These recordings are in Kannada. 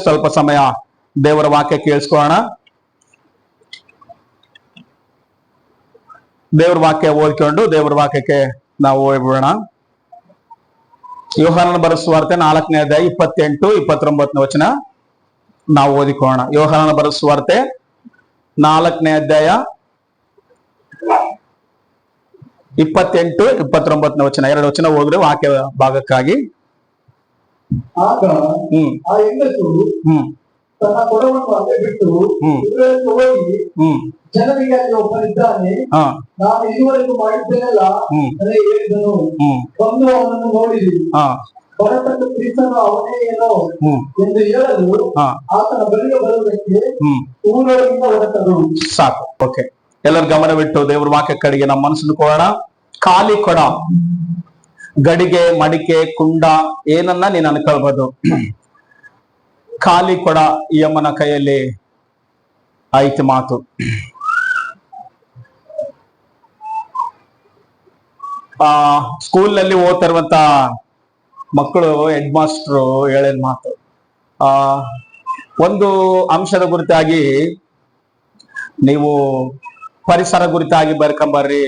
ಸ್ವಲ್ಪ ಸಮಯ ದೇವರ ವಾಕ್ಯ ಕೇಳಿಸ್ಕೊಳ್ಳೋಣ. ದೇವರ ವಾಕ್ಯ ಓದ್ಕೊಂಡು ದೇವರ ವಾಕ್ಯಕ್ಕೆ ನಾವು ಹೋಗ್ಬಿಡೋಣ. ಯೋಹಾನನ ಬರೆದ ಸುವಾರ್ತೆ 4ನೇ ಅಧ್ಯಾಯ 28, 29 ವಚನ ನಾವು ಓದಿಕೊಳ್ಳೋಣ. ಯೋಹಾನನ ಬರೆದ ಸುವಾರ್ತೆ 4ನೇ ಅಧ್ಯಾಯ 28, 29 ವಚನ, 2 ವಚನ ಹೋದ್ರೆ ವಾಕ್ಯ ಭಾಗಕ್ಕಾಗಿ. ಆಗ ಆ ಹೆಂಗಸು ತನ್ನ ಕೊಡವನ್ನು ಅಲ್ಲೇ ಬಿಟ್ಟು ಹೋಗಿ ಜನರಿಗೆ ಒಬ್ಬನಿದ್ದಾನೆ, ನಾನು ಇದುವರೆಗೂ ಮಾಡಿದ್ದೇನಲ್ಲ ನನಗೆ ಹೇಳಿದನು. ಬಂದು ಅವನನ್ನು ನೋಡಿರಿ, ಬಡತಕ್ಕ ಕ್ರಿಸ್ತನು ಅವನೇ ಏನೋ ಎಂದು ಹೇಳಲು ಆತನ ಬಳಿಗೆ ಬರುವುದಕ್ಕೆ ಊರೊಳಗಿಂದ ಹೊರಟರು. ಸಾಕು. ಓಕೆ, ಎಲ್ಲರೂ ಗಮನವಿಟ್ಟು ದೇವ್ರ ವಾಕ್ಯ ಕಡೆಗೆ ನಮ್ಮ ಮನಸ್ಸನ್ನು ಕೊಡೋಣ. ಖಾಲಿ ಕೊಡ, ಗಡಿಗೆ, ಮಡಿಕೆ, ಕುಂಡ ಏನನ್ನ ನೀನು ಅನ್ಕೊಳ್ಬೋದು. ಖಾಲಿ ಕೊಡ ಈ ಅಮ್ಮನ ಕೈಯಲ್ಲಿ ಐತಿ ಮಾತು. ಸ್ಕೂಲ್ನಲ್ಲಿ ಓದ್ತಿರುವಂತ ಮಕ್ಕಳು ಹೆಡ್ ಮಾಸ್ಟ್ರು ಹೇಳಿದ ಮಾತು, ಒಂದು ಅಂಶದ ಕುರಿತಾಗಿ ನೀವು ಪರಿಸರ ಕುರಿತಾಗಿ ಬರ್ಕೊಂಬರ್ರಿ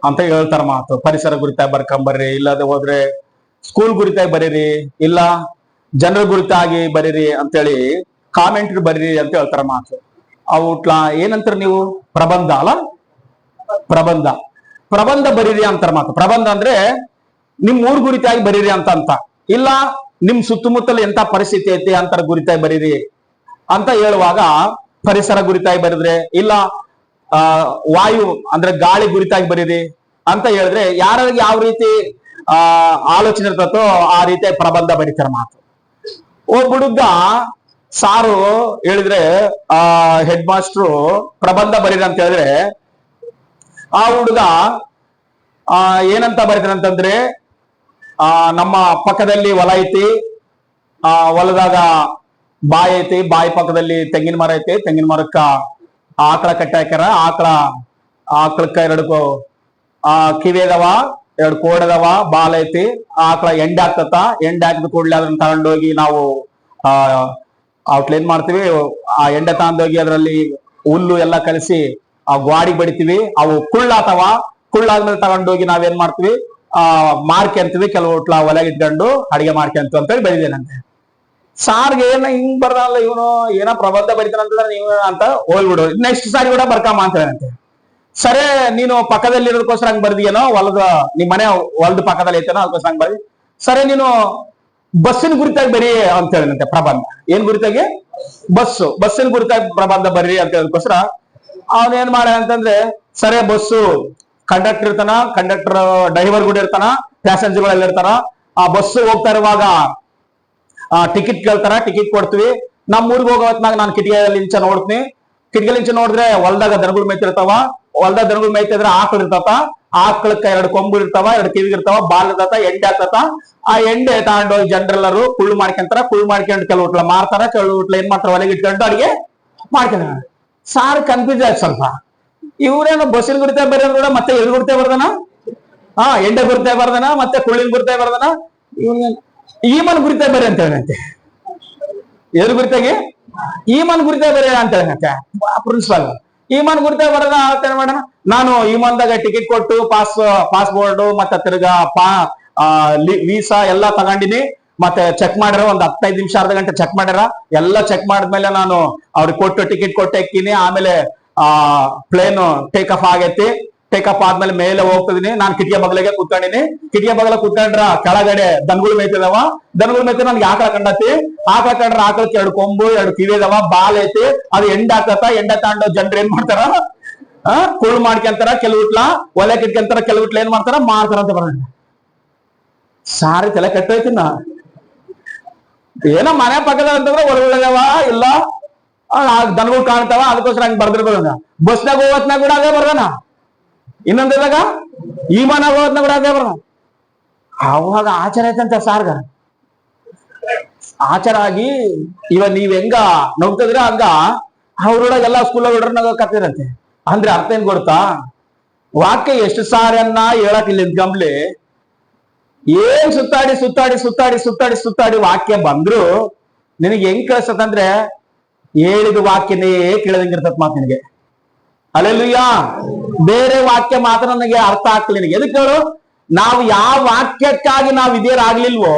ಅಂತ ಹೇಳ್ತಾರ ಮಾತು. ಪರಿಸರ ಕುರಿತಾಗಿ ಬರ್ಕೊಂಬರ್ರಿ, ಇಲ್ಲದೆ ಹೋದ್ರೆ ಸ್ಕೂಲ್ ಕುರಿತಾಗಿ ಬರೀರಿ, ಇಲ್ಲ ಜನರ ಕುರಿತಾಗಿ ಬರೀರಿ ಅಂತೇಳಿ ಕಾಮೆಂಟ್ರಿ ಬರೀರಿ ಅಂತ ಹೇಳ್ತಾರ ಮಾತು. ಔಟ್ಲಾ ಏನಂತಾರ ನೀವು? ಪ್ರಬಂಧ ಅಲ್ಲ, ಪ್ರಬಂಧ ಬರೀರಿ ಅಂತಾರ ಮಾತು. ಪ್ರಬಂಧ ಅಂದ್ರೆ ನಿಮ್ ಊರ್ ಗುರಿತಾಗಿ ಬರೀರಿ ಅಂತ ಇಲ್ಲ ನಿಮ್ ಸುತ್ತಮುತ್ತಲು ಎಂತ ಪರಿಸ್ಥಿತಿ ಐತಿ ಅಂತರ ಗುರಿತಾಗಿ ಬರೀರಿ ಅಂತ ಹೇಳುವಾಗ ಪರಿಸರ ಗುರಿತಾಗಿ ಬರೆದ್ರೆ, ಇಲ್ಲ ವಾಯು ಅಂದ್ರೆ ಗಾಳಿ ಗುರಿತಾಗಿ ಬರೀರಿ ಅಂತ ಹೇಳಿದ್ರೆ ಯಾರಿಗೆ ಯಾವ ರೀತಿ ಆಲೋಚನೆ ಇರ್ತತೋ ಆ ರೀತಿ ಪ್ರಬಂಧ ಬರೀತಾರ ಮಾತು. ಒಬ್ಬ ಹುಡುಗ ಸಾರು ಹೇಳಿದ್ರೆ ಹೆಡ್ ಮಾಸ್ಟ್ರು ಪ್ರಬಂಧ ಬರೀರಿ ಅಂತ ಹೇಳಿದ್ರೆ ಆ ಹುಡುಗ ಏನಂತ ಬರೀತಾನೆ ಅಂತಂದ್ರೆ, ನಮ್ಮ ಪಕ್ಕದಲ್ಲಿ ಹೊಲ ಐತಿ, ಹೊಲದಾಗ ಬಾಯಿ ಐತಿ, ಬಾಯಿ ಪಕ್ಕದಲ್ಲಿ ತೆಂಗಿನ ಮರ ಐತಿ, ತೆಂಗಿನ ಮರಕ್ಕ ಆಕಳ ಕಟ್ಟಿ ಹಾಕ್ಯಾರ, ಆಕಳಕ್ಕ 2 ಕಿವಿ ಅದಾವ, 2 ಕೋಡ್ ಅದಾವ, ಬಾಲ್ ಐತಿ, ಆಕಳ ಎಂಡೆ ಹಾಕ್ತತ, ಎಂಡೆ ಹಾಕಿದ ಕೂಡಲೇ ಅದನ್ನ ತಗೊಂಡೋಗಿ ನಾವು ಔಟ್ಲೇನ್ ಮಾಡ್ತೀವಿ. ಆ ಎಂಡೆ ತಗೊಂಡೋಗಿ ಅದರಲ್ಲಿ ಹುಲ್ಲು ಎಲ್ಲ ಕಲಿಸಿ ಆ ಗ್ವಾಡಿಗೆ ಬಡಿತೀವಿ. ಅವು ಕುಳ್ಳಾತವ, ಕುಳ್ಳಾದ್ಮೇಲೆ ತಗೊಂಡೋಗಿ ನಾವೇನ್ ಮಾಡ್ತೀವಿ, ಮಾರ್ಕೆಂತೀವಿ. ಕೆಲವು ಒಲೆಗೆ ಇಟ್ಕೊಂಡು ಅಡಿಗೆ ಮಾರ್ಕೆಂತೀವಿ ಅಂತೇಳಿ ಬರೀದೇನಂತೆ. ಸಾರ್ಗೆ ಏನ ಹಿಂಗ್ ಬರ್ದಲ್ಲ ಇವನು, ಏನೋ ಪ್ರಬಂಧ ಬರೀತಾನಂತಂದ್ರೆ ನೀವು ಅಂತ ಹೋಗ್ಬಿಡು, ನೆಕ್ಸ್ಟ್ ಸಾರಿ ಕೂಡ ಬರ್ಕಮ್ಮ ಅಂತ ಹೇಳಂತೆ. ಸರಿ, ನೀನು ಪಕ್ಕದಲ್ಲಿ ಇರೋದಕ್ಕೋಸ್ಕರ ಹಂಗ್ ಬರ್ದಿಯೇನೋ, ನಿಮ್ ಮನೆ ಹೊಲದ ಪಕ್ಕದಲ್ಲಿ ಐತೇನೋ ಅದಕ್ಕೋಸ್ಕರ ಹಂಗ್ ಬರ್ದಿ. ಸರಿ, ನೀನು ಬಸ್ಸಿನ ಗುರಿತಾಗಿ ಬರೀ ಅಂತ ಹೇಳಿದಂತೆ ಪ್ರಬಂಧ. ಏನ್ ಗುರಿತಾಗಿ? ಬಸ್ಸಿನ ಗುರಿತಾಗಿ ಪ್ರಬಂಧ ಬರೀ ಅಂತ ಹೇಳೋದಕ್ಕೋಸ್ಕರ ಅವನೇನ್ ಮಾಡ ಅಂತಂದ್ರೆ, ಸರಿ ಬಸ್ಸು ಕಂಡಕ್ಟರ್ ಇರ್ತಾನ, ಕಂಡಕ್ಟರ್ ಡ್ರೈವರ್ ಕೂಡ ಇರ್ತಾನ, ಪ್ಯಾಸೆಂಜರ್ಗಳೆಲ್ಲ ಇರ್ತಾರ. ಆ ಬಸ್ಸು ಹೋಗ್ತಾ ಇರುವಾಗ ಟಿಕೆಟ್ ಕೇಳ್ತಾರ, ಟಿಕೆಟ್ ಕೊಡ್ತೀವಿ. ನಮ್ಮ ಊರಿಗೆ ಹೋಗೋ ಹೊತ್ನಾಗ ನಾನು ಕಿಟಕಿಯಲ್ಲಿ ಇಂಚ ನೋಡ್ತೀನಿ. ಕಿಟಕಿಯಲ್ಲಿ ಇಂಚ ನೋಡಿದ್ರೆ ಹೊಲ್ದಾಗ ದನಗಳು ಮೇಯ್ತಿರ್ತಾವ, ಹೊಲ್ದಾಗ ದನಗಳು ಮೇಯ್ತಿದ್ರೆ ಆಕಳು ಇರ್ತತ, ಆಕಳಕ್ಕ 2 ಕೊಂಬು ಇರ್ತಾವ, 2 ಕಿವಿ ಇರ್ತಾವ, ಬಾಲ್ ಇರ್ತತ, ಎಂಡೆ ಆಗ್ತತ. ಆ ಎಂಡೆ ತಗೊಂಡೋಗಿ ಜನರೆಲ್ಲರೂ ಕುಳ್ಳು ಮಾಡ್ಕೊಂತಾರ. ಕುಳ್ಳು ಮಾಡ್ಕೊಂಡು ಕೆಲವು ಮಾರ್ತಾರ, ಕೆಲವು ಏನ್ ಮಾಡ್ತಾರ ಹೊಲೆಗೆ ಇಟ್ಕೊಂಡು ಅಡಿಗೆ ಮಾಡ್ಕೊಂಡ. ಸಾರ್ ಕನ್ಫ್ಯೂಸ್ ಆಯ್ತು ಸ್ವಲ್ಪ. ಇವ್ರೇನು ಬಸ್ಸಿನ ಗುರಿತ ಬರೋದು ಕೂಡ ಮತ್ತೆ ಎಲ್ಲಿ ಗುರಿತ ಬರ್ದಾನ, ಎಂಡೆ ಗುರಿತ ಬರ್ದಾನ, ಮತ್ತೆ ಕುಳ್ಳಿನ ಗುರಿತ ಬರ್ದಾನ. ಈಮನ್ ಗುರಿತ ಬರೀ ಅಂತ ಹೇಳಂತೆ. ಎದ್ರ ಗುರಿತಾಗಿ? ಈಮನ್ ಗುರಿತ ಬರೀ ಅಂತ ಹೇಳಂತೆ ಪ್ರಿನ್ಸಿಪಾಲ್. ಈಮನ್ ಗುರಿತ ಬರೋದ ಮಾಡೋಣ. ನಾನು ಈಮನ್ದಾಗ ಟಿಕೆಟ್ ಕೊಟ್ಟು ಪಾಸ್ಪೋರ್ಟ್ ಮತ್ತೆ ತಿರ್ಗಾ ವೀಸಾ ಎಲ್ಲ ತಗೊಂಡಿನಿ. ಮತ್ತೆ ಚೆಕ್ ಮಾಡ್ಯಾರ, ಒಂದ್ 15 ನಿಮಿಷ ಅರ್ಧ ಗಂಟೆ ಚೆಕ್ ಮಾಡ್ಯಾರ. ಎಲ್ಲ ಚೆಕ್ ಮಾಡಿದ್ಮೇಲೆ ನಾನು ಅವ್ರಿಗೆ ಕೊಟ್ಟು ಟಿಕೆಟ್ ಕೊಟ್ಟು ಎಕ್ಕಿನಿ. ಆಮೇಲೆ ಪ್ಲೇನ್ ಟೇಕ್ ಆಫ್ ಆಗೈತಿ. ಟೇಕ್ ಆಫ್ ಆದ್ಮೇಲೆ ಮೇಲೆ ಹೋಗ್ತಿದೀನಿ. ನಾನು ಕಿಟಕಿ ಬಗಲಿಗೆ ಕೂತ್ಕೊಂಡಿನಿ. ಕಿಟಕಿ ಬಗಲ ಕೂತ್ಕೊಂಡ್ರ ಕೆಳಗಡೆ ದನಗಳು ಮೇಯ್ತಿದಾವ. ದನಗಳು ಮೇಯ್ತಿ ನನ್ಗೆ ಆಕಳ ಕಂಡತಿ. ಆಕಳ ಕಂಡ್ರ ಆಕಳಕ್ಕೆ 2 ಕೊಂಬು, 2 ಕಿವಿ ಅದಾವ, ಬಾಲ್ ಐತಿ. ಅದು ಎಂಡ ಹಾಕತ್ತ. ಎಂಡ ತಗೊಂಡು ಜನರು ಏನ್ ಮಾಡ್ತಾರ, ಕುಳ್ಳು ಮಾಡ್ಕೊಂತಾರ. ಕೆಲವುಟ್ಲ ಒಲೆ ಕಿಟ್ಕೊಂತಾರ, ಕೆಲವುಟ್ಲ ಏನ್ ಮಾಡ್ತಾರ, ಮಾಡ್ತಾರ ಅಂತ ಬರೋಣ. ಸಾರಿ ತಲೆ ಕೆಟ್ಟೋಯ್ತಿನ. ಏನೋ ಮನೆ ಪಕ್ಕದ ಅಂತಂದ್ರೆ ಒಳಗೊಳಗವ, ಇಲ್ಲ ದನಗಳು ಕಾಣ್ತಾವ, ಅದಕ್ಕೋಸ್ಕರ ಹಂಗ್ ಬರ್ದಿರ್ಬೋದ. ಬಸ್ನಾಗ ಹೋಗೋತ್ನಾಗ ಕೂಡ ಅದೇ ಬರ್ದಾನ. ಇನ್ನೊಂದಾಗ ಈಮಾನ ಹೋಗೋತ್ನಾಗ ಕೂಡ ಅದೇ ಬರ್ದ. ಅವಾಗ ಆಚಾರ ಐತಂತ ಸಾರ್ಗ. ಆಚಾರ ಆಗಿ ಇವಾಗ ನೀವ್ ಹೆಂಗ ನೋಡ್ತಿದ್ರ ಹಂಗ ಅವ್ರೊಳಗೆ ಎಲ್ಲಾ ಸ್ಕೂಲ್ ಹುಡ್ರನಾಗ ಕತ್ತಿರಂತೆ. ಅಂದ್ರೆ ಅರ್ಥ ಏನ್ ಕೊಡ್ತಾ, ವಾಕ್ಯ ಎಷ್ಟು ಸಾರನ್ನ ಹೇಳಕ್ ಇಲ್ಲಿ ನಿಂತ್ಕೊಂಬ್ಲಿ, ಏನ್ ಸುತ್ತಾಡಿ ಸುತ್ತಾಡಿ ಸುತ್ತಾಡಿ ಸುತ್ತಾಡಿ ಸುತ್ತಾಡಿ ವಾಕ್ಯ ಬಂದ್ರು ನಿನಗೆ ಹೆಂಗ್ ಕೇಳಿಸ್ತಂದ್ರೆ ಹೇಳಿದ ವಾಕ್ಯನೇ ಕೇಳದಂಗಿರ್ತದ ಮಾತು ನಿನಗೆ. ಅಲ್ಲೆಲ್ಲೂಯ್ಯ. ಬೇರೆ ವಾಕ್ಯ ಮಾತ್ರ ನನಗೆ ಅರ್ಥ ಆಗ್ತಿಲ್ಲ ನಿನಗೆ. ಎದಕ್ಕೆ ಹೇಳು? ನಾವು ಯಾವ ವಾಕ್ಯಕ್ಕಾಗಿ ನಾವು ವಿಧೇಯರಾಗ್ಲಿಲ್ವೋ,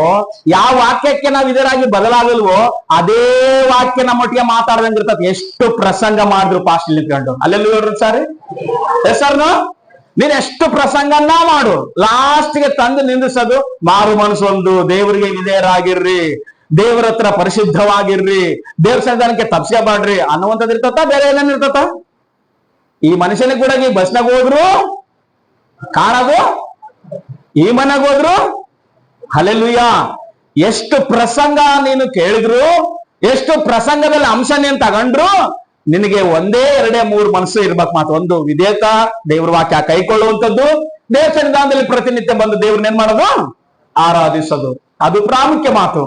ಯಾವ ವಾಕ್ಯಕ್ಕೆ ನಾವು ವಿಧೇಯರಾಗಿ ಬದಲಾಗಲ್ವೋ ಅದೇ ವಾಕ್ಯ ನಮ್ಮೊಟ್ಟಿಗೆ ಮಾತಾಡ್ದಂಗಿರ್ತದೆ. ಎಷ್ಟು ಪ್ರಸಂಗ ಮಾಡಿದ್ರು ಪಾಸ್ಟ್ ನಿಂತ್ಕೊಂಡು. ಅಲ್ಲೆಲ್ಲೂ ಹೇಳ್ರಿ ಸರ್, ಹೆಸರ್ನು ನೀನ್ ಎಷ್ಟು ಪ್ರಸಂಗನ್ನ ಮಾಡು, ಲಾಸ್ಟ್ಗೆ ತಂದು ನಿಂದಿಸೋದು ಮಾರು ಮನಸ್ಸೊಂದು, ದೇವರಿಗೆ ವಿಧೇಯರಾಗಿರ್ರಿ, ದೇವರ ಹತ್ರ ಪರಿಶುದ್ಧವಾಗಿರ್ರಿ, ದೇವ್ರ ಸನ್ನಿಧಾನಕ್ಕೆ ತಪ್ಸ್ಕೊಬ್ಯಾಡ್ರಿ ಅನ್ನುವಂಥದ್ದು ಇರ್ತತ. ಬೇರೆ ಏನೇನ್ ಇರ್ತತ? ಈ ಮನುಷ್ಯನಿಗೆ ಕೂಡ ಈ ಬಸ್ನಾಗ ಹೋದ್ರು ಕಾಣೋದು, ಈ ಮನೆಗೆ ಹೋದ್ರು ಹಲ್ಲೆಲೂಯಾ. ಎಷ್ಟು ಪ್ರಸಂಗ ನೀನು ಕೇಳಿದ್ರು, ಎಷ್ಟು ಪ್ರಸಂಗದಲ್ಲಿ ಅಂಶ ನೀನ್ ತಗೊಂಡ್ರು, ನಿನಗೆ ಒಂದೇ ಎರಡೇ ಮೂರು ಮನಸ್ಸು ಇರ್ಬೇಕು ಮಾತು. ಒಂದು ವಿಧೇಯತ, ದೇವ್ರ ವಾಕ್ಯ ಕೈಕೊಳ್ಳುವಂಥದ್ದು, ದೇವ್ರ ಸನ್ನಿಧಾನದಲ್ಲಿ ಪ್ರತಿನಿತ್ಯ ಬಂದು ದೇವ್ರನ್ನ ಏನ್ ಮಾಡೋದು? ಆರಾಧಿಸೋದು. ಅದು ಪ್ರಾಮುಖ್ಯ ಮಾತು.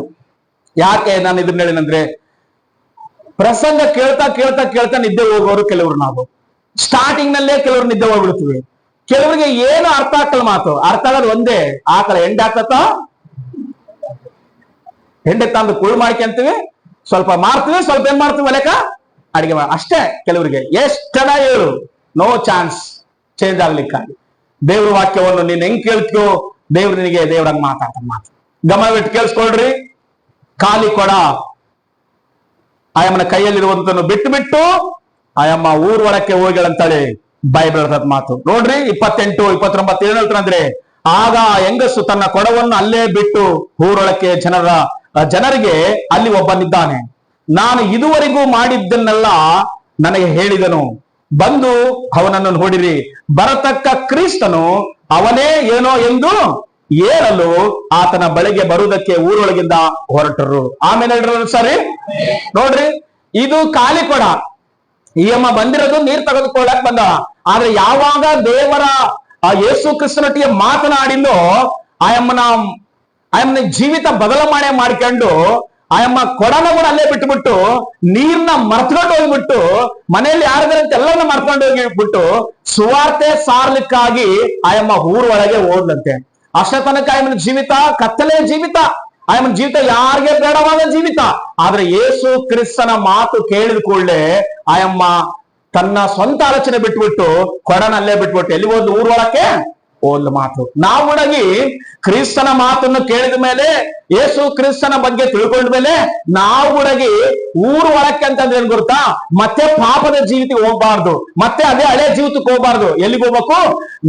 ಯಾಕೆ ನಾನು ಇದನ್ನ ಹೇಳಿನಂದ್ರೆ, ಪ್ರಸಂಗ ಕೇಳ್ತಾ ಕೇಳ್ತಾ ಕೇಳ್ತಾ ನಿದ್ದೆ ಹೋಗೋರು ಕೆಲವರು. ನಾವು ಸ್ಟಾರ್ಟಿಂಗ್ ನಲ್ಲೇ ಕೆಲವರು ನಿದ್ದೆ ಹೋಗ್ಬಿಡ್ತೀವಿ. ಕೆಲವರಿಗೆ ಏನು ಅರ್ಥ ಆಗಲ್ಲ ಮಾತು. ಅರ್ಥ ಆಗೋದು ಒಂದೇ, ಆಕಳ ಎಂಡೆ ಆಗ್ತತ, ಹೆಂಡೆ ತಂದು ಕುಳು ಮಾಡ್ಕೊಂತೀವಿ, ಸ್ವಲ್ಪ ಮಾರ್ತೀವಿ, ಸ್ವಲ್ಪ ಏನ್ ಮಾಡ್ತೀವಿ ಲೆಕ್ಕ ಅಡಿಗೆ ಅಷ್ಟೇ. ಕೆಲವರಿಗೆ ಎಷ್ಟನ ಹೇಳು, ನೋ ಚಾನ್ಸ್ ಚೇಂಜ್ ಆಗ್ಲಿಕ್ಕಾಗಿ. ದೇವ್ರ ವಾಕ್ಯವನ್ನು ನೀನ್ ಹೆಂಗ್ ಕೇಳ್ತೀಯೋ ದೇವ್ರು ನಿನಗೆ ದೇವ್ರಂಗ್ ಮಾತಾಡ್ತಾನೆ ಮಾತು. ಗಮನವಿಟ್ಟು ಕೇಳಿಸ್ಕೊಳ್ರಿ. ಖಾಲಿ ಕೊಡ ಆಯಮ್ಮನ ಕೈಯಲ್ಲಿರುವಂತನ್ನು ಬಿಟ್ಟು ಬಿಟ್ಟು ಆಯಮ್ಮ ಊರ್ ಒಳಕ್ಕೆ ಹೋಗಿಳಂತಾಳೆ ಬೈಬಲ್ ಇರ್ತದ ಮಾತು. ನೋಡ್ರಿ 28, 29 ಏನ್ ಹೇಳ್ತಾರಂದ್ರೆ, ಆಗ ಹೆಂಗಸು ತನ್ನ ಕೊಡವನ್ನು ಅಲ್ಲೇ ಬಿಟ್ಟು ಊರೊಳಕ್ಕೆ ಜನರಿಗೆ ಅಲ್ಲಿ ಒಬ್ಬನಿದ್ದಾನೆ, ನಾನು ಇದುವರೆಗೂ ಮಾಡಿದ್ದನ್ನೆಲ್ಲ ನನಗೆ ಹೇಳಿದನು, ಬಂದು ಅವನನ್ನು ನೋಡಿರಿ, ಬರತಕ್ಕ ಕ್ರಿಸ್ತನು ಅವನೇ ಏನೋ ಎಂದು ಏಳಲು ಆತನ ಬಳಿಗೆ ಬರುವುದಕ್ಕೆ ಊರೊಳಗಿಂದ ಹೊರಟರು. ಆಮೇಲೆ ಸರಿ ನೋಡ್ರಿ, ಇದು ಖಾಲಿ ಕೊಡ. ಈ ಅಮ್ಮ ಬಂದಿರೋದು ನೀರ್ ತೆಗೆದುಕೊಳ್ಳಕ್ ಬಂದ. ಆದ್ರೆ ಯಾವಾಗ ದೇವರ ಯೇಸು ಕ್ರಿಸ್ತನೊಟ್ಟಿಗೆ ಮಾತನಾಡಿಲ್ಲೋ ಆಯಮ್ಮನ ಜೀವಿತ ಬದಲಾವಣೆ ಮಾಡ್ಕೊಂಡು ಆಯಮ್ಮ ಕೊಡನ ಕೂಡ ಅಲ್ಲೇ ಬಿಟ್ಟುಬಿಟ್ಟು ನೀರ್ನ ಮರ್ತ್ಕೊಂಡು ಹೋಗ್ಬಿಟ್ಟು ಮನೆಯಲ್ಲಿ ಯಾರಿದಾರಂತ ಎಲ್ಲವನ್ನ ಮರ್ತ್ಕೊಂಡು ಹೋಗಿಬಿಟ್ಟು ಸುವಾರ್ತೆ ಸಾರ್ಲಿಕ್ಕಾಗಿ ಆಯಮ್ಮ ಊರ್ ಒಳಗೆ ಹೋದ್ಲಂತೆ. ಅಷ್ಟ ತನಕ ಆಯಮ್ಮನ ಜೀವಿತ ಕತ್ತಲೆ ಜೀವಿತ, ಆಯಮ್ಮನ ಜೀವಿತ ಯಾರಿಗೆ ಬೇಡವಾದ ಜೀವಿತ. ಆದ್ರೆ ಯೇಸು ಕ್ರಿಸ್ತನ ಮಾತು ಕೇಳಿದ ಕೂಡಲೇ ಆಯಮ್ಮ ತನ್ನ ಸ್ವಂತ ಆಲೋಚನೆ ಬಿಟ್ಬಿಟ್ಟು ಕೊಡನಲ್ಲೇ ಬಿಟ್ಬಿಟ್ಟು ಎಲ್ಲಿ ಹೋದ್? ಊರೊಳಕ್ಕೆ ಹೋದ್ ಮಾತು. ನಾವು ಹುಡುಗಿ ಕ್ರಿಸ್ತನ ಮಾತನ್ನು ಕೇಳಿದ ಮೇಲೆ, ಯೇಸು ಕ್ರಿಸ್ತನ ಬಗ್ಗೆ ತಿಳ್ಕೊಂಡ ಮೇಲೆ ನಾವು ಹುಡುಗಿ ಊರು ಒಳಕ್ಕೆ ಅಂತಂದ್ರೆ ಏನ್ ಗೊತ್ತಾ? ಮತ್ತೆ ಪಾಪದ ಜೀವಿತಕ್ಕೆ ಹೋಗ್ಬಾರ್ದು, ಮತ್ತೆ ಅದೇ ಹಳೆ ಜೀವಿತಕ್ಕೆ ಹೋಗ್ಬಾರ್ದು. ಎಲ್ಲಿಗೆ ಹೋಗ್ಬೇಕು?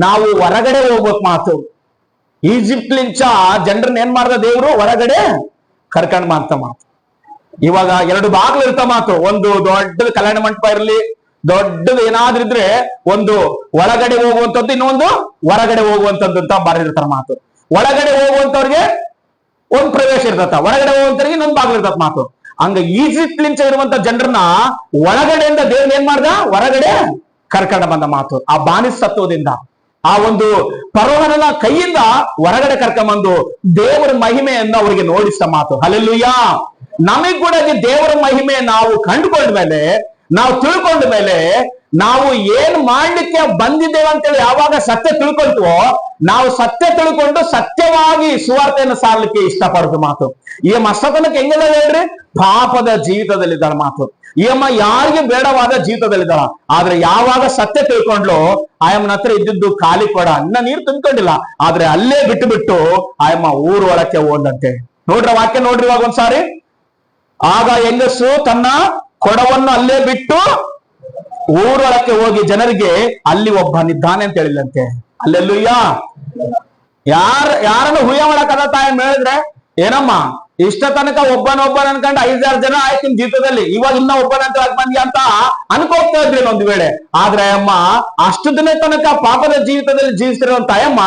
ನಾವು ಹೊರಗಡೆ ಹೋಗ್ಬೇಕು ಮಾತು. ಈಜಿಪ್ಟ್ ಲಿಂಚ ಜನರನ್ನ ಏನ್ ಮಾಡ್ದ ದೇವ್ರು? ಹೊರಗಡೆ ಕರ್ಕೊಂಡ್ ಮಾತ ಮಾತು. ಇವಾಗ ಎರಡು ಬಾಗ್ಲು ಇರ್ತ ಮಾತು. ಒಂದು ದೊಡ್ಡದು ಕಲ್ಯಾಣ ಮಂಟಪ ಇರ್ಲಿ, ದೊಡ್ಡದು ಏನಾದ್ರೂ ಇದ್ರೆ ಒಂದು ಒಳಗಡೆ ಹೋಗುವಂತದ್ದು, ಇನ್ನೊಂದು ಹೊರಗಡೆ ಹೋಗುವಂತದ್ದು ಅಂತ ಬರೆದಿರ್ತಾರ ಮಾತು. ಒಳಗಡೆ ಹೋಗುವಂತವ್ರಿಗೆ ಒಂದ್ ಪ್ರವೇಶ ಇರ್ತತ, ಹೊರಗಡೆ ಹೋಗುವಂತವ್ರಿಗೆ ಇನ್ನೊಂದು ಬಾಗ್ಲು ಇರ್ತದ ಮಾತು. ಹಂಗ ಈಜಿಪ್ಟ್ ಲಿಂಚ ಇರುವಂತ ಜನರನ್ನ ಒಳಗಡೆಯಿಂದ ದೇವ್ರ ಏನ್ ಮಾಡ್ದ? ಹೊರಗಡೆ ಕರ್ಕೊಂಡ ಬಂದ ಮಾತು. ಆ ಬಾನಿಸತ್ವದಿಂದ, ಆ ಒಂದು ಪರೋಹನ ಕೈಯಿಂದ ಹೊರಗಡೆ ಕರ್ಕೊಂಬಂದು ದೇವರ ಮಹಿಮೆಯನ್ನು ಅವರಿಗೆ ನೋಡಿಸ ಮಾತು. ಹಲ್ಲೆಲೂಯಾ. ನಮಗ್ ಕೂಡ ದೇವರ ಮಹಿಮೆ ನಾವು ಕಂಡುಕೊಂಡ ಮೇಲೆ, ನಾವು ತಿಳ್ಕೊಂಡ ಮೇಲೆ, ನಾವು ಏನ್ ಮಾಡ್ಲಿಕ್ಕೆ ಬಂದಿದ್ದೇವೆ ಅಂತೇಳಿ ಯಾವಾಗ ಸತ್ಯ ತಿಳ್ಕೊಳ್ತೀವೋ, ನಾವು ಸತ್ಯ ತಿಳ್ಕೊಂಡು ಸತ್ಯವಾಗಿ ಸುವಾರ್ತೆಯನ್ನು ಸಾರ್ಲಿಕ್ಕೆ ಇಷ್ಟಪಡುದು ಮಾತು. ಈ ಮಸ್ತತನಕ್ಕೆ ಹೆಂಗೆಲ್ಲ ಹೇಳ್ರಿ? ಪಾಪದ ಜೀವಿತದಲ್ಲಿದ್ದಾಳ ಮಾತು. ಈ ಅಮ್ಮ ಯಾರಿಗೆ ಬೇಡವಾದ ಜೀವಿತದಲ್ಲಿದ್ದಾಳ. ಆದ್ರೆ ಯಾವಾಗ ಸತ್ಯ ತಿಳ್ಕೊಂಡ್ಲು, ಆಯಮ್ಮನ ಹತ್ರ ಇದ್ದಿದ್ದು ಖಾಲಿ ಕೊಡ, ಇನ್ನ ನೀರು ತುಂಬಿಕೊಂಡಿಲ್ಲ, ಆದ್ರೆ ಅಲ್ಲೇ ಬಿಟ್ಟು ಬಿಟ್ಟು ಆಯಮ್ಮ ಊರು ಒಳಕ್ಕೆ ಹೋದಂತೆ. ನೋಡ್ರ ವಾಕ್ಯ ನೋಡ್ರಿ ಇವಾಗ ಒಂದ್ಸಾರಿ. ಆಗ ಹೆಂಗಸು ತನ್ನ ಕೊಡವನ್ನು ಅಲ್ಲೇ ಬಿಟ್ಟು ಊರೊಳಕ್ಕೆ ಹೋಗಿ ಜನರಿಗೆ ಅಲ್ಲಿ ಒಬ್ಬನಿದ್ದಾನೆ ಅಂತ ಹೇಳಿಲ್ಲಂತೆ. ಅಲ್ಲೆಲ್ಲೂಯ್ಯ. ಯಾರನ್ನು ಹುಯ್ಯ ಮಾಡಕದ ತಾಯಿ ಹೇಳಿದ್ರೆ, ಏನಮ್ಮ ಇಷ್ಟ ತನಕ ಒಬ್ಬನೊಬ್ಬನ ಅನ್ಕೊಂಡು 5-6 ಜನ ಆಯ್ತು ನಿಮ್ ಜೀವಿತದಲ್ಲಿ, ಇವಾಗ ಇನ್ನ ಒಬ್ಬನಂತ ಬಂದಿ ಅಂತ ಅನ್ಕೋಗ್ತಾ ಇದ್ರಿ ಒಂದು ವೇಳೆ. ಆದ್ರೆ ಅಮ್ಮ ಅಷ್ಟು ದಿನ ತನಕ ಪಾಪದ ಜೀವಿತದಲ್ಲಿ ಜೀವಿಸಿರುವಂತ ಅಯ್ಯಮ್ಮ,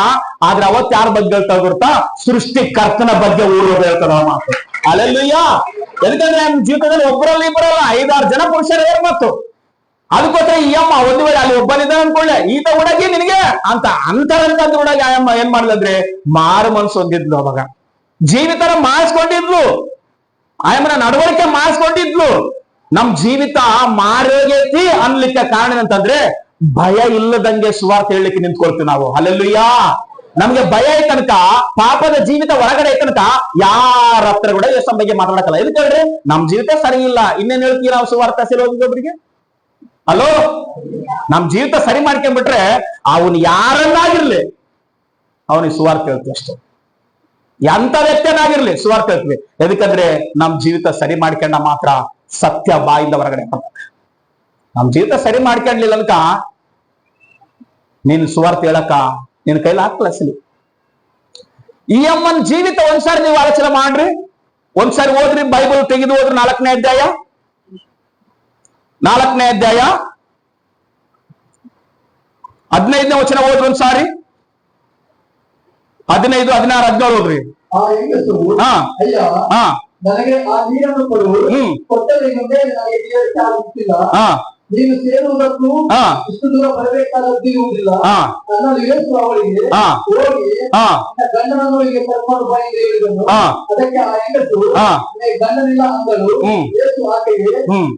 ಆದ್ರೆ ಅವತ್ತು ಯಾರ ಬಗ್ಗೆ ಹೇಳ್ತಾ ಗೊತ್ತಾ? ಸೃಷ್ಟಿಕರ್ತನ ಬಗ್ಗೆ ಊರು ಹೇಳ್ತಾರ ಮಾತು. ಅಲ್ಲೆಲ್ಲೂಯ್ಯ. ಯಾಕಂದ್ರೆ ನಮ್ಮ ಜೀವಿತದಲ್ಲಿ ಒಬ್ಬರಲ್ಲಿ ಇಬ್ಬರಲ್ಲ 5-6 ಜನ ಪುರುಷರು ಮತ್ತು ಅದಕ್ಕೋಸ್ಕರ ಈ ಅಮ್ಮ ಒಂದು ವೇಳೆ ಅಲ್ಲಿ ಒಬ್ಬನಿದ್ದ ಅನ್ಕೊಳ್ಳೆ, ಈತ ಹುಡುಗಿ ನಿನಗೆ ಅಂತ ಅಂತರಂತಂದ್ ಹುಡುಗಿ ಅಯ್ಯಮ್ಮ ಏನ್ ಮಾಡ್ಲಂದ್ರೆ ಮಾರು ಮನ್ಸು ಹೊಂದಿದ್ಲು. ಅವಾಗ ಜೀವಿತನ ಮಾಡಿಸ್ಕೊಂಡಿದ್ಲು, ಆಯಮ್ಮನ ನಡವಳಿಕೆ ಮಾಡಿಸ್ಕೊಂಡಿದ್ಲು. ನಮ್ ಜೀವಿತ ಮಾರೋಗೈತಿ ಅನ್ಲಿಕ್ಕೆ ಕಾರಣ ಅಂತಂದ್ರೆ ಭಯ ಇಲ್ಲದಂಗೆ ಸುವಾರ್ತೆ ಹೇಳಲಿಕ್ಕೆ ನಿಂತ್ಕೊಳ್ತೀವಿ ನಾವು. ಹಲ್ಲೆಲೂಯ್ಯ. ನಮ್ಗೆ ಭಯ ಐತನಕ, ಪಾಪದ ಜೀವಿತ ಹೊರಗಡೆ ಐತನಕ ಯಾರ ಹತ್ರ ಕೂಡ ಯೇಸು ಬಗ್ಗೆ ಮಾತಾಡಕಲ್ಲ. ಎದಕ್ಕೆ ಹೇಳ್ರಿ? ನಮ್ ಜೀವಿತ ಸರಿ ಇಲ್ಲ, ಇನ್ನೇನ್ ಹೇಳ್ತೀವಿ ನಾವು ಸುವಾರ್ತೆ ಒಬ್ಬರಿಗೆ? ಅಲೋ, ನಮ್ ಜೀವಿತ ಸರಿ ಮಾಡ್ಕೊಂಡ್ಬಿಟ್ರೆ ಅವನು ಯಾರನ್ನಾಗಿರ್ಲಿ ಅವನಿಗೆ ಸುವಾರ್ತೆ ಹೇಳ್ತೀವಿ ಅಷ್ಟೇ. ಎಂತ ವ್ಯಕ್ತಿಯನ್ನಾಗಿರ್ಲಿ ಸುವಾರ್ತೆ ಹೇಳ್ತೀವಿ. ಎದಕ್ಕಂದ್ರೆ ನಮ್ ಜೀವಿತ ಸರಿ ಮಾಡ್ಕೊಂಡ ಮಾತ್ರ ಸತ್ಯ ಬಾಯಿಂದ ಹೊರಗಡೆ ಬರ್ತದೆ. ನಮ್ ಜೀವಿತ ಸರಿ ಮಾಡ್ಕೊಂಡ್ಲಿಲ್ಲ ಅನ್ಕ ನೀನ್ ಸುವಾರ್ತೆ ಹೇಳಕ ನಿನ್ ಕೈಲಿ ಹಾಕ್ಲಸಿಲಿ. ಈ ಅಮ್ಮನ ಜೀವಿತ ಒಂದ್ಸಾರಿ ನೀವು ಆಲೋಚನೆ ಮಾಡ್ರಿ, ಒಂದ್ಸಾರಿ ಓದ್ರಿ, ಬೈಬಲ್ ತೆಗೆದು ಹೋದ್ರಿ 4ನೇ ಅಧ್ಯಾಯ 15ನೇ ವಚನ ಓದ್ರಿ ಒಂದ್ಸಾರಿ. 15, 16, 17 ಓದ್ರಿ. ಆ ಹೆಂಗಸು, ಹಾ ಅಯ್ಯ, ಹಾ ನನಗೆ ಆ ನೀರನ್ನು ಕೊಡು, ಕೊಟ್ಟರೆ ನನಗೆ ನೀರಕ್ಕೆ ಆಗುತ್ತಿಲ್ಲ, ನೀನು ಸೇರುವುದಕ್ಕೂ ಇಷ್ಟು ದೂರ ಬರಬೇಕಾದದ್ದಿರುವುದಿಲ್ಲ. ನನ್ನಲ್ಲಿ ಯೇಸು ಅವಳಿಗೆ, ಹೋಗಿ ಗಂಡನನ್ನು ಹೀಗೆ ಕರ್ಕೊಂಡು ಬಾ ಎಂದು ಹೇಳಿದನು. ಅದಕ್ಕೆ ಆ ಹೆಂಗಸು, ನನಗೆ ಗಂಡನಿಲ್ಲ ಅಂದಳು. ಯೇಸು ಆಕೆಗೆ,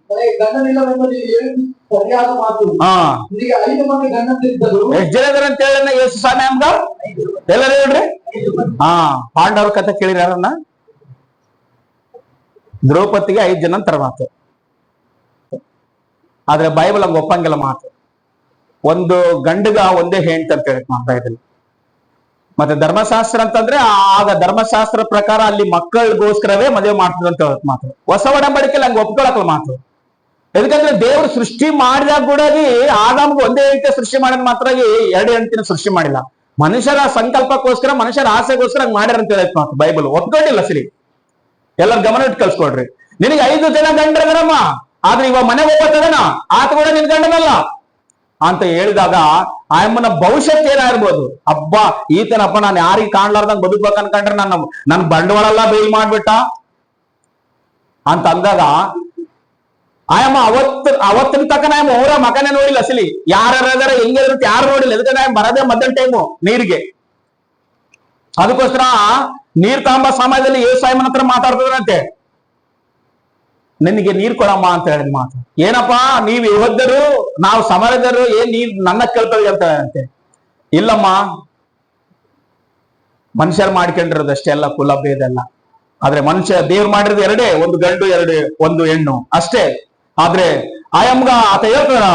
ನನಗೆ ಗಂಡನಿಲ್ಲವೆಂದು ನೀನು ಹೇಳಿದ್ದು ಸರಿಯಾದ ಮಾತು. ನಿನಗೆ 5 ಮಂದಿ ಗಂಡಂದಿದ್ದರು. ಎಷ್ಟು ಜನ ಇದಾರೆ ಅಂತ ಹೇಳಿ ಯೇಸು ಸ್ವಾಮಿ ಅಂದ ಎಲ್ಲರೂ ಹೇಳ್ರಿ. ಪಾಂಡವ್ರ ಕಥೆ ಕೇಳಿರ ಯಾರನ್ನ? ದ್ರೌಪದಿಗೆ 5 ಜನ ಅಂತಾರ ಮಾತು. ಆದ್ರೆ ಬೈಬಲ್ ಹಂಗ ಒಪ್ಪಂಗಿಲ್ಲ ಮಾತು. ಒಂದು ಗಂಡಗ ಒಂದೇ ಹೆಂಡತಿ ಅಂತ ಹೇಳಿ ಮಾಡ್ತಾ ಇದ್ದೀನಿ. ಮತ್ತೆ ಧರ್ಮಶಾಸ್ತ್ರ ಅಂತಂದ್ರೆ ಆಗ ಧರ್ಮಶಾಸ್ತ್ರ ಪ್ರಕಾರ ಅಲ್ಲಿ ಮಕ್ಕಳಿಗೋಸ್ಕರವೇ ಮದುವೆ ಮಾಡ್ತದ ಅಂತ ಹೇಳಕ್ ಮಾತು. ಹೊಸ ಒಡಂಬಡಿಕೆಯಲ್ಲಿ ಹಂಗ ಒಪ್ಕೊಳಕಲ್ಲ ಮಾತು. ಯಾಕಂದ್ರೆ ದೇವರು ಸೃಷ್ಟಿ ಮಾಡಿದಾಗ ಕೂಡ ಆದಾಮ್ಗೆ ಒಂದೇ ಹೆಂಡತಿ ಸೃಷ್ಟಿ ಮಾಡಿದ ಮಾತ್ರ 2 ಹೆಂಡತಿನ ಸೃಷ್ಟಿ ಮಾಡಿಲ್ಲ. ಮನುಷ್ಯರ ಸಂಕಲ್ಪಕ್ಕೋಸ್ಕರ, ಮನುಷ್ಯರ ಆಸೆಗೋಸ್ಕರ ಹಂಗ ಮಾಡ್ಯಾರ ಅಂತ ಹೇಳಕ್ ಮಾತು. ಬೈಬಲ್ ಒಪ್ಕೊಂಡಿಲ್ಲ. ಸರಿ, ಎಲ್ಲರ ಗಮನ ಇಟ್ಟು ಕಳ್ಸ್ಕೊಡ್ರಿ. ನಿನಗೆ 5 ಜನ ಗಂಡರಮ್ಮ, ಆದ್ರೆ ಇವಾಗ ಮನೆ ಹೋಗ್ತದನ ಆತ ಕೂಡ ನಿನ್ ಗಂಡನಲ್ಲ ಅಂತ ಹೇಳಿದಾಗ ಆಯಮ್ಮನ ಭವಿಷ್ಯತ್ ಏನಾಗಿರ್ಬೋದು? ಅಬ್ಬಾ, ಈತನಪ್ಪ ನಾನು ಯಾರಿಗೆ ಕಾಣ್ಲಾರ್ದಂಗ್ ಬದುಕ್ಬೇಕು ಅನ್ಕೊಂಡ್ರೆ ನನ್ ಬಂಡವಾಳ ಎಲ್ಲ ಬೇಲ್ ಮಾಡ್ಬಿಟ್ಟ ಅಂತ ಅಂದಾಗ ಆಯಮ್ಮ ಅವತ್ತಿನ ತಕ್ಕ ಆಯಮ್ಮ ಅವರ ಮಕನೇ ನೋಡಿಲ್ಲ. ಅಸಲಿ ಯಾರ್ಯಾರ ಹೆಂಗಿರುತ್ತೆ ಯಾರು ನೋಡಿಲ್ಲ. ಅದಕ್ಕೆ ಬರದೇ ಮಧ್ಯಾಹ್ನ ಟೈಮು ನೀರಿಗೆ. ಅದಕ್ಕೋಸ್ಕರ ನೀರ್ ತಾಂಬ ಸಮಯದಲ್ಲಿ ಏಸಾಯಮ್ಮನ ಹತ್ರ ಮಾತಾಡ್ತದಂತೆ, ನಿನಗೆ ನೀರ್ ಕೊಡಮ್ಮ ಅಂತ ಹೇಳಿದ ಮಾತು. ಏನಪ್ಪಾ ನೀವ್ ಯೋಧರು, ನಾವು ಸಮರದರು, ನೀವ್ ನನ್ನ ಕೇಳ್ತದೆ ಅಂತ ಹೇಳಂತೆ. ಇಲ್ಲಮ್ಮ, ಮನುಷ್ಯರು ಮಾಡ್ಕೊಂಡಿರೋದಷ್ಟೇ ಎಲ್ಲ ಕುಲ ಭೇದ ಎಲ್ಲ. ಆದ್ರೆ ಮನುಷ್ಯ ದೇವ್ರು ಮಾಡಿರೋದು 2, ಒಂದು ಗಂಡು 1 ಹೆಣ್ಣು ಅಷ್ಟೇ. ಆದ್ರೆ ಆಯಮ್ಗ ಆತ ಹೇಳ್ತಾರ,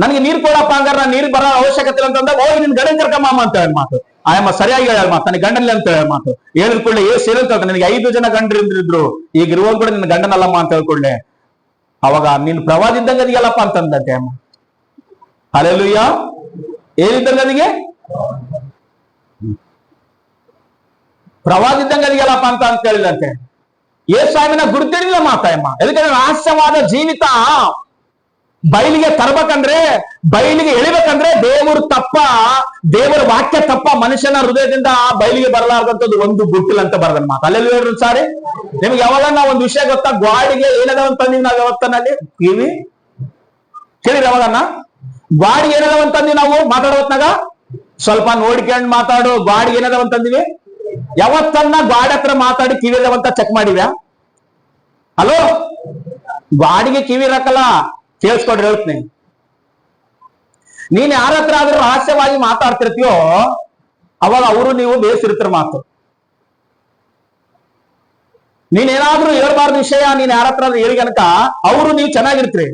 ನನ್ಗೆ ನೀರ್ ಕೊಡಪ್ಪ, ಹಂಗಾರ ನಾನು ನೀರ್ ಬರೋ ಅವಶ್ಯಕತೆ ಇಲ್ಲ ಅಂತಂದಾಗ ಹೋಗಿ ನಿನ್ ಗಂಡನ್ ಕರ್ಕಮ್ಮ ಅಂತ ಹೇಳಿ ಮಾತು. ಆಯಮ್ಮ ಸರಿಯಾಗಿ ಹೇಳ ಮಾತು, ನನಗೆ ಗಂಡನಿಲ್ಲ ಅಂತ ಹೇಳಿ ಮಾತು. ಹೇಳಿದ ಕೂಡಲೇ ಸೇರಂತ ನನಗೆ 5 ಜನ ಗಂಡರಿದ್ರು, ಈಗ ಇರುವಾಗ ಕೂಡ ನಿನ್ ಗಂಡನಲ್ಲಮ್ಮ ಅಂತ ಹೇಳ್ಕೊಳ್ಳೆ. ಅವಾಗ ನೀನ್ ಪ್ರವಾದಿದ್ದಂಗ ಅದಿಗೆಲ್ಲಪ್ಪ ಅಂತಂದಂತೆ ಅಮ್ಮ. ಹಲ್ಲೆಲೂಯಾ. ಏನಿದ್ದಂಗ ಅದಿಗೆ? ಪ್ರವಾದಿದ್ದಂಗ ಅದಿಗೆಲ್ಲಪ್ಪ ಅಂತ ಹೇಳಿದಂತೆ. ಏಸಾಯನ ಗುರುತಿರಲಿಲ್ಲ ಮಾತಾಯಮ್ಮ. ಎದಕ್ಕೆ? ರಹಸ್ಯವಾದ ಜೀವಿತ ಬಯಲಿಗೆ ತರಬೇಕಂದ್ರೆ, ಬಯಲಿಗೆ ಎಳಿಬೇಕಂದ್ರೆ ದೇವರ ವಾಕ್ಯ ತಪ್ಪ ಮನುಷ್ಯನ ಹೃದಯದಿಂದ ಬಯಲಿಗೆ ಬರಲಾರ್ದಂಥದ್ದು ಒಂದು ಗುಟ್ಟಿಲ್ಲ ಅಂತ ಬರದನ್ ಮಾತು. ಅಲ್ಲೆಲ್ಲ ಹೇಳ್ರಿ ಸಾರಿ. ನಿಮ್ಗೆ ಯಾವಾಗ ನಾವು ಒಂದು ವಿಷಯ ಗೊತ್ತಾ? ಗಾಡಿಗೆ ಏನದವಂತಂದಿವಿ ನಾವು ಯಾವತ್ತನಲ್ಲಿ ಕಿವಿ ಕೇಳಿರಿ. ಯಾವಾಗನ್ನ ಗಾಡಿಗೆ ಏನದವಂತಂದಿವಿ ನಾವು ಮಾತಾಡೋತ್ನಾಗ ಸ್ವಲ್ಪ ನೋಡ್ಕೊಂಡ್ ಮಾತಾಡು. ಗಾಡಿಗೆ ಏನದವಂತಂದಿವಿ? ಯಾವತ್ತನ್ನ ಗಾಡಿ ಹತ್ರ ಮಾತಾಡಿ ಕಿವಿ ಇದಾವಂತ ಚೆಕ್ ಮಾಡಿವ್ಯಾ? ಹಲೋ, ಗಾಡಿಗೆ ಕಿವಿ ಇರಕಲ್ಲ, ಕೇಳಿಸ್ಕೊಡ್ರಿ ಹೇಳ್ತೀನಿ. ನೀನ್ ಯಾರ ಹತ್ರ ಆದ್ರೂ ರಹಸ್ಯವಾಗಿ ಮಾತಾಡ್ತಿರ್ತೀಯೋ ಅವಾಗ ಅವರು ನೀವು ಬೇಸಿರ್ತಿರ ಮಾತು. ನೀನೇನಾದ್ರೂ ಹೇಳ್ಬಾರ್ದು ವಿಷಯ ನೀನ್ ಯಾರ ಹತ್ರ ಹೇಳಿ ಕನಕ ಅವರು ನೀವು ಚೆನ್ನಾಗಿರ್ತೀರಿ.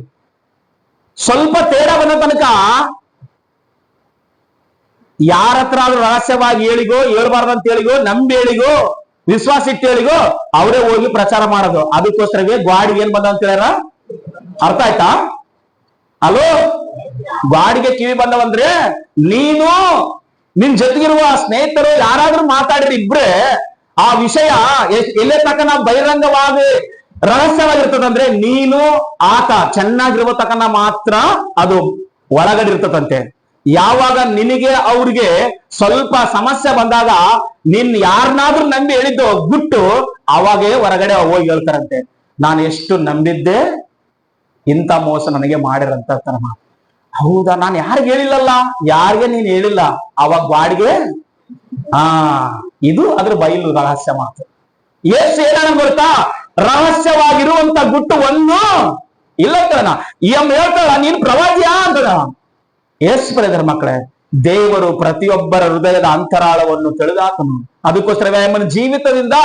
ಸ್ವಲ್ಪ ತೇಡ ಬಂದ ತನಕ ಯಾರ ಹತ್ರ ಆದ್ರೂ ರಹಸ್ಯವಾಗಿ ಹೇಳಿಗೋ, ಹೇಳ್ಬಾರ್ದಂತ ಹೇಳಿಗೋ, ನಂಬಿ ಹೇಳಿಗೋ, ವಿಶ್ವಾಸ ಇಟ್ಟು ಹೇಳಿಗೋ ಅವರೇ ಹೋಗಿ ಪ್ರಚಾರ ಮಾಡೋದು. ಅದಕ್ಕೋಸ್ಕರವೇ ಗಾಡಿಗೆ ಏನ್ ಬಂದ ಅಂತ ಹೇಳ್ಯಾರ. ಅರ್ಥ ಆಯ್ತಾ? ಅಲೋ, ಗಾಡಿಗೆ ಕಿವಿ ಬಂದವಂದ್ರೆ ನೀನು ನಿನ್ ಜೊತೆಗಿರುವ ಸ್ನೇಹಿತರು ಯಾರಾದ್ರೂ ಮಾತಾಡಿದ್ರೆ ಇಬ್ರೆ ಆ ವಿಷಯ ಎಲ್ಲೇ ತಕ್ಕ ನಾವು ಬಹಿರಂಗವಾಗಿ ರಹಸ್ಯವಾಗಿರ್ತದಂದ್ರೆ ನೀನು ಆತ ಚೆನ್ನಾಗಿರುವ ತಕ್ಕನ ಮಾತ್ರ ಅದು ಒಳಗಡೆ ಇರ್ತದಂತೆ. ಯಾವಾಗ ನಿನಗೆ ಅವ್ರಿಗೆ ಸ್ವಲ್ಪ ಸಮಸ್ಯೆ ಬಂದಾಗ ನಿನ್ ಯಾರನ್ನಾದ್ರೂ ನಂಬಿ ಹೇಳಿದ್ದು ಬಿಟ್ಟು ಅವಾಗೇ ಹೊರಗಡೆ ಹೋಗಿ ಹೇಳ್ತಾರಂತೆ, ನಾನು ಎಷ್ಟು ನಂಬಿದ್ದೆ, ಇಂಥ ಮೋಸ ನನಗೆ ಮಾಡಿರಂತ ತರ ಮಾತು. ಹೌದಾ, ನಾನು ಯಾರಿಗೆ ಹೇಳಿಲ್ಲಲ್ಲ, ಯಾರಿಗೆ ನೀನ್ ಹೇಳಿಲ್ಲ, ಅವಾಗ ಬಾಡಿಗೆ ಇದು ಅದ್ರ ಬಯಲು ರಹಸ್ಯ ಮಾತು. ಎಷ್ಟು ಏನ ಗೊತ್ತಾ? ರಹಸ್ಯವಾಗಿರುವಂತ ಗುಟ್ಟು ಒಂದು ಇಲ್ಲ ಈ ಅಮ್ಮ ಹೇಳ್ತಾಳ, ನೀನ್ ಪ್ರವಾದಿಯಾ ಅಂತ. ಎಷ್ಟು ಬರೆದಾರ ಮಕ್ಕಳೇ, ದೇವರು ಪ್ರತಿಯೊಬ್ಬರ ಹೃದಯದ ಅಂತರಾಳವನ್ನು ತಿಳಿದಾತನು. ಅದಕ್ಕೋಸ್ಕರ ಆಯಮ್ಮನ ಜೀವಿತದಿಂದ,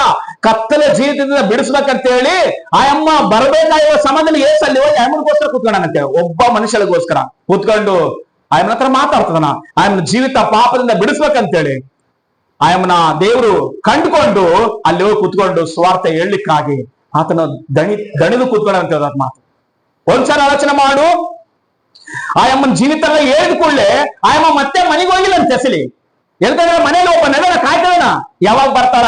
ಕತ್ತಲೆ ಜೀವಿತದಿಂದ ಬಿಡಿಸ್ಬೇಕಂತ ಹೇಳಿ ಆಯಮ್ಮ ಬರಬೇಕಾಗಿರುವ ಸಮಯದಲ್ಲಿ ಏಸಲ್ಲಿ ಹೋಗಿ ಆಯಮ್ಮನಿಗೋಸ್ಕರ ಕೂತ್ಕೊಂಡಂತೆ. ಒಬ್ಬ ಮನುಷ್ಯನಿಗೋಸ್ಕರ ಕೂತ್ಕೊಂಡು ಆಯಮ್ಮನ ಹತ್ರ ಮಾತಾಡ್ತದನ. ಆಯಮ್ಮನ ಜೀವಿತ ಪಾಪದಿಂದ ಬಿಡಿಸ್ಬೇಕಂತೇಳಿ ಆಯಮ್ಮನ ದೇವರು ಕಂಡುಕೊಂಡು ಅಲ್ಲಿ ಹೋಗಿ ಕೂತ್ಕೊಂಡು ಸ್ವಾರ್ಥ ಹೇಳಲಿಕ್ಕಾಗಿ ಆತನ ದಣಿದು ಕೂತ್ಕೊಂಡಂತ ಹೇಳೋದ್ ಮಾತು. ಒಂದ್ಸಲ ಆಲೋಚನೆ ಮಾಡು, ಆಯಮ್ಮನ ಜೀವಿತ ಎಲ್ಲ ಹೇಳಿದ ಕೂಡಲೇ ಆಯಮ್ಮ ಮತ್ತೆ ಮನೆಗೆ ಹೋಗಿಲ್ಲ ಅಂತ ಹೆಸಲಿ. ಎಲ್ಕಂದ್ರೆ ಮನೇಲಿ ಒಬ್ಬ ನಗರ ಕಾಯ್ತಾನ, ಯಾವಾಗ ಬರ್ತಾಳ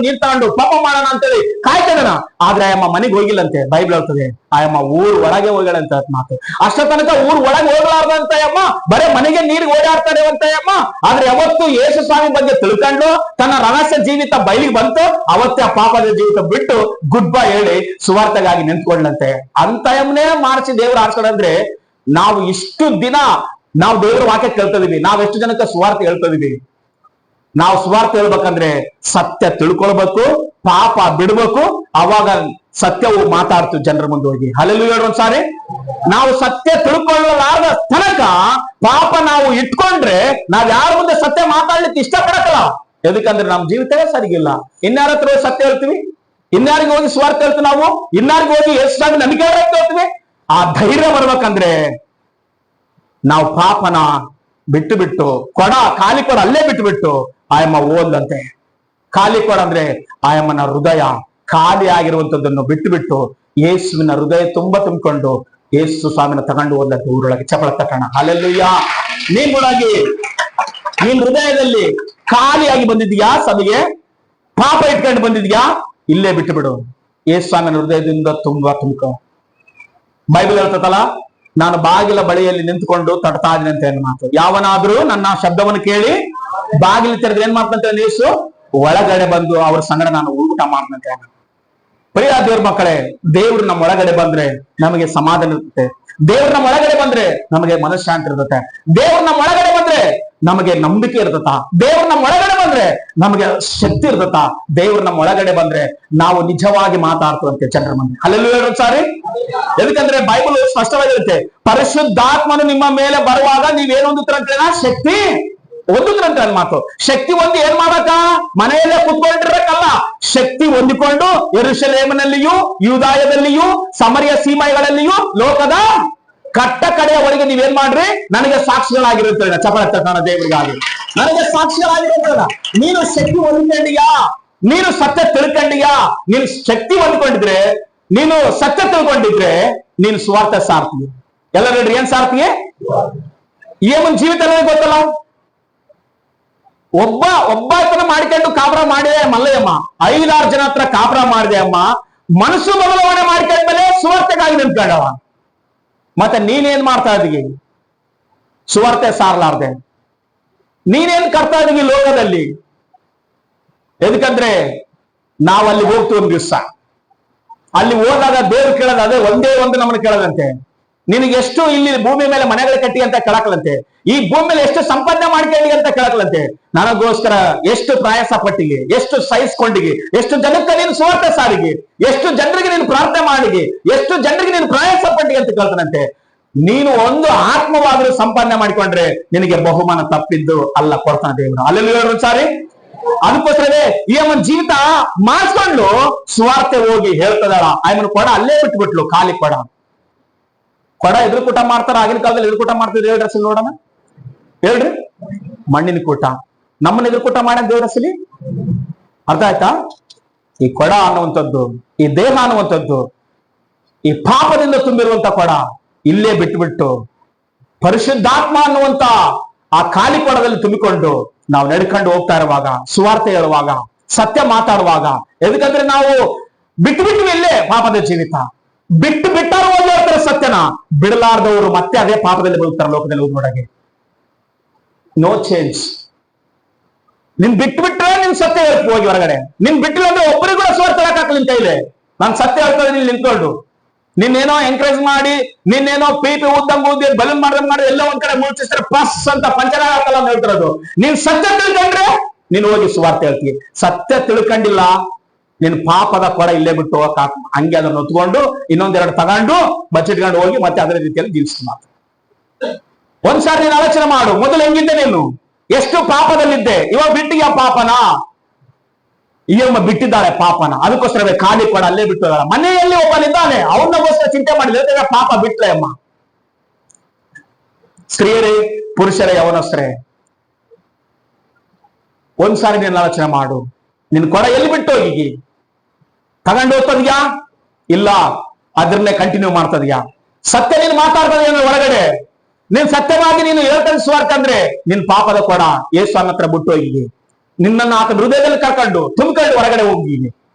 ನೀರ್ ತಗೊಂಡು ಪಾಪ ಮಾಡೋಣ ಅಂತೇಳಿ ಕಾಯ್ತಾನ. ಆದ್ರೆ ಆಯಮ್ಮ ಮನೆಗೆ ಹೋಗಿಲ್ಲಂತೆ. ಬೈಬಲ್ ಹೇಳ್ತದೆ ಆಯಮ್ಮ ಊರ್ ಒಳಗೆ ಹೋಗ್ಯಾಳಂತ ಮಾತು. ಅಷ್ಟ ತನಕ ಊರ್ ಒಳಗೆ ಹೋಗ್ಲಾರ್ದಂತ ಅಮ್ಮ ಬರೇ ಮನೆಗೆ ನೀರಿಗೆ ಓಡಾಡ್ತಾರೆ ಅಂತ ಅಮ್ಮ. ಆದ್ರೆ ಯಾವತ್ತು ಯೇಸು ಸ್ವಾಮಿ ಬಗ್ಗೆ ತಿಳ್ಕೊಂಡು ತನ್ನ ರಹಸ್ಯ ಜೀವಿತ ಬಯಲಿಗೆ ಬಂತು, ಅವತ್ತೇ ಆ ಪಾಪದ ಜೀವಿತ ಬಿಟ್ಟು ಗುಡ್ ಬೈ ಹೇಳಿ ಸುವಾರ್ತೆಗಾಗಿ ನಿಂತ್ಕೊಂಡ್ಲಂತೆ. ಅಂತ ಎಮ್ಮನೇ ಮಾರ್ಚಿ ದೇವ್ರು ಆಡ್ಸ್ಕೊಂಡ್ರೆ ನಾವು ಇಷ್ಟು ದಿನ ನಾವು ದೇವರ ವಾಕ್ಯ ಕೇಳ್ತಿದೀವಿ. ನಾವ್ ಎಷ್ಟು ಜನಕ್ಕೆ ಸುವಾರ್ತೆ ಹೇಳ್ತಿದೀವಿ. ನಾವು ಸುವಾರ್ತೆ ಹೇಳ್ಬೇಕಂದ್ರೆ ಸತ್ಯ ತಿಳ್ಕೊಳ್ಬೇಕು, ಪಾಪ ಬಿಡ್ಬೇಕು, ಅವಾಗ ಸತ್ಯವು ಮಾತಾಡ್ತು ಜನರ ಮುಂದೆ ಹೋಗಿ. ಹಲ್ಲೆಲೂಯಾ ಒಂದ್ಸಾರಿ. ನಾವು ಸತ್ಯ ತಿಳ್ಕೊಳ್ಳಲಾರದ ತನಕ ಪಾಪ ನಾವು ಇಟ್ಕೊಂಡ್ರೆ ನಾವ್ ಯಾರ ಮುಂದೆ ಸತ್ಯ ಮಾತಾಡ್ಲಿಕ್ಕೆ ಇಷ್ಟಪಡಕಲ್ಲ. ಎದಕ್ಕಂದ್ರೆ ನಮ್ ಜೀವಿತವೇ ಸರಿಗಿಲ್ಲ. ಇನ್ಯಾರ ಹತ್ರ ಹೋಗಿ ಸತ್ಯ ಹೇಳ್ತೀವಿ? ಇನ್ಯಾರಿಗೆ ಹೋಗಿ ಸ್ವಾರ್ಥ ಹೇಳ್ತೀವಿ? ನಾವು ಇನ್ನಾರಿಗೆ ಹೋಗಿ ಎಷ್ಟು ನಂಬಿಕೆ ಹೇಳ್ತೀವಿ? ಆ ಧೈರ್ಯ ಬರ್ಬೇಕಂದ್ರೆ ನಾವು ಪಾಪನ ಬಿಟ್ಟು ಖಾಲಿ ಕೊಡ ಅಲ್ಲೇ ಬಿಟ್ಟು ಆಯಮ್ಮ ಓದ್ಲಂತೆ. ಖಾಲಿ ಕೊಡ ಅಂದ್ರೆ ಆಯಮ್ಮನ ಹೃದಯ ಖಾಲಿ ಆಗಿರುವಂತದ್ದನ್ನು ಬಿಟ್ಟು ಯೇಸುವಿನ ಹೃದಯ ತುಂಬಿಕೊಂಡು ಯೇಸು ಸ್ವಾಮಿನ ತಗೊಂಡು ಓದ್ಲಂತೆ ಊರೊಳಗೆ. ಚಪಳ ತಟ್ಟಣ. ಅಲ್ಲೆಲ್ಲೂಯ್ಯ. ನೀನ್ ಹೃದಯದಲ್ಲಿ ಖಾಲಿಯಾಗಿ ಬಂದಿದ್ಯಾ? ಸಭೆಗೆ ಪಾಪ ಇಟ್ಕೊಂಡು ಬಂದಿದ್ಯಾ? ಇಲ್ಲೇ ಬಿಡು. ಯೇಸು ಸ್ವಾಮಿನ ಹೃದಯದಿಂದ ತುಂಬ್ಕೊ. ಬೈಬಲ್ ಹೇಳ್ತದಲ್ಲ, ನಾನು ಬಾಗಿಲ ಬಳಿಯಲ್ಲಿ ನಿಂತುಕೊಂಡು ತಡ್ತಾ ಇದ್ದೀನಿ ಅಂತ ಏನ್ ಮಾತು. ಯಾವನಾದ್ರೂ ನನ್ನ ಶಬ್ದವನ್ನು ಕೇಳಿ ಬಾಗಿಲು ತೆರೆದ್ರೆ ಏನ್ ಮಾಡ್ತಂತೆ ಯೇಸು? ಒಳಗಡೆ ಬಂದು ಅವ್ರ ಸಂಗಡ ನಾನು ಊಟ ಮಾಡ್ತಂತೆ. ಪ್ರಿಯ ದೇವ್ರ ಮಕ್ಕಳೇ, ದೇವ್ರು ನಮ್ಮ ಒಳಗಡೆ ಬಂದ್ರೆ ನಮಗೆ ಸಮಾಧಾನ ಇರುತ್ತೆ. ದೇವ್ರ ನಮ್ಮ ಒಳಗಡೆ ಬಂದ್ರೆ ನಮಗೆ ಮನಃಶಾಂತಿ ಇರ್ತತೆ. ದೇವ್ರ ನಮ್ಮ ಒಳಗಡೆ ಬಂದ್ರೆ ನಮಗೆ ನಂಬಿಕೆ ಇರ್ತತ. ದೇವ್ರ ನಮ್ಮ ಒಳಗಡೆ ಬಂದ್ರೆ ನಮಗೆ ಶಕ್ತಿ ಇರ್ತತ. ದೇವ್ರ ನಮ್ಮ ಒಳಗಡೆ ಬಂದ್ರೆ ನಾವು ನಿಜವಾಗಿ ಮಾತಾಡ್ತವಂತೆ ಜನರ ಮಂದಿ. ಹಲ್ಲೆಲೂಯಾ ಸಾರಿ. ಎದಕ್ಕಂದ್ರೆ ಬೈಬಲ್ ಸ್ಪಷ್ಟವಾಗಿರುತ್ತೆ, ಪರಿಶುದ್ಧಾತ್ಮನು ನಿಮ್ಮ ಮೇಲೆ ಬರುವಾಗ ನೀವೇನು ಹೊಂದುತ್ತೀರಂತ? ಶಕ್ತಿ ಹೊಂದುತ್ತೀರಂತ ಮಾತು. ಶಕ್ತಿ ಹೊಂದಿ ಏನ್ ಮಾಡಕ? ಮನೆಯಲ್ಲೇ ಕುತ್ಕೊಂಡಿರಬೇಕಲ್ಲ. ಶಕ್ತಿ ಹೊಂದಿಕೊಂಡು ಯೆರೂಸಲೇಮಿನಲ್ಲಿಯೂ ಯೂದಾಯದಲ್ಲಿಯೂ ಸಮರಿಯ ಸೀಮೆಗಳಲ್ಲಿಯೂ ಲೋಕದ ಕಟ್ಟ ಕಡೆಯವರೆಗೆ ನೀವೇನ್ ಮಾಡ್ರಿ? ನನಗೆ ಸಾಕ್ಷಿಗಳಾಗಿರುತ್ತೇನೆ. ಚಪಲ ತಟ್ಟಣ ದೇವರಿಗಾಗಿ. ನನಗೆ ಸಾಕ್ಷಿಗಳಾಗಿರುತ್ತೇನೆ. ನೀನು ಶಕ್ತಿ ಹೊಂದ್ಕೊಂಡಿಯಾ? ನೀನು ಸತ್ಯ ತಿಳ್ಕೊಂಡಿಯಾ? ನೀನು ಶಕ್ತಿ ಹೊಂದ್ಕೊಂಡಿದ್ರೆ, ನೀನು ಸತ್ಯ ತಿಳ್ಕೊಂಡಿದ್ರೆ ನೀನು ಸ್ವಾರ್ಥ ಸಾರ್ತಿ. ಎಲ್ಲ ಹೇಳ್ರಿ, ಏನ್ ಸಾರ್ತಿಗೆ? ಏಮನ್ ಜೀವಿತ ಗೊತ್ತಲ್ಲ. ಒಬ್ಬ ಮಾಡ್ಕೊಂಡು ಕಾಪುರ ಮಾಡಿದೆ ಮಲ್ಲಯ್ಯಮ್ಮ. 5-6 ಜನ ಹತ್ರ ಕಾಪುರ ಮಾಡಿದೆ ಅಮ್ಮ. ಮನಸ್ಸು ಬದಲಾವಣೆ ಮಾಡ್ಕೊಂಡ್ಮೇಲೆ ಸುವಾರ್ತೆಗಾಗಿ ನಿಂತ್ಕೊಂಡವ. ಮತ್ತೆ ನೀನೇನ್ ಮಾಡ್ತಾ ಇದೀವಿ? ಸುವಾರ್ತೆ ಸಾರ್ಲಾರ್ದೆ ನೀನೇನ್ ಕರ್ತಾ ಇದೀವಿ ಲೋಕದಲ್ಲಿ? ಎದಕ್ಕಂದ್ರೆ ನಾವು ಅಲ್ಲಿ ಹೋಗ್ತೀವಿ ಒಂದ್ ದಿವ್ಸ. ಅಲ್ಲಿ ಹೋದಾಗ ದೇವ್ರು ಕೇಳೋದು ಅದೇ ಒಂದೇ ಒಂದು ನಮ್ಮನ್ನು ಕೇಳದಂತೆ, ನಿನಗೆ ಎಷ್ಟು ಇಲ್ಲಿ ಭೂಮಿ ಮೇಲೆ ಮನೆಗಳ ಕಟ್ಟಿ ಅಂತ ಕೇಳಕ್ಲಂತೆ. ಈ ಭೂಮಿ ಮೇಲೆ ಎಷ್ಟು ಸಂಪಾದನೆ ಮಾಡ್ಕೊಳ್ಳಿ ಅಂತ ಕೇಳಕ್ಲಂತೆ. ನನಗೋಸ್ಕರ ಎಷ್ಟು ಪ್ರಯಾಸ ಪಟ್ಟಿಗೆ, ಎಷ್ಟು ಸಹಿಸ್ಕೊಂಡಿಗೆ, ಎಷ್ಟು ಜನಕ್ಕೆ ನೀನು ಸುವಾರ್ತೆ ಸಾರಿಗೆ, ಎಷ್ಟು ಜನರಿಗೆ ನೀನು ಪ್ರಾರ್ಥನೆ ಮಾಡಿಗೆ, ಎಷ್ಟು ಜನರಿಗೆ ನೀನು ಪ್ರಯಾಸ ಪಟ್ಟಿಗೆ ಅಂತ ಕೇಳ್ತಾನಂತೆ. ನೀನು ಒಂದು ಆತ್ಮವಾದರೂ ಸಂಪಾದನೆ ಮಾಡಿಕೊಂಡ್ರೆ ನಿನಗೆ ಬಹುಮಾನ ತಪ್ಪಿದ್ದು ಅಲ್ಲ, ಕೊಡ್ತಾನೆ ದೇವರು. ಅಲ್ಲೆಲ್ಲ ಸಾರಿ. ಅದಕ್ಕೋಸ್ಕರವೇ ಈ ಅಮ್ಮನ ಜೀವಿತ ಮಾಡಿಸ್ಕೊಂಡು ಸುವಾರ್ತೆ ಹೋಗಿ ಹೇಳ್ತದಾಳ. ಆಯಮ್ಮನ ಕೊಡ ಅಲ್ಲೇ ಬಿಟ್ಬಿಟ್ಲು, ಖಾಲಿ ಕೊಡ. ಎದುರು ಕೂಟ ಮಾಡ್ತಾರ. ಆಗಿನ ಕಾಲದಲ್ಲಿ ಎದುರು ಕೂಟ ಮಾಡ್ತಿದ್ರು ಹೇಳ್ರಿ ಅಸಲಿ ನೋಡೋಣ. ಹೇಳ್ರಿ, ಮಣ್ಣಿನ ಕೂಟ. ನಮ್ಮನ್ನ ಎದುರು ಕೂಟ ಮಾಡ ದೇವ್ರಸಲಿ. ಅರ್ಥ ಆಯ್ತಾ? ಈ ಕೊಡ ಅನ್ನುವಂಥದ್ದು, ಈ ದೇಹ ಅನ್ನುವಂಥದ್ದು, ಈ ಪಾಪದಿಂದ ತುಂಬಿರುವಂತ ಕೊಡ ಇಲ್ಲೇ ಬಿಟ್ಟು ಪರಿಶುದ್ಧಾತ್ಮ ಅನ್ನುವಂತ ಆ ಖಾಲಿ ಕೊಡದಲ್ಲಿ ತುಂಬಿಕೊಂಡು ನಾವು ನಡ್ಕೊಂಡು ಹೋಗ್ತಾ ಇರುವಾಗ, ಸುವಾರ್ತೆ ಹೇಳುವಾಗ, ಸತ್ಯ ಮಾತಾಡುವಾಗ, ಎದಕ್ಕಂದ್ರೆ ನಾವು ಬಿಟ್ಟು ಇಲ್ಲೇ ಪಾಪದ ಜೀವಿತ ಬಿಟ್ಟಾರು ಹೋಗ್ತಾರೆ. ಸತ್ಯನ ಬಿಡಲಾರ್ದವರು ಮತ್ತೆ ಅದೇ ಪಾಪದಲ್ಲಿ ಬದುಕ್ತಾರೆ ಲೋಕದಲ್ಲಿ ನೋಡಗೆ. No change. ನಿನ್ ಬಿಟ್ರೆ ನಿನ್ ಸತ್ಯ ಹೇಳ್ತು ಹೋಗಿ ಹೊರಗಡೆ. ನಿನ್ ಬಿಟ್ಟಿಲ್ಲ ಅಂದ್ರೆ ಒಬ್ಬರಿಗೂ ಕೂಡ ಸ್ವಾರ್ಥ ಹಾಕಲ್ಲ ನಿನ್ ಕೈಲೇ. ನಾನ್ ಸತ್ಯ ಹೇಳ್ತಾ ಇದೀನಿ ನಿಂತ್ಕೊಂಡು. ನಿನ್ನೇನೋ ಎಂಕರೇಜ್ ಮಾಡಿ, ನಿನ್ನೇನೋ ಪೀಪಿ ಊದ್ದಂಗ್ ಊದಿ ಬಲೂನ್ ಮಾಡ್ದಂಗ್ ಮಾಡಿ ಎಲ್ಲ ಒಂದ್ ಕಡೆ ಮುಳ್ಚಿಸ್ತಾರೆ ಪ್ಲಸ್ ಅಂತ ಪಂಚರ ಹಾಕಲ್ಲ ಅಂತ ಹೇಳ್ತಿರೋದು. ನೀನ್ ಸತ್ಯ ತಿಳ್ಕೊಂಡ್ರೆ ನೀನ್ ಹೋಗಿ ಸ್ವಾರ್ಥ ಹೇಳ್ತೀವಿ. ಸತ್ಯ ತಿಳ್ಕೊಂಡಿಲ್ಲ, ನಿನ್ ಪಾಪದ ಕೊಡ ಇಲ್ಲೇ ಬಿಟ್ಟು ಹೋಗಕ್ ಹಂಗೆ ಅದನ್ನ ಹೊತ್ಕೊಂಡು ಇನ್ನೊಂದೆರಡು ತಗೊಂಡು ಬಚ್ಚಿಟ್ಕೊಂಡು ಹೋಗಿ ಮತ್ತೆ ಅದೇ ರೀತಿಯಲ್ಲಿ ಜೀವಿಸ್ತು ಮಾತು. ಒಂದ್ಸಾರಿ ನೀನು ಆಲೋಚನೆ ಮಾಡು, ಮೊದಲು ಹೆಂಗಿದ್ದೆ ನೀನು, ಎಷ್ಟು ಪಾಪದಲ್ಲಿದ್ದೆ, ಇವಾಗ ಬಿಟ್ಟಿಗೆ ಆ ಪಾಪನ, ಈ ಅಮ್ಮ ಬಿಟ್ಟಿದ್ದಾಳೆ ಪಾಪನ, ಅದಕ್ಕೋಸ್ಕರವೇ ಖಾಲಿ ಕೊಡ ಅಲ್ಲೇ ಬಿಟ್ಟು ಮನೆಯಲ್ಲಿ ಒಬ್ಬನಿದ್ದಾನೆ, ಅವನಗೋಸ್ಕರ ಚಿಂತೆ ಮಾಡಿದ್ರೆ ಪಾಪ ಬಿಟ್ಲೆ ಅಮ್ಮ. ಸ್ತ್ರೀಯರೇ, ಪುರುಷರೇ, ಯವನಸ್ತ್ರೇ, ಒಂದ್ಸಾರಿ ನೀನು ಆಲೋಚನೆ ಮಾಡು, ನಿನ್ ಕೊಡ ಎಲ್ಲಿ ಬಿಟ್ಟು ಹೋಗಿ ತಗೊಂಡು ಹೋಗ್ತದ್ಯಾ, ಇಲ್ಲ ಅದನ್ನೇ ಕಂಟಿನ್ಯೂ ಮಾಡ್ತದ್ಯಾ? ಸತ್ಯ ನೀನು ಮಾತಾಡ್ತದೆ ಒಳಗಡೆ, ನೀನ್ ಸತ್ಯವಾಗಿ ನೀನು ಹೇಳ್ತಾನೆ ಸ್ವಾರ್ಥ ಅಂದ್ರೆ ನಿನ್ ಪಾಪದ ಕೊಡ ಯೇಸು ಹತ್ರ ಬಿಟ್ಟು ಹೋಗಿ ನಿನ್ನನ್ನು ಆತನ ಹೃದಯದಲ್ಲಿ ಕರ್ಕೊಂಡು ತುಂಬಿಕೊಂಡು ಹೊರಗಡೆ ಹೋಗಿ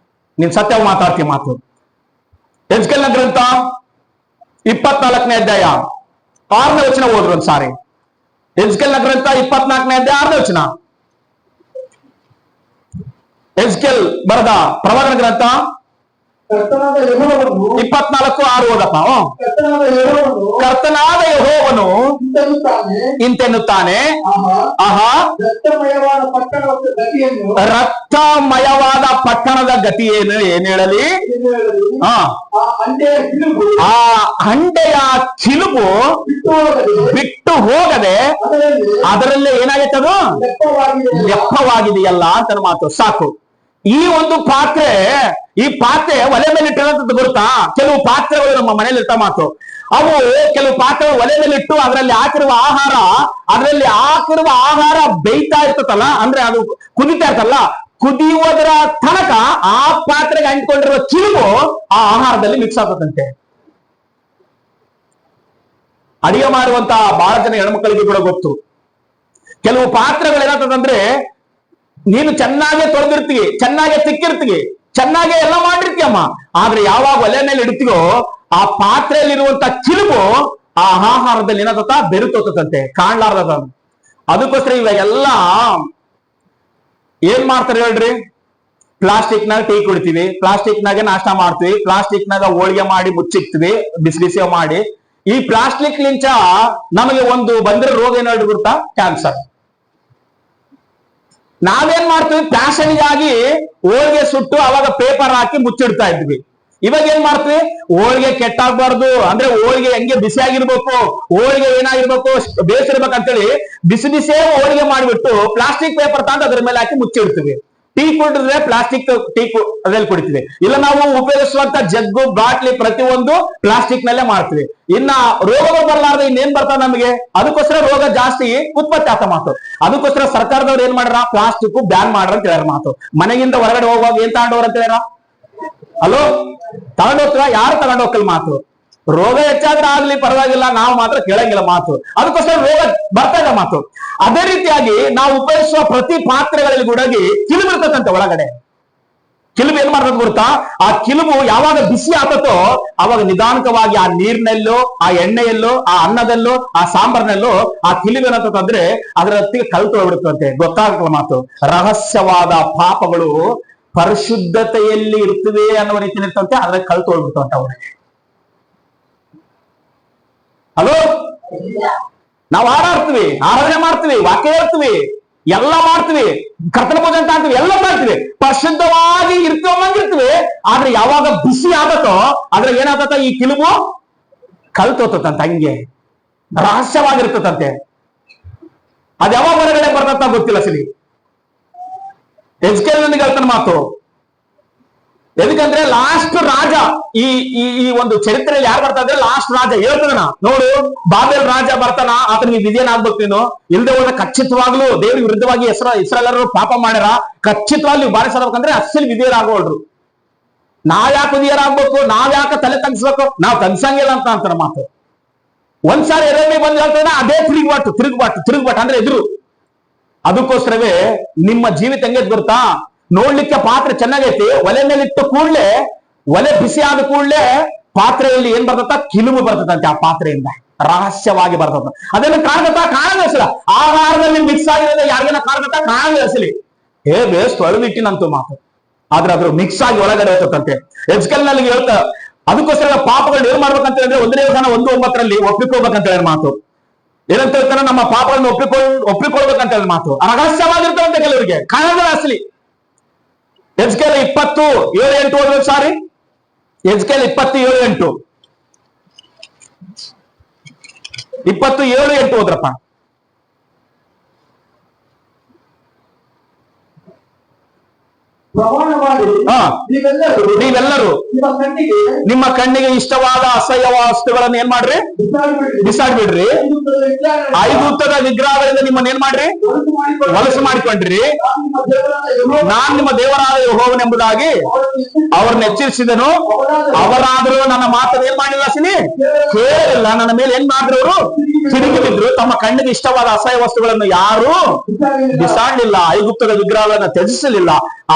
ನೀನ್ ಸತ್ಯ ಮಾತಾಡ್ತೀಯ ಮಾತು. ಎಜ್ಕೇಲನ ಗ್ರಂಥ 24ನೇ ಅಧ್ಯಾಯ 6ನೇ ವಚನ ಓದ್ರು ಒಂದ್ಸಾರಿ. ಎಜ್ಕೇಲನ ಗ್ರಂಥ 24ನೇ ಅಧ್ಯಾಯ 6ನೇ ವಚನ. ಎಜ್ಕೇಲ್ ಬರೆದ ಪ್ರವಾದನ ಗ್ರಂಥ 24:6 ಓದಪ್ಪ. ಕರ್ತನಾದ ಯೆಹೋವನು ಇಂತೆನ್ನುತ್ತಾನೆ, ಆಹಾ, ರಕ್ತಮಯವಾದ ಪಟ್ಟಣದ ಗತಿ ಏನ್ ಹೇಳಲಿ? ಆ ಹಂಡೆಯ ಕಿಲುಬು ಬಿಟ್ಟು ಹೋಗದೆ ಅದರಲ್ಲೇ ಏನಾಗೈತೆ, ಅದು ಲೆಪ್ಪವಾಗಿದೆಯಲ್ಲ ಅಂತ ಮಾತು. ಸಾಕು. ಈ ಒಂದು ಪಾತ್ರೆ, ಈ ಪಾತ್ರೆ ಒಲೆ ಮೇಲೆ ಇಟ್ಟಿರೋದು ಗೊತ್ತಾ? ಕೆಲವು ಪಾತ್ರೆಗಳು ನಮ್ಮ ಮನೇಲಿ ಇರ್ತಾ ಮಾತು, ಅವು ಕೆಲವು ಪಾತ್ರೆ ಒಲೆ ಮೇಲೆ ಇಟ್ಟು ಅದರಲ್ಲಿ ಹಾಕಿರುವ ಆಹಾರ ಬೇಯ್ತಾ ಇರ್ತದಲ್ಲ, ಅಂದ್ರೆ ಅದು ಕುದಿತಾ ಇರ್ತಲ್ಲ, ಕುದಿಯುವುದರ ತನಕ ಆ ಪಾತ್ರೆಗೆ ಅಂಟಿಕೊಂಡಿರುವ ಕಿಲುಬು ಆ ಆಹಾರದಲ್ಲಿ ಮಿಕ್ಸ್ ಆಗ್ತದಂತೆ. ಅಡಿಗೆ ಮಾಡುವಂತ ಬಹಳ ಜನ ಹೆಣ್ಮಕ್ಳಿಗೆ ಕೂಡ ಗೊತ್ತು, ಕೆಲವು ಪಾತ್ರೆಗಳು ಏನಾಗ್ತದಂದ್ರೆ ನೀನು ಚೆನ್ನಾಗೆ ತೊಳೆದಿರ್ತೀವಿ, ಚೆನ್ನಾಗೆ ತಿಕ್ಕಿರ್ತೀವಿ, ಚೆನ್ನಾಗೆ ಎಲ್ಲ ಮಾಡಿರ್ತೀಯಮ್ಮ, ಆದ್ರೆ ಯಾವಾಗ ಒಲೆ ಮೇಲೆ ಇಡ್ತೀವೋ ಆ ಪಾತ್ರೆಯಲ್ಲಿರುವಂತ ಕಿಲುಬು ಆ ಆಹಾರದಲ್ಲಿ ಏನಾಗತ್ತ ಬೆರುತೋತಂತೆ, ಕಾಣ್ಲಾರ್ದ. ಅದಕ್ಕೋಸ್ಕರ ಇವಾಗೆಲ್ಲ ಏನ್ ಮಾಡ್ತಾರೆ ಹೇಳ್ರಿ? ಪ್ಲಾಸ್ಟಿಕ್ನಾಗ ಟೀ ಕುಡಿತೀವಿ, ಪ್ಲಾಸ್ಟಿಕ್ನಾಗೆ ನಾಷ್ಟ ಮಾಡ್ತೀವಿ, ಪ್ಲಾಸ್ಟಿಕ್ನಾಗ ಹೋಳಿಗೆ ಮಾಡಿ ಮುಚ್ಚಿಕ್ತಿವಿ ಬಿಸಿ ಬಿಸಿ ಮಾಡಿ. ಈ ಪ್ಲಾಸ್ಟಿಕ್ ಲಿಂಚ ನಮಗೆ ಒಂದು ಬಂದಿರೋ ರೋಗ ಏನ್ ಹೇಳ್ರಿ ಗೊತ್ತಾ? ಕ್ಯಾನ್ಸರ್. ನಾವೇನ್ ಮಾಡ್ತೀವಿ? ಫ್ಯಾಷನ್ಗಾಗಿ ಹೋಳಿಗೆ ಸುಟ್ಟು ಅವಾಗ ಪೇಪರ್ ಹಾಕಿ ಮುಚ್ಚಿಡ್ತಾ ಇದ್ವಿ. ಇವಾಗ ಏನ್ ಮಾಡ್ತೀವಿ? ಹೋಳಿಗೆ ಕೆಟ್ಟಾಗಬಾರ್ದು ಅಂದ್ರೆ ಹೋಳಿಗೆ ಹೆಂಗೆ ಬಿಸಿ ಆಗಿರ್ಬೇಕು, ಹೋಳಿಗೆ ಏನಾಗಿರ್ಬೇಕು, ಬೇಯಿಸಿರ್ಬೇಕಂತೇಳಿ ಬಿಸಿ ಬಿಸಿಯೇ ಹೋಳಿಗೆ ಮಾಡಿಬಿಟ್ಟು ಪ್ಲಾಸ್ಟಿಕ್ ಪೇಪರ್ ತಂದು ಅದ್ರ ಮೇಲೆ ಹಾಕಿ ಮುಚ್ಚಿಡ್ತೀವಿ. ಟೀ ಕುಡಿದ್ರೆ ಪ್ಲಾಸ್ಟಿಕ್ ಟೀ ಅದ್ರಲ್ಲಿ ಕುಡಿತೀವಿ. ಇಲ್ಲ ನಾವು ಉಪಯೋಗಿಸುವಂತ ಜಗ್ಗು, ಬಾಟ್ಲಿ ಪ್ರತಿಯೊಂದು ಪ್ಲಾಸ್ಟಿಕ್ ನಲ್ಲೇ ಮಾಡ್ತೀವಿ. ಇನ್ನ ರೋಗಗಳು ಬರಲಾರ್ದೆ ಇನ್ನೇನ್ ಬರ್ತಾವ ನಮಗೆ? ಅದಕ್ಕೋಸ್ಕರ ರೋಗ ಜಾಸ್ತಿ ಉತ್ಪತ್ತಿ ಆಗ್ತಾ ಮಾತು. ಅದಕ್ಕೋಸ್ಕರ ಸರ್ಕಾರದವ್ರು ಏನ್ ಮಾಡ್ಯಾರ? ಪ್ಲಾಸ್ಟಿಕ್ ಬ್ಯಾನ್ ಮಾಡ್ರ ಅಂತ ಹೇಳ್ಯಾರ ಮಾತು. ಮನೆಗಿಂದ ಹೊರಗಡೆ ಹೋಗುವಾಗ ಏನ್ ತಗೊಂಡವ್ರ ಅಂತ ಹೇಳ್ಯಾರ? ಅಲೋ, ತಗೊಂಡೋಗ್ತಾರ? ಯಾರು ತಗೊಂಡೋಗಲ್ಲ ಮಾತು. ರೋಗ ಹೆಚ್ಚಾದ್ರೆ ಆಗ್ಲಿ ಪರವಾಗಿಲ್ಲ, ನಾವು ಮಾತ್ರ ಕೇಳಂಗಿಲ್ಲ ಮಾತು. ಅದಕ್ಕೋಸ್ಕರ ರೋಗ ಬರ್ತಾ ಇದೆ ಮಾತು. ಅದೇ ರೀತಿಯಾಗಿ ನಾವು ಉಪಯೋಗಿಸುವ ಪ್ರತಿ ಪಾತ್ರೆಗಳಲ್ಲಿ ಕೂಡ ಕಿಲುಬು ಇರ್ತದಂತೆ ಒಳಗಡೆ. ಕಿಲುಬು ಏನ್ ಮಾಡ್ತದ ಗೊತ್ತಾ? ಆ ಕಿಲುಬು ಯಾವಾಗ ಬಿಸಿ ಆಗತ್ತೋ ಅವಾಗ ನಿಧಾನಕವಾಗಿ ಆ ನೀರಿನಲ್ಲೋ, ಆ ಎಣ್ಣೆಯಲ್ಲೋ, ಆ ಅನ್ನದಲ್ಲೋ, ಆ ಸಾಂಬಾರ್ನಲ್ಲೋ ಆ ಕಿಲುಬು ಏನಂತಂದ್ರೆ ಅದರ ಹೊತ್ತಿಗೆ ಕಲ್ತು ಹೋಗ್ಬಿಡುತ್ತಂತೆ. ಗೊತ್ತಾಗಲ್ಲ ಮಾತು. ರಹಸ್ಯವಾದ ಪಾಪಗಳು ಪರಿಶುದ್ಧತೆಯಲ್ಲಿ ಇರ್ತವೆ ಅನ್ನುವ ರೀತಿ ಇರ್ತಂತೆ, ಅದ್ರ ಕಲ್ತು ಹೋಗ್ಬಿಡ್ತಂತೆ ಅವರಿಗೆ. ಹಲೋ, ನಾವು ಹಾಡಾಡ್ತೀವಿ, ಆರಾಧನೆ ಮಾಡ್ತೀವಿ, ವಾಕ್ಯ ಹೇಳ್ತೀವಿ, ಎಲ್ಲ ಮಾಡ್ತೀವಿ, ಕರ್ತನ ಪೂಜೆ ಅಂತ ಅಂತೀವಿ, ಎಲ್ಲ ಮಾಡ್ತೀವಿ, ಪರಿಶುದ್ಧವಾಗಿ ಇರ್ತೀವಿ. ಆದ್ರೆ ಯಾವಾಗ ಬಿಸಿ ಆಗತ್ತೋ ಅದ್ರ ಏನಾಗತ್ತ? ಈ ಕಿಲುಬು ಕಲ್ತೋತಂತೆ, ಹಂಗೆ ರಹಸ್ಯವಾಗಿರ್ತದಂತೆ. ಅದ್ ಯಾವಾಗ ಹೊರಗಡೆ ಬರ್ತಂತ ಗೊತ್ತಿಲ್ಲ. ಸರಿ, ಎಜ್ಕೇಲ್ ನನಗೆ ಹೇಳ್ತಾನೆ ಮಾತು. ಎದಕ್ಕಂದ್ರೆ ಲಾಸ್ಟ್ ರಾಜ, ಈ ಒಂದು ಚರಿತ್ರೆಯಲ್ಲಿ ಯಾರು ಬರ್ತಾ ಇದ್ರೆ ಲಾಸ್ಟ್ ರಾಜ ಹೇಳ್ತದನ ನೋಡು, ಬಾಬೆಲ್ ರಾಜ ಬರ್ತಾನ, ಆತನಿಗೆ ವಿಧೇಯನಾಗ್ಬೇಕು ನೀನು. ಇಲ್ಲದೆ ಹೋದ್ರೆ ಖಚಿತವಾಗ್ಲೂ ದೇವ್ರಿಗೆ ವಿರುದ್ಧವಾಗಿ ಇಸ್ರಾಯೇಲರು ಪಾಪ ಮಾಡ್ಯಾರ, ಖಚಿತವಾಗಿ ನೀವು ಬಾರಿಸಬೇಕಂದ್ರೆ ಅಸಲ್ ವಿಧೇಯರಾಗೋಳ್ರು. ನಾವ್ಯಾಕೆ ವಿಧೇಯರಾಗ್ಬೇಕು? ನಾವ್ಯಾಕೆ ತಲೆ ತಗ್ಸ್ಬೇಕು? ನಾವ್ ತಗ್ಸಂಗಿಲ್ಲ ಅಂತ ಅಂತಾರ ಮಾತು. ಒಂದ್ಸಾರಿ ಎರೆಮೆ ಬಂದು ಹೇಳ್ತಾನೆ, ಅದೇ ತಿರುಗ್ಬಾಟ್ ಅಂದ್ರೆ ಎದುರು. ಅದಕ್ಕೋಸ್ಕರವೇ ನಿಮ್ಮ ಜೀವಿತ ಹೆಂಗೆ ಗೊತ್ತಾ? ನೋಡ್ಲಿಕ್ಕೆ ಪಾತ್ರೆ ಚೆನ್ನಾಗೈತಿ, ಒಲೆ ಮೇಲೆ ಇಟ್ಟು ಕೂಡ್ಲೆ, ಒಲೆ ಬಿಸಿ ಆದ ಕೂಡ್ಲೆ ಪಾತ್ರೆಯಲ್ಲಿ ಏನ್ ಬರ್ತದ? ಕಿಲುಬು ಬರ್ತದಂತೆ. ಆ ಪಾತ್ರೆಯಿಂದ ರಹಸ್ಯವಾಗಿ ಬರ್ತದ. ಅದನ್ನು ಕಾಣದಿಲ್ಲ. ಆಹಾರದಲ್ಲಿ ಮಿಕ್ಸ್ ಆಗಿರೋದು ಯಾರಿಗೇನ ಕಾಣದಿಲ್ಲ. ಬೇಸ್ ತೊಳೆದಿಟ್ಟಿನಂತೂ ಮಾತು, ಆದ್ರೆ ಅದ್ರ ಮಿಕ್ಸ್ ಆಗಿ ಒಳಗಡೆ ಹೋಗ್ತಂತೆ. ಎಜ್ಕೇಲ್ ನಲ್ಲಿ ಹೇಳ್ತಾ, ಅದಕ್ಕೋಸ್ಕರ ಪಾಪಗಳನ್ನ ಏನ್ ಮಾಡ್ಬೇಕಂತ ಹೇಳಿದ್ರೆ 1 ಯೋಹಾನ 1:9 ಒಪ್ಪಿಕೋಬೇಕಂತ ಹೇಳಿ ಮಾತು. ಏನಂತ ಹೇಳ್ತಾನೆ? ನಮ್ಮ ಪಾಪಗಳನ್ನು ಒಪ್ಪಿಕೊಳ್ಬೇಕಂತ ಹೇಳಿ ಮಾತು. ರಹಸ್ಯವಾಗಿರ್ತವಂತೆ ಕೆಲವರಿಗೆ, ಕಾಣದಿಲ್ಲ ಅಸಲಿ. ಎಜ್ಕೇಲ್ 20:7-8 ಓದ್ಬೇಕು ಸಾರಿ. ಎಜ್ಕೇಲ್ 20:7-8. 27:8 ಹೋದ್ರಪ್ಪ. ಪ್ರಮಾಣ ಮಾಡಿ ನೀವೆಲ್ಲರೂ ನಿಮ್ಮ ಕಣ್ಣಿಗೆ ಇಷ್ಟವಾದ ಅಸಹ್ಯ ವಸ್ತುಗಳನ್ನು ಏನ್ ಮಾಡ್ರಿ? ಬಿಸಾಡ್ಬಿಡ್ರಿ. ಐಗುಪ್ತದ ವಿಗ್ರಹಗಳಿಂದ ನಿಮ್ಮನ್ನ ಏನ್ ಮಾಡ್ರಿ? ಹೊಲಸು ಮಾಡಿಕೊಂಡ್ರಿ. ನಾನ್ ನಿಮ್ಮ ದೇವರಾದ ಯೆಹೋವನೆಂಬುದಾಗಿ ಅವ್ರನ್ನ ಎಚ್ಚರಿಸಿದನು. ಅವರಾದರೂ ನನ್ನ ಮಾತನ್ನು ಏನ್ ಮಾಡಿಲ್ಲ ಸಿನಿ ಕೇಳಿಲ್ಲ. ನನ್ನ ಮೇಲೆ ಏನ್ ಮಾಡಿದ್ರು? ಅವರು ತಿರುಗಿಬಿದ್ರು. ತಮ್ಮ ಕಣ್ಣಿಗೆ ಇಷ್ಟವಾದ ಅಸಹ್ಯ ವಸ್ತುಗಳನ್ನು ಯಾರು ಬಿಸಾಡಲಿಲ್ಲ, ಐಗುಪ್ತದ ವಿಗ್ರಹಗಳನ್ನು ತ್ಯಜಿಸಲಿಲ್ಲ.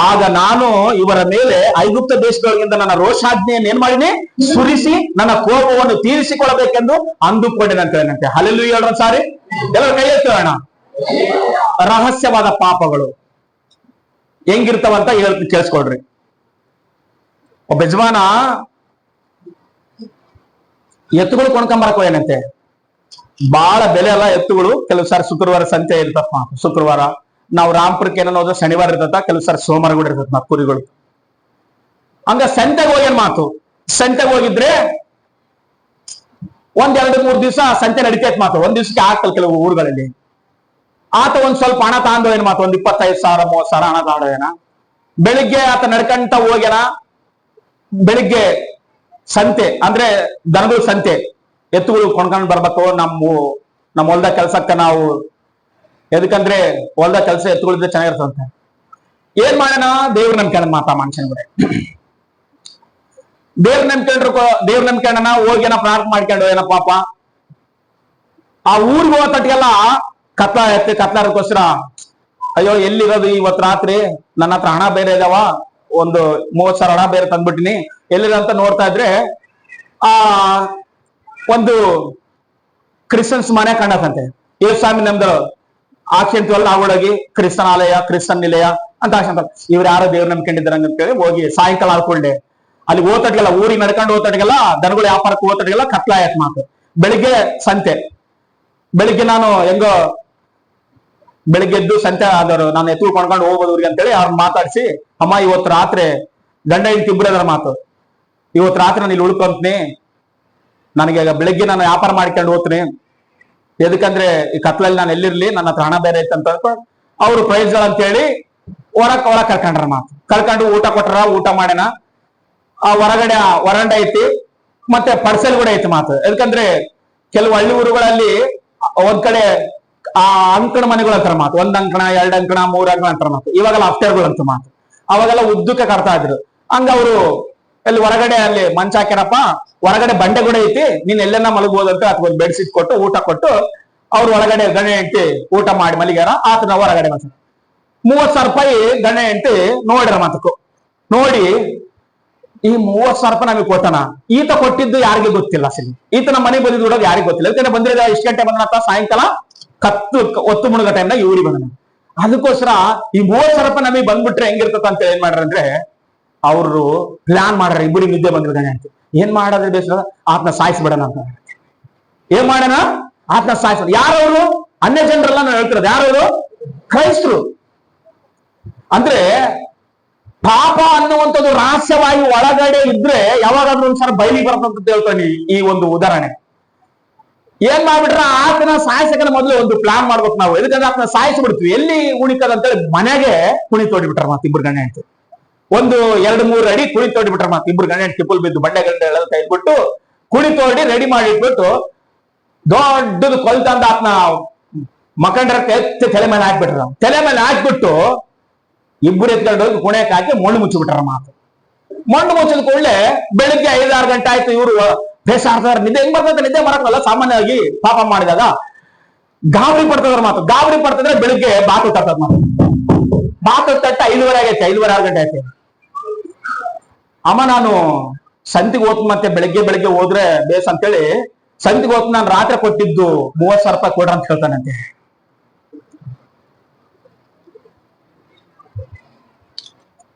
ಆಗ ನಾನು ಇವರ ಮೇಲೆ ಐಗುಪ್ತ ದೇಶದೊಳಗಿಂದ ನನ್ನ ರೋಷಾಜ್ಞೆಯನ್ನು ಏನ್ ಮಾಡಿನಿ? ಸುರಿಸಿ ನನ್ನ ಕೋಪವನ್ನು ತೀರಿಸಿಕೊಳ್ಳಬೇಕೆಂದು ಅಂದುಕೊಂಡೇನಂತ ಏನಂತೆ. ಹಲ್ಲೆಲೂಯಾ ಹೇಳ್ರಿ ಸಾರಿ. ಎಲ್ಲರೂ ಕೈ ಎತ್ತೋಣ. ರಹಸ್ಯವಾದ ಪಾಪಗಳು ಹೆಂಗಿರ್ತಾವಂತ ಹೇಳ್ತೀನಿ, ಕೇಳಿಸ್ಕೊಳ್ರಿ. ಒಬ್ಬ ಯಜಮಾನ ಎತ್ತುಗಳು ಕೊಂಡ್ಕೊಂಬರಕ್ ಏನಂತೆ, ಬಹಳ ಬೆಲೆ ಅಲ್ಲ ಎತ್ತುಗಳು. ಕೆಲವು ಸಾರಿ ಶುಕ್ರವಾರ ಸಂತೆ ಇರ್ತಪ್ಪ. ಶುಕ್ರವಾರ ನಾವು ರಾಮಪುರಕ್ಕೆ ಏನೋ ಹೋದ್ರೆ ಶನಿವಾರ ಇರ್ತದ, ಕೆಲವು ಸಾರಿ ಸೋಮವಾರ ಕೂಡ ಇರ್ತದ ಕುರಿಗಳು. ಹಂಗ ಸಂತೆಗೆ ಹೋಗ್ಯನ್ ಮಾತು. ಸಂತೆಗೆ ಹೋಗಿದ್ರೆ 1-2-3 ದಿವಸ ಸಂತೆ ನಡೀತೈತ್ ಮಾತು. ಒಂದ್ ದಿವ್ಸಕ್ಕೆ ಆಗ್ತಲ್ಲ ಕೆಲವು ಊರುಗಳಲ್ಲಿ. ಆತ ಒಂದ್ ಸ್ವಲ್ಪ ಹಣ ತಗೊಂಡು ಏನ್ ಮಾತು, ಒಂದ್ 25,000-30,000 ಹಣ ತಗೊಂಡು ಏನ. ಬೆಳಿಗ್ಗೆ ಆತ ನಡ್ಕಂತ ಹೋಗ್ಯಾನ. ಬೆಳಿಗ್ಗೆ ಸಂತೆ ಅಂದ್ರೆ ದನಗಳ ಸಂತೆ, ಎತ್ತುಗಳು ಕೊಂಡ್ಕೊಂಡ್ ಬರ್ಬೇಕು. ನಮ್ಮ ಹೊಲ್ದ ಕೆಲ್ಸಕ್ಕ ನಾವು, ಎದಕ್ಕಂದ್ರೆ ಹೊಲ್ದ ಕೆಲಸ ಎತ್ತುಗಳಿದ್ರೆ ಚೆನ್ನಾಗಿರ್ತಂತ. ಏನ್ ಮಾಡೋಣ? ದೇವ್ರ ನಂಬ್ಕೊಂಡ್ ಮಾತಾ ಮನುಷ್ಯನ್ ಕೂಡ ದೇವ್ರ ನಂಬ್ಕೊಂಡ್ರಣ ಹೋಗ್ಯನ ಪ್ರಾರ್ಥನೆ ಮಾಡ್ಕೊಂಡು ಏನೋ ಪಾಪ. ಆ ಊರಿಗೆ ಹೋಗ ತಟ್ಟಿಗೆಲ್ಲ ಕತ್ಲಾರಕ್ಕೋಸ್ಕರ ಅಯ್ಯೋ ಎಲ್ಲಿರೋದು ಇವತ್ ರಾತ್ರಿ, ನನ್ನ ಹತ್ರ ಹಣ ಬೇರೆ ಇದಾವ, ಒಂದು 30,000 ಹಣ ಬೇರೆ ತಂದ್ಬಿಟ್ಟಿನಿ, ಎಲ್ಲಿರ ಅಂತ ನೋಡ್ತಾ ಇದ್ರೆ ಒಂದು ಕ್ರಿಶ್ಚಿಯನ್ಸ್ ಮನೆ ಕಂಡತಂತೆ. ಸ್ವಾಮಿ ನಮ್ದು ಆಕ್ಷಂತವಲ್ಲ ನಾವೊಳಗಿ ಕ್ರಿಸ್ತನಾಲಯ, ಕ್ರಿಸ್ತನ್ ನಿಲಯ ಅಂತ ಆಕ್ಷಂತ. ಇವ್ರು ಯಾರೋ ದೇವ್ರ ನಂಬ್ಕೊಂಡಿದ್ರ ಅಂತೇಳಿ ಹೋಗಿ ಸಾಯಂಕಾಲ ಆಡ್ಕೊಂಡೆ ಅಲ್ಲಿ ಓತಟ್ಗೆಲ್ಲ, ಊರಿಗೆ ನಡ್ಕೊಂಡು ಓತಟ್ಗೆಲ್ಲ, ದನಗಳು ವ್ಯಾಪಾರಕ್ಕೆ ಓತಟ್ಗೆಲ್ಲ ಕತ್ಲಾಯತ್ ಮಾತು. ಬೆಳಿಗ್ಗೆ ಸಂತೆ. ಬೆಳಿಗ್ಗೆ ನಾನು ಹೆಂಗೋ ಬೆಳಿಗ್ಗೆ ಎದ್ದು ಸಂತೆ ಆದವರು ನಾನು ಎತ್ತು ಕೊಂಡ್ಕೊಂಡು ಹೋಗ್ಬೋದು ಊರಿಗೆ ಅಂತೇಳಿ ಅವ್ರನ್ನ ಮಾತಾಡಿಸಿ, ಅಮ್ಮ ಇವತ್ತು ರಾತ್ರಿ ಗಂಡ ಹೆಂಡತಿ ಇಬ್ಬರು ಅದರ ಮಾತು, ಇವತ್ತು ರಾತ್ರಿ ನಾನು ಇಲ್ಲಿ ಉಳ್ಕೊಂತೀನಿ, ನನಗೆ ಬೆಳಿಗ್ಗೆ ನಾನು ವ್ಯಾಪಾರ ಮಾಡ್ಕೊಂಡು ಹೋಗ್ತೀನಿ, ಎದಕ್ಕಂದ್ರೆ ಈ ಕತ್ಲಲ್ಲಿ ನಾನು ಎಲ್ಲಿರ್ಲಿ, ನನ್ನ ಹತ್ರ ಹಣ ಬೇರೆ ಐತಂತ ಅವ್ರು ಪ್ರೈಸ್ಗಳು ಅಂತೇಳಿ ಒಳಕ್ ಕರ್ಕೊಂಡ್ರ ಮಾತು. ಕರ್ಕೊಂಡು ಊಟ ಕೊಟ್ರ, ಊಟ ಮಾಡ್ಯಾನ. ಆ ಹೊರಗಡೆ ವರಂಡ ಐತಿ, ಮತ್ತೆ ಪರ್ಸಲ್ ಕೂಡ ಐತಿ ಮಾತು. ಯಾಕಂದ್ರೆ ಕೆಲವು ಹಳ್ಳಿ ಊರುಗಳಲ್ಲಿ ಒಂದ್ ಕಡೆ ಆ ಅಂಕಣ ಮನೆಗಳು ಅಂತಾರ ಮಾತು. 1 ಅಂಕಣ 2 ಅಂಕಣ 3 ಅಂಕಣ ಅಂತಾರ ಮಾತು. ಇವಾಗೆಲ್ಲ ಅಫ್ಟರ್ಗಳು ಅಂತ ಮಾತು. ಅವಾಗೆಲ್ಲ ಉದ್ದಕ್ಕೆ ಕಟ್ತಾ ಇದ್ರು. ಹಂಗ ಅವರು ಅಲ್ಲಿ ಹೊರಗಡೆ ಅಲ್ಲಿ ಮಂಚ ಹಾಕ್ಯಾರಪ್ಪ, ಹೊರಗಡೆ ಬಂಡೆ ಕೂಡ ಐತಿ, ನೀನ್ ಎಲ್ಲೆನ್ನ ಮಲಗಬಹುದಂತ ಅಥವಾ ಒಂದು ಬೆಡ್ ಶೀಟ್ ಕೊಟ್ಟು ಊಟ ಕೊಟ್ಟು ಅವ್ರು ಒಳಗಡೆ ಗಂಡ ಹೆಂಡತಿ ಊಟ ಮಾಡಿ ಮಲಿಗ್ಯಾರ. ಆತನ ಹೊರಗಡೆ 30,000 ರೂಪಾಯಿ ಗಂಡ ಹೆಂಡತಿ ನೋಡ್ಯಾರ ಮಾತಕ್ಕೂ. ನೋಡಿ ಈ 30,000 ರೂಪಾಯಿ ನಮಗೆ ಕೊಟ್ಟನ, ಈತ ಕೊಟ್ಟಿದ್ದು ಯಾರಿಗೆ ಗೊತ್ತಿಲ್ಲ. ಈತನ ಮನೆಗೆ ಬಂದಿದ್ದು ಕೂಡ ಯಾರಿಗೆ ಗೊತ್ತಿಲ್ಲ. ಯಾಕಂದ್ರೆ ಬಂದಿರೋದ ಇಷ್ಟು ಗಂಟೆ ಬಂದ ಸಾಯಂಕಾಲ ಹೊತ್ತು ಮುಳುಗ ಟೈಮ್ನಾಗ ಇವ್ರಿಗೆ ಬಂದ. ಅದಕ್ಕೋಸ್ಕರ ಈ 30,000 ರೂಪಾಯಿ ನಮಗೆ ಬಂದ್ಬಿಟ್ರೆ ಹೆಂಗಿರ್ತದ ಅಂತ ಏನ್ ಮಾಡ್ರ ಅಂದ್ರೆ ಅವರು ಪ್ಲಾನ್ ಮಾಡ್ರ. ಇಬ್ಬರಿಗೆ ನಿದ್ದೆ ಬಂದ್ರು ಗಂಡ ಹೆಂಡತಿ. ಏನ್ ಮಾಡೋದ್ರೆ ಬೇಸ ಆತನ ಸಾಯಿಸ್ಬಿಡೋಣ ಅಂತ. ಏನ್ ಮಾಡೋಣ? ಆತನ ಸಾಯಿಸ್ಬಿಡ. ಯಾರವರು? ಅನ್ಯ ಜನರೆಲ್ಲ ನಾವು ಹೇಳ್ತಿರೋದು. ಯಾರವರು? ಕ್ರೈಸ್ತರು. ಅಂದ್ರೆ ಪಾಪ ಅನ್ನುವಂಥದ್ದು ರಹಸ್ಯವಾಗಿ ಒಳಗಡೆ ಇದ್ರೆ ಯಾವಾಗಾದ್ರೂ ಒಂದ್ಸಲ ಬಯಲಿಗೆ ಬರ್ತಂತ ಹೇಳ್ತಾನೆ ಈ ಒಂದು ಉದಾಹರಣೆ. ಏನ್ ಮಾಡ್ಬಿಟ್ರ, ಆತನ ಸಾಯಿಸಕನ ಮೊದಲು ಒಂದು ಪ್ಲಾನ್ ಮಾಡ್ಬೇಕು ನಾವು. ಎದಕ್ಕಂದ್ರೆ ಆತನ ಸಾಯಿಸ್ಬಿಡ್ತೀವಿ, ಎಲ್ಲಿ ಉಣಿಕದಂತೇಳಿ ಮನೆಗೆ ಕುಣಿ ತೋಡಿಬಿಟ್ರ ಮಾತು. ಇಬ್ರು ಗಂಡ ಹೆಂಡತಿ 1-2-3 ಅಡಿ ಕುಣಿ ತೋಡಿಬಿಟ್ರ ಮಾತು. ಇಬ್ರು ಗಂಡ ಹೆಂಡತಿ ಟಿಪ್ಪಲ್ ಬಿದ್ದು ಬಂಡೆ ಗಂಡೆ ಎಲ್ಲ ಕೈಬಿಟ್ಟು ಕುಣಿ ತೋಡಿ ರೆಡಿ ಮಾಡಿಟ್ಬಿಟ್ಟು ದೊಡ್ಡದು ಕೊಲ್ತಂದ ಆತನ ಮಕಂಡ್ರ ಎತ್ತಿ ತಲೆ ಮೇಲೆ ಹಾಕ್ಬಿಟ್ರ. ತಲೆ ಮೇಲೆ ಹಾಕ್ಬಿಟ್ಟು ಇಬ್ಬರು ಎತ್ಕೊಂಡು ಹೋಗಿ ಕುಣಿಯಕ್ಕೆ ಹಾಕಿ ಮಣ್ಣು ಮುಚ್ಚಿಬಿಟ್ರ ಮಾತು. ಮಣ್ಣು ಮುಚ್ಚಿದ ಕೂಡಲೇ ಬೆಳಿಗ್ಗೆ 5-6 ಗಂಟೆ ಆಯ್ತು. ಇವರು ಬೇಸ ಆಡ್ತಾರ. ನಿದ್ದೆ ಹೆಂಗ್ ಬರ್ತದೆ? ನಿದ್ದೆ ಬರಕ್ಕಲ್ಲ. ಸಾಮಾನ್ಯವಾಗಿ ಪಾಪ ಮಾಡಿದಾಗ ಗಾಬರಿ ಪಡ್ತದ್ರ ಮಾತು. ಗಾಬರಿ ಪಡ್ತಿದ್ರೆ ಬೆಳಿಗ್ಗೆ ಬಾತು ತಟ್ಟದ ಮಾತು. ಬಾತು ತಟ್ಟ 5:15 ಆಗೈತೆ, 5-6 ಗಂಟೆ ಆಯ್ತು. ಅಮ್ಮ ನಾನು ಸಂತಿಗೆ ಹೋತ್, ಮತ್ತೆ ಬೆಳಿಗ್ಗೆ ಹೋದ್ರೆ ಬೇಸ್ ಅಂತೇಳಿ ಸಂತಿಗೆ ಹೋತ್. ನಾನು ರಾತ್ರಿ ಕೊಟ್ಟಿದ್ದು 30,000 ರೂಪಾಯಿ ಕೊಡ್ರ ಅಂತ ಹೇಳ್ತಾನಂತೆ.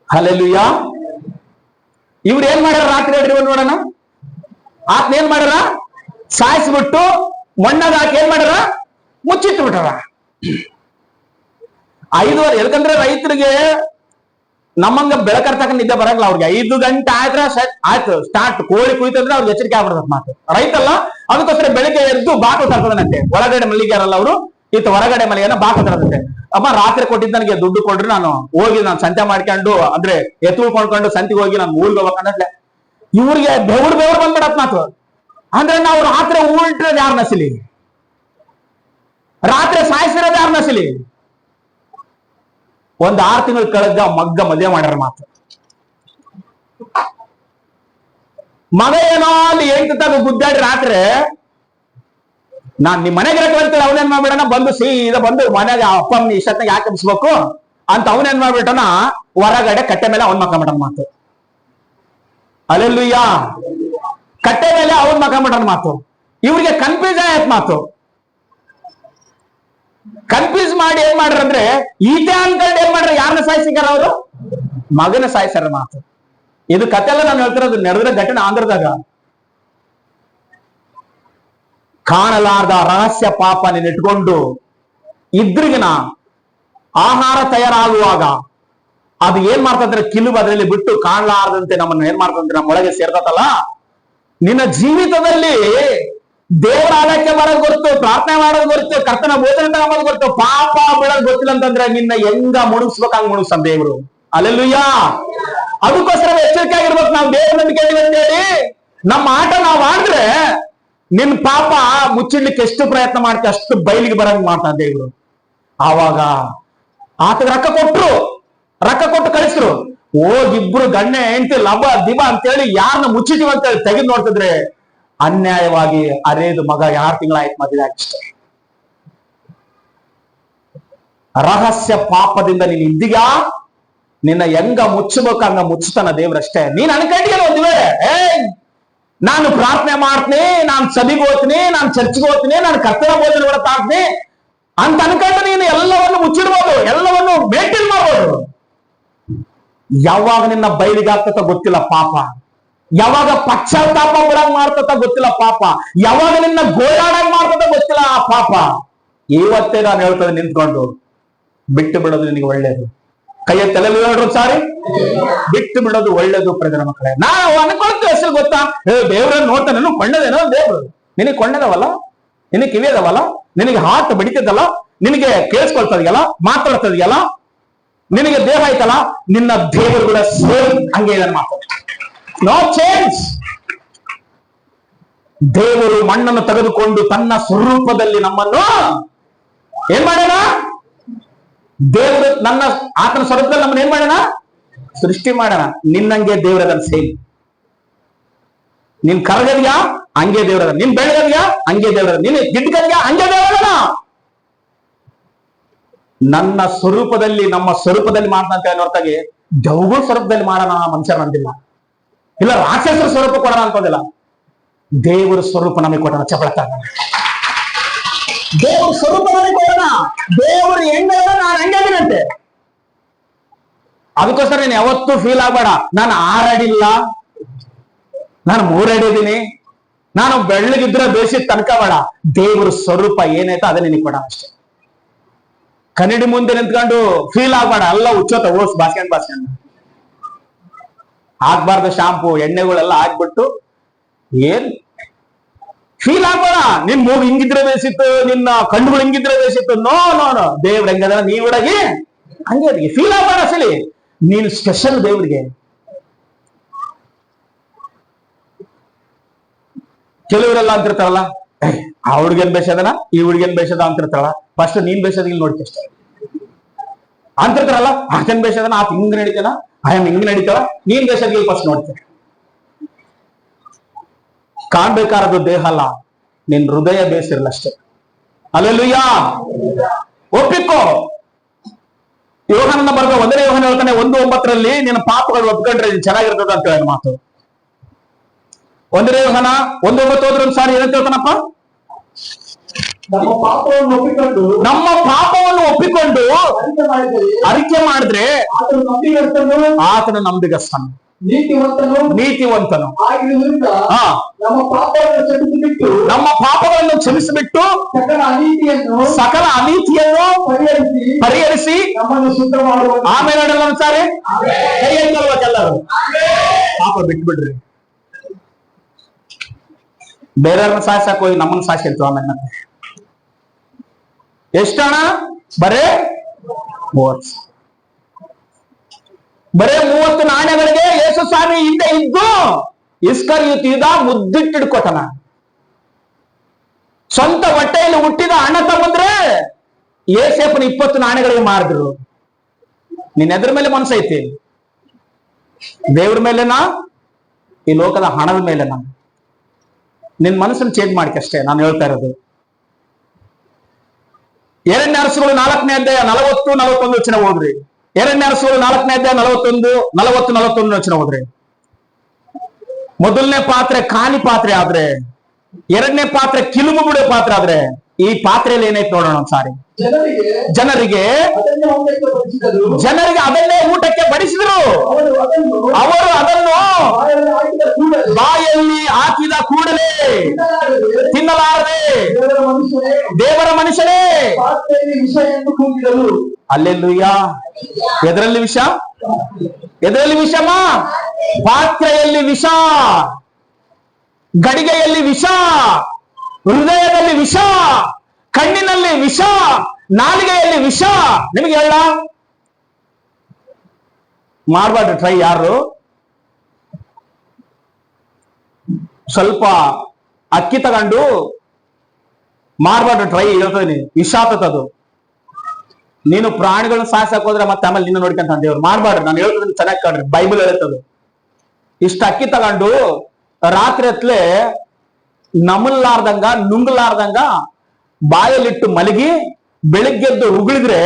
ಹಲ್ಲೆಲೂಯಾ. ಇವ್ರು ಏನ್ ಮಾಡ್ಯಾರ ರಾತ್ರಿ ಹೇಳ್ರಿ ನೋಡೋಣ. ಆತ್ನ ಏನ್ ಮಾಡ್ಯಾರ? ಸಾಯಿಸ್ಬಿಟ್ಟು ಮಣ್ಣಾಗ ಹಾಕಿ ಏನ್ ಮಾಡ್ಯಾರ? ಮುಚ್ಚಿಟ್ಟು ಬಿಟ್ಟಾರ. 5:15. ಯಾಕಂದ್ರೆ ರೈತರಿಗೆ ನಮ್ಮಂಗ ಬೆಳಕರ್ತಕ್ಕ ನಿದ್ದೆ ಬರಂಗಿಲ್ಲ ಅವ್ರಿಗೆ. 5 ಗಂಟೆ ಆಯ್ತು ಸ್ಟಾರ್ಟ್, ಕೋಳಿ ಕುಯ್ತಂದ್ರೆ ಅವ್ರಿಗೆ ಎಚ್ಚರಿಕೆ ಆಗ್ಬಿಡ್ತದ ಮಾತು. ರೈತಲ್ಲ, ಅದಕ್ಕೋಸ್ಕರ ಬೆಳಿಗ್ಗೆ ಎದ್ದು ಬಾಕಲು ತರ್ತದನಂತೆ. ಒಳಗಡೆ ಮಲ್ಲಿಗೆಯಾರಲ್ಲ ಅವರು, ಈತ ಹೊರಗಡೆ ಮಲ್ಲಿಗೆನ ಬಾಕಲು ತರದಂತೆ. ಅಮ್ಮ ರಾತ್ರಿ ಕೊಟ್ಟಿದ್ದ ನನಗೆ ದುಡ್ಡು ಕೊಡ್ರಿ, ನಾನು ಹೋಗಿ ನಾನು ಸಂತೆ ಮಾಡ್ಕೊಂಡು ಅಂದ್ರೆ ಎತ್ತು ಕೊಂಡ್ಕೊಂಡು ಸಂತಿಗೆ ಹೋಗಿ ನಾನು ಊರಿಗೆ ಹೋಗ್ಬೇಕಂದ್ರೆ ಇವ್ರಿಗೆ ಬೆವ್ರು ಬಂದ್ಬಿಡತ್ ಮಾತು. ಅಂದ್ರೆ ನಾವು ರಾತ್ರಿ ಉಲ್ಟಿರೋದು ಯಾರ ನಸಿಲಿ, ರಾತ್ರಿ ಸಾಯಿಸಿರೋದು ಯಾರ ನಸಿಲಿ. 6 ತಿಂಗಳು ಕಳೆದ ಮಗ್ಗ ಮದುವೆ ಮಾಡ್ಯಾರ ಮಾತು. ಮಗ ಏನೋ ಅಲ್ಲಿ 8 ತಗ ಗುದ್ದಾಡಿ ರಾತ್ರಿ ನಾನ್ ನಿಮ್ ಮನೆಗೆ ಇರಕ್ಕೆ ಅವನೇನ್ ಮಾಡ್ಬಿಡಣ, ಬಂದು ಸೀದಾ ಬಂದು ಮನೆಗೆ ಅಪ್ಪ ಅಮ್ಮನ ಇಷ್ಟತ್ನಾಗ ಯಾಕೆ ಹಬ್ಸ್ಬೇಕು ಅಂತ ಅವನೇನ್ ಮಾಡ್ಬಿಟ್ಟನ, ಹೊರಗಡೆ ಕಟ್ಟೆ ಮೇಲೆ ಅವನ್ ಮಕ್ಕ ಬಿಡನ್ ಮಾತು. ಅಲ್ಲೆಲ್ಲೂಯ್ಯ, ಕಟ್ಟೆ ಮೇಲೆ ಅವನ್ ಮಕ್ಕ ಬಿಡನ್ ಮಾತು. ಇವ್ರಿಗೆ ಕನ್ಫ್ಯೂಸ್ ಆಯ್ತು ಮಾತು. ಕನ್ಫ್ಯೂಸ್ ಮಾಡಿ ಏನ್ ಮಾಡ್ರಂದ್ರೆ ಈತೆ ಅನ್ಕೊಂಡು ಏನ್ ಮಾಡ್ರ, ಯಾರನ್ನ ಸಾಯಿಸಿಗಾರ ಅವರು, ಮಗನ ಸಾಯಿಸ್ಯಾರ ಮಾತು. ಇದು ಕತೆ ಎಲ್ಲ ನಾನು ಹೇಳ್ತಿರೋದು ನಡೆದ ಘಟನೆ ಆಂಧ್ರದಾಗ. ಕಾಣಲಾರ್ದ ರಹಸ್ಯ ಪಾಪ ನೀನ್ ಇಟ್ಕೊಂಡು ಇದ್ರಿಗಿನ ಆಹಾರ ತಯಾರಾಗುವಾಗ ಅದು ಏನ್ ಮಾಡ್ತಂದ್ರೆ ಕಿಲುಬು ಅದರಲ್ಲಿ ಬಿಟ್ಟು ಕಾಣಲಾರದಂತೆ ನಮ್ಮನ್ನ ಏನ್ ಮಾಡ್ತಂದ್ರೆ ನಮ್ಮ ಒಳಗೆ ಸೇರ್ತತಲ್ಲ. ನಿನ್ನ ಜೀವಿತದಲ್ಲಿ ದೇವರ ಆಲಯಕ್ಕೆ ಬರೋದು ಗೊತ್ತು, ಪ್ರಾರ್ಥನೆ ಮಾಡೋದು ಗೊತ್ತು, ಕರ್ತನ ಬೋಧನೆ ತಗೊಂಬೋದು ಗೊತ್ತು, ಪಾಪ ಬಿಡೋದು ಗೊತ್ತಿಲ್ಲ ಅಂತಂದ್ರೆ ನಿನ್ನ ಹೆಂಗ ಮುಳುಗಿಸ್ಬೇಕಂಗ್ ಮುಳುಗ್ಸ ದೇವರು. ಅಲ್ಲೆಲ್ಲೂಯ್ಯ. ಅದಕ್ಕೋಸ್ಕರ ಎಚ್ಚರಿಕೆ ಆಗಿರ್ಬೇಕು ನಾವು. ದೇವ್ರ ನಂಬಿಕೆ ಅಂತೇಳಿ ನಮ್ಮ ಆಟ ನಾವು ಆಡಿದ್ರೆ ನಿನ್ ಪಾಪ ಮುಚ್ಚಿಡ್ಲಿಕ್ಕೆ ಎಷ್ಟು ಪ್ರಯತ್ನ ಮಾಡ್ತೀವಿ ಅಷ್ಟು ಬಯಲಿಗೆ ಬರಂಗ್ ಮಾಡ್ತಾನೆ ದೇವರು. ಆವಾಗ ಆತಗೆ ರೊಕ್ಕ ಕೊಟ್ಟು ಕಳಿಸ್ರು. ಹೋಗಿಬ್ರು ಗಣ್ಣೆ ಹೆಂಡತಿ ಲಬ ದಿಬ ಅಂತೇಳಿ ಯಾರನ್ನ ಮುಚ್ಚಿದೀವಿ ಅಂತೇಳಿ ತೆಗೆದು ನೋಡ್ತಿದ್ರೆ ಅನ್ಯಾಯವಾಗಿ ಅರೇದು ಮಗ 6 ತಿಂಗಳಾಯ್ತು ಮದುವೆ ಆಗಿಷ್ಟೇ. ರಹಸ್ಯ ಪಾಪದಿಂದ ನೀನ್ ಇದ್ದೀಗ ನಿನ್ನ ಹೆಂಗ ಮುಚ್ಚಬೇಕು ಹಂಗ ಮುಚ್ಚತಾನ ದೇವ್ರಷ್ಟೇ. ನೀನ್ ಅನ್ಕೊಂಡಿಲ್ಲ ಒಂದ್ ವೇಳೆ ನಾನು ಪ್ರಾರ್ಥನೆ ಮಾಡ್ತೀನಿ, ನಾನು ಸಭೆಗೆ ಹೋಗ್ತೀನಿ, ನಾನು ಚರ್ಚ್ಗೆ ಹೋಗ್ತೀನಿ, ನಾನು ಕರ್ತನ ಬೋಧನೆ ಕೂಡ ತಾಡ್ತೀನಿ ಅಂತ ಅನ್ಕೊಂಡು ನೀನು ಎಲ್ಲವನ್ನು ಮುಚ್ಚಿಡ್ಬೋದು, ಎಲ್ಲವನ್ನು ಮೇಂಟೈನ್ ಮಾಡ್ಬೋದು. ಯಾವಾಗ ನಿನ್ನ ಬಯಲಿಗೆ ಆಗ್ತತ ಗೊತ್ತಿಲ್ಲ ಪಾಪ, ಯಾವಾಗ ಪಶ್ಚಾತ್ತಾಪ ಬಿಡಂಗ್ ಮಾಡ್ತತ ಗೊತ್ತಿಲ್ಲ ಪಾಪ, ಯಾವಾಗ ನಿನ್ನ ಗೋಳಾಡಂಗ್ ಮಾಡ್ತತ ಗೊತ್ತಿಲ್ಲ ಆ ಪಾಪ. ಇವತ್ತೇ ನಾನು ಹೇಳ್ತದೆ ನಿಂತ್ಕೊಂಡು ಬಿಟ್ಟು ಬಿಡೋದು ನಿನಗೆ ಒಳ್ಳೇದು. ಕೈಯ ತಲೆಯಲ್ಲಿ ಹೇಳ್ರು ಸಾರಿ, ಬಿಟ್ಟು ಬಿಡೋದು ಒಳ್ಳೇದು ಪ್ರಜನ ಮಕ್ಕಳೇ. ನಾವು ಅನ್ಕೊಳ್ತೀವಿ ಹೆಸರು ಗೊತ್ತಾ, ದೇವ್ರನ್ನ ನೋಡ್ತಾನೆ ಕೊಂಡದೇನೋ ದೇವ್ರು. ನಿನಗೆ ಕೊಂಡದವಲ್ಲ, ನಿನಗೆ ಕಿವಿಯದವಲ್ಲ, ನಿನಗೆ ಹಾರ್ಟ್ ಬಡಿತದಲ್ಲ, ನಿನಗೆ ಕೇಳಿಸ್ಕೊಳ್ತದೆಯಲ್ಲ, ಮಾತಾಡ್ತದೆಯಲ್ಲ, ನಿನಗೆ ದೇಹ ಆಯ್ತಲ್ಲ, ನಿನ್ನ ದೇವರು ಕೂಡ ಸೇಮ್ ಹಂಗೆ ಇದನ್ನ ಮಾತಾಡ. No change. ದೇವರು ಮಣ್ಣನ್ನು ತೆಗೆದುಕೊಂಡು ತನ್ನ ಸ್ವರೂಪದಲ್ಲಿ ನಮ್ಮನ್ನು ಏನ್ ಮಾಡೋಣ, ದೇವರು ಆತನ ಸ್ವರೂಪದಲ್ಲಿ ನಮ್ಮನ್ನ ಏನ್ ಮಾಡೋಣ, ಸೃಷ್ಟಿ ಮಾಡೋಣ. ನಿನ್ನಂಗೆ ದೇವರದನ್ ಸೇಮ್. ನಿನ್ ಕರಗದ್ಯಾ ಹಂಗೆ ದೇವರದ, ನಿನ್ ಬೆಳಗದ್ಯಾ ಹಂಗೆ ದೇವರದ, ನಿನ್ ಗಿಡ್ಗದ್ಯಾ ಹಂಗೆ ದೇವರದನ. ನನ್ನ ಸ್ವರೂಪದಲ್ಲಿ ನಮ್ಮ ಸ್ವರೂಪದಲ್ಲಿ ಮಾಡ್ತಂತ ಹೊರತಾಗಿ ದೌಗಳ ಸ್ವರೂಪದಲ್ಲಿ ಮಾಡೋಣ ಮನುಷ್ಯರ ಅಂದಿಲ್ಲ, ಇಲ್ಲ ರಾಕ್ಷಸರ ಸ್ವರೂಪ ಕೊಡೋಣ ಅಂತಂದಿಲ್ಲ. ದೇವರ ಸ್ವರೂಪ ನಮಗೆ ಕೊಡೋಣ. ಚಪಳತಾಗ ದೇವ್ರ ಸ್ವರೂಪ ನಮಗೆ ಕೊಡೋಣ. ದೇವರು ಹೆಂಗ ನಾನು ಹಂಗಾಗಿನಂತೆ. ಅದಕ್ಕೋಸ್ಕರ ನೀನು ಯಾವತ್ತೂ ಫೀಲ್ ಆಗ್ಬೇಡ, ನಾನು 6 ಅಡಿ ಇಲ್ಲ, ನಾನು 3 ಅಡಿ ಇದ್ದೀನಿ, ನಾನು ಬೆಳ್ಳಗಿದ್ರೆ ಬೇಸಿದ ತನಕ ಬೇಡ. ದೇವ್ರ ಸ್ವರೂಪ ಏನೈತ ಅದೇ ನಿನಗೆ ಕೊಡ ಅಷ್ಟೇ. ಕನ್ನಡಿ ಮುಂದೆ ನಿಂತ್ಕೊಂಡು ಫೀಲ್ ಆಗ್ಬೇಡ, ಎಲ್ಲ ಹುಚ್ಚೋತ ಓಸ್ ಬಾಸ್ಕೊಂಡ್ ಹಾಕ್ಬಾರ್ದು. ಶಾಂಪು ಎಣ್ಣೆಗಳೆಲ್ಲ ಹಾಕ್ಬಿಟ್ಟು ಏನ್ ಫೀಲ್ ಆಗ್ಬೇಡ. ನಿನ್ ಮೂಗು ಹಿಂಗಿದ್ರೆ ಬೇಸಿತ್ತು, ನಿನ್ನ ಕಣ್ಣುಗಳು ಹಿಂಗಿದ್ರೆ ಬೇಸಿತ್ತು. ನೋ ನೋ ನೋ, ದೇವ್ರ ಹೆಂಗದ ನೀವೊಳಗೆ ಹಂಗೆ ಅದಕ್ಕೆ ಫೀಲ್ ಆಗ್ಬೇಡ. ಸಲಿ ನೀನು ಸ್ಪೆಷಲ್ ದೇವ್ರಿಗೆ. ಕೆಲವರೆಲ್ಲ ಅಂತಿರ್ತಾರಲ್ಲ, ಆ ಹುಡುಗನ್ ಬೇಸದನ ಈ ಹುಡುಗನ್ ಬೇಸದ ಅಂತಿರ್ತಾಳ. ಫಸ್ಟ್ ನೀನ್ ಬೇಸದ ಇಲ್ಲಿ ನೋಡ್ತಿ ಅಷ್ಟೇ ಅಂತಿರ್ತಾರಲ್ಲ. ಆತನ್ ಬೇಸದನ ಆತ ಹಿಂಗ್ ನಡೀತಾನ, ಆಯನ್ ಹಿಂಗ್ ನಡೀತಾಳ, ನೀನ್ ಬೇಸದ ಫಸ್ಟ್ ನೋಡ್ತೀನಿ. ಕಾಣ್ಬೇಕಾರದು ದೇಹ ಅಲ್ಲ, ನಿನ್ ಹೃದಯ ಬೇಸಿರ್ಲಷ್ಟೇ. ಅಲ್ಲೆಲ್ಲೂಯ್ಯ. ಒಪ್ಪಿಕೋ. ಯೋಹಾನನ ಬರೆದ 1ನೇ ಯೋಹಾನ ಹೇಳ್ತಾನೆ 1:9 ನಿನ್ನ ಪಾಪಗಳು ಒಪ್ಕೊಂಡ್ರೆ ಚೆನ್ನಾಗಿರ್ತದ ಅಂತ ಹೇಳಿ ಮಾತು. 1ನೇ ಯೋಹಾನ 1:9 ಹೋದ್ರೆ ಒಂದ್ಸಾರಿ ಏನಂತ ಹೇಳ್ತಾನಪ್ಪ, ನಮ್ಮ ಪಾಪವನ್ನು ಒಪ್ಪಿಕೊಂಡು ಅರಿಕೆ ಮಾಡಿದ್ರೆ ಆತನ ನಂಬಿಗಸ್ತನು. ನೀತಿವಂತನು ಆಗಿರುವುದರಿಂದ ಹಾ ನಮ್ಮ ಪಾಪಗಳನ್ನು ಕ್ಷಮಿಸಿಬಿಟ್ಟು ಸಕಲ ಅನೀತಿಯನ್ನು ಪರಿಹರಿಸಿ ನಮ್ಮನ್ನು ಶುದ್ಧ ಮಾಡುವ. ಆಮೇಲೆ ಒಂದ್ಸಾರಿ ಕೈ ಎತ್ತಲ್ವಕ್ಕೆಲ್ಲರೂ ಪಾಪ ಬಿಟ್ಬಿಡ್ರಿ. ಬೇರೆಯವ್ರನ್ನ ಸಾಯ್ಸಕ್ ಹೋಗಿ ನಮ್ಮನ್ನ ಸಾಯ್ಸಿರ್ತು ಆಮೇಲೆ ಮತ್ತೆ ಎಷ್ಟಣ ಬರೇ 30 ನಾಣ್ಯಗಳಿಗೆ ಯೇಸು ಸ್ವಾಮಿ ಹಿಂದೆ ಇದ್ದು ಇಸ್ಕರಿಯೋತ ಮುದ್ದಿಟ್ಟಿಡ್ಕೊತನ. ಸ್ವಂತ ಹೊಟ್ಟೆಯಲ್ಲಿ ಹುಟ್ಟಿದ ಅಣ್ಣ ತಮ್ಮಂದ್ರೆ ಏಸೇಪನ 20 ನಾಣ್ಯಗಳಿಗೆ ಮಾರಿದ್ರು. ನಿನ್ನ ಎದ್ರ ಮೇಲೆ ಮನಸ್ಸೈತಿ? ದೇವ್ರ ಮೇಲೆನಾ ಈ ಲೋಕದ ಹಣದ ಮೇಲೆನಾ? ನಿನ್ ಮನಸ್ಸನ್ನು ಚೇಂಜ್ ಮಾಡಿಕಷ್ಟೇ ನಾನು ಹೇಳ್ತಾ ಇರೋದು. 2ನೇ ಅರಸುಗಳು 4ನೇ ಅಧ್ಯಾಯ 40-41 ವಚನ ಓದ್ರಿ. 2ನೇ ಅರಸುಗಳು 4ನೇ ಅಧ್ಯಾಯ 40-41 ವಚನ ಓದ್ರಿ. ಮೊದಲನೇ ಪಾತ್ರೆ ಖಾಲಿ ಪಾತ್ರೆ ಆದ್ರೆ, 2ನೇ ಪಾತ್ರೆ ಕಿಲುಬು ಬಿಡೋ ಪಾತ್ರೆ ಆದ್ರೆ, ಈ ಪಾತ್ರೆಯಲ್ಲಿ ಏನೈತೆ ನೋಡೋಣ ಒಂದ್ಸಾರಿ. ಜನರಿಗೆ ಅದನ್ನೇ ಊಟಕ್ಕೆ ಬಡಿಸಿದ್ರು. ಅವರು ಅದನ್ನು ಬಾಯಲ್ಲಿ ಹಾಕಿದ ಕೂಡಲೇ ತಿನ್ನಲಾರದೆ ದೇವರ ಮನುಷ್ಯನೇ ಅಲ್ಲೆಲ್ಲೂಯ್ಯ. ಎದರಲ್ಲಿ ವಿಷ? ಎದರಲ್ಲಿ ವಿಷಮ? ಪಾತ್ರೆಯಲ್ಲಿ ವಿಷ, ಗಡಿಗೆಯಲ್ಲಿ ವಿಷ, ಹೃದಯದಲ್ಲಿ ವಿಷ, ಕಣ್ಣಿನಲ್ಲಿ ವಿಷ, ನಾಲಿಗೆಯಲ್ಲಿ ವಿಷ. ನಿಮಗೆ ಹೇಳ ಮಾಡಬಾರ್ದು ಟ್ರೈ. ಯಾರು ಸ್ವಲ್ಪ ಅಕ್ಕಿ ತಗೊಂಡು ಮಾಡಬಾರ್ದು ಟ್ರೈ. ಹೇಳ್ತೀನಿ ವಿಷ ಆಗ್ತದದು. ನೀನು ಪ್ರಾಣಿಗಳನ್ನ ಸಾಯ್ಸಕ್ ಹೋದ್ರೆ ಮತ್ತೆ ಆಮೇಲೆ ನಿನ್ನ ನೋಡ್ಕೊಂತ ದೇವ್ರು ಮಾಡಬಾರ್ದು. ನಾನು ಹೇಳ್ತೀನಿ ಚೆನ್ನಾಗಿ ಕಾಣ್ರಿ, ಬೈಬಲ್ ಹೇಳುತ್ತದು. ಇಷ್ಟ ಅಕ್ಕಿ ತಗೊಂಡು ರಾತ್ರಿ ಹೊತ್ಲೆ ನಮಲ್ಲಾರ್ದಂಗ ನುಂಗಲಾರ್ದಂಗ ಬಾಯಲ್ಲಿಟ್ಟು ಮಲಗಿ ಬೆಳಿಗ್ಗೆದ್ದು ಉಗುಳಿದ್ರೆ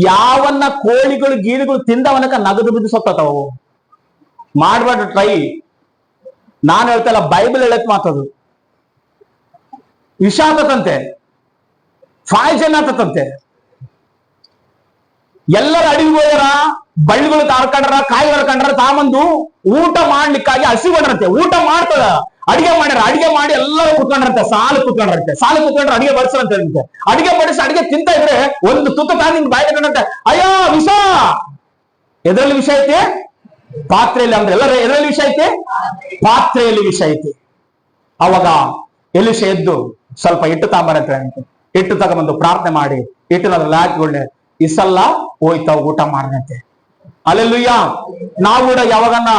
ಯಾವನ್ನ ಕೋಳಿಗಳು ಗೀಳಿಗಳು ತಿಂದವನಕ ನಗದು ಬಿದ್ದು ಸತ್ತವು. ಮಾಡ್ಬಾರ್ದು ಟ್ರೈ. ನಾನು ಹೇಳ್ತಲ್ಲ, ಬೈಬಲ್ ಹೇಳತ್ ಮಾತದು. ವಿಷ ಆತತಂತೆ, ಪಾಯ್ಸನ್ ಆತತಂತೆ. ಎಲ್ಲರ ಅಡಿಗೆ ಹೋಗ್ಯಾರ, ಬಳ್ಳಿಗಳು ತಾರ್ಕೊಂಡ್ರ, ಕಾಯಿ ಹೊರ್ಕೊಂಡ್ರ, ತಾಮಂದು ಊಟ ಮಾಡ್ಲಿಕ್ಕಾಗಿ ಹಸಿಗೊಂಡ್ರಂತೆ. ಊಟ ಮಾಡ್ತದ, ಅಡಿಗೆ ಮಾಡ್ಯಾರ, ಅಡಿಗೆ ಮಾಡಿ ಎಲ್ಲರೂ ಕುತ್ಕೊಂಡ್ರಂತೆ, ಸಾಲು ಕುತ್ಕೊಂಡ್ರಂತೆ. ಸಾಲು ಕುತ್ಕೊಂಡ್ರೆ ಅಡಿಗೆ ಬಡಿಸ್ರಂತೆ. ಅಡಿಗೆ ಬಡಿಸಿ ಅಡಿಗೆ ತಿಂತ ಇದ್ರೆ ಒಂದು ತುತ್ತ ತಾನಿಂದ ಬಾಯಿ ಕಟ್ಟಂತೆ. ಅಯ್ಯೋ ವಿಷ! ಎದ್ರಲ್ಲಿ ವಿಷ ಐತಿ? ಪಾತ್ರೆಯಲ್ಲಿ. ಅಂದ್ರೆ ಎಲ್ಲರ ಎದ್ರಲ್ಲಿ ವಿಷ ಐತಿ? ಪಾತ್ರೆಯಲ್ಲಿ ವಿಷ ಐತಿ. ಅವಾಗ ಎಲಿಷ ಎದ್ದು ಸ್ವಲ್ಪ ಹಿಟ್ಟು ತಾಂಬರಂತೆ. ಹಿಟ್ಟು ತಗೊಂಬಂದು ಪ್ರಾರ್ಥನೆ ಮಾಡಿ ಹಿಟ್ಟಿನಲ್ಲಿ ಹಾಕಿಕೊಳ್ಳೆ ಇಸಲ್ಲ ಹೋಯ್ತಾವ ಊಟ ಮಾಡಿದಂತೆ. ಅಲ್ಲೆಲ್ಲೂಯ್ಯ. ನಾವು ಕೂಡ ಯಾವಾಗನ್ನ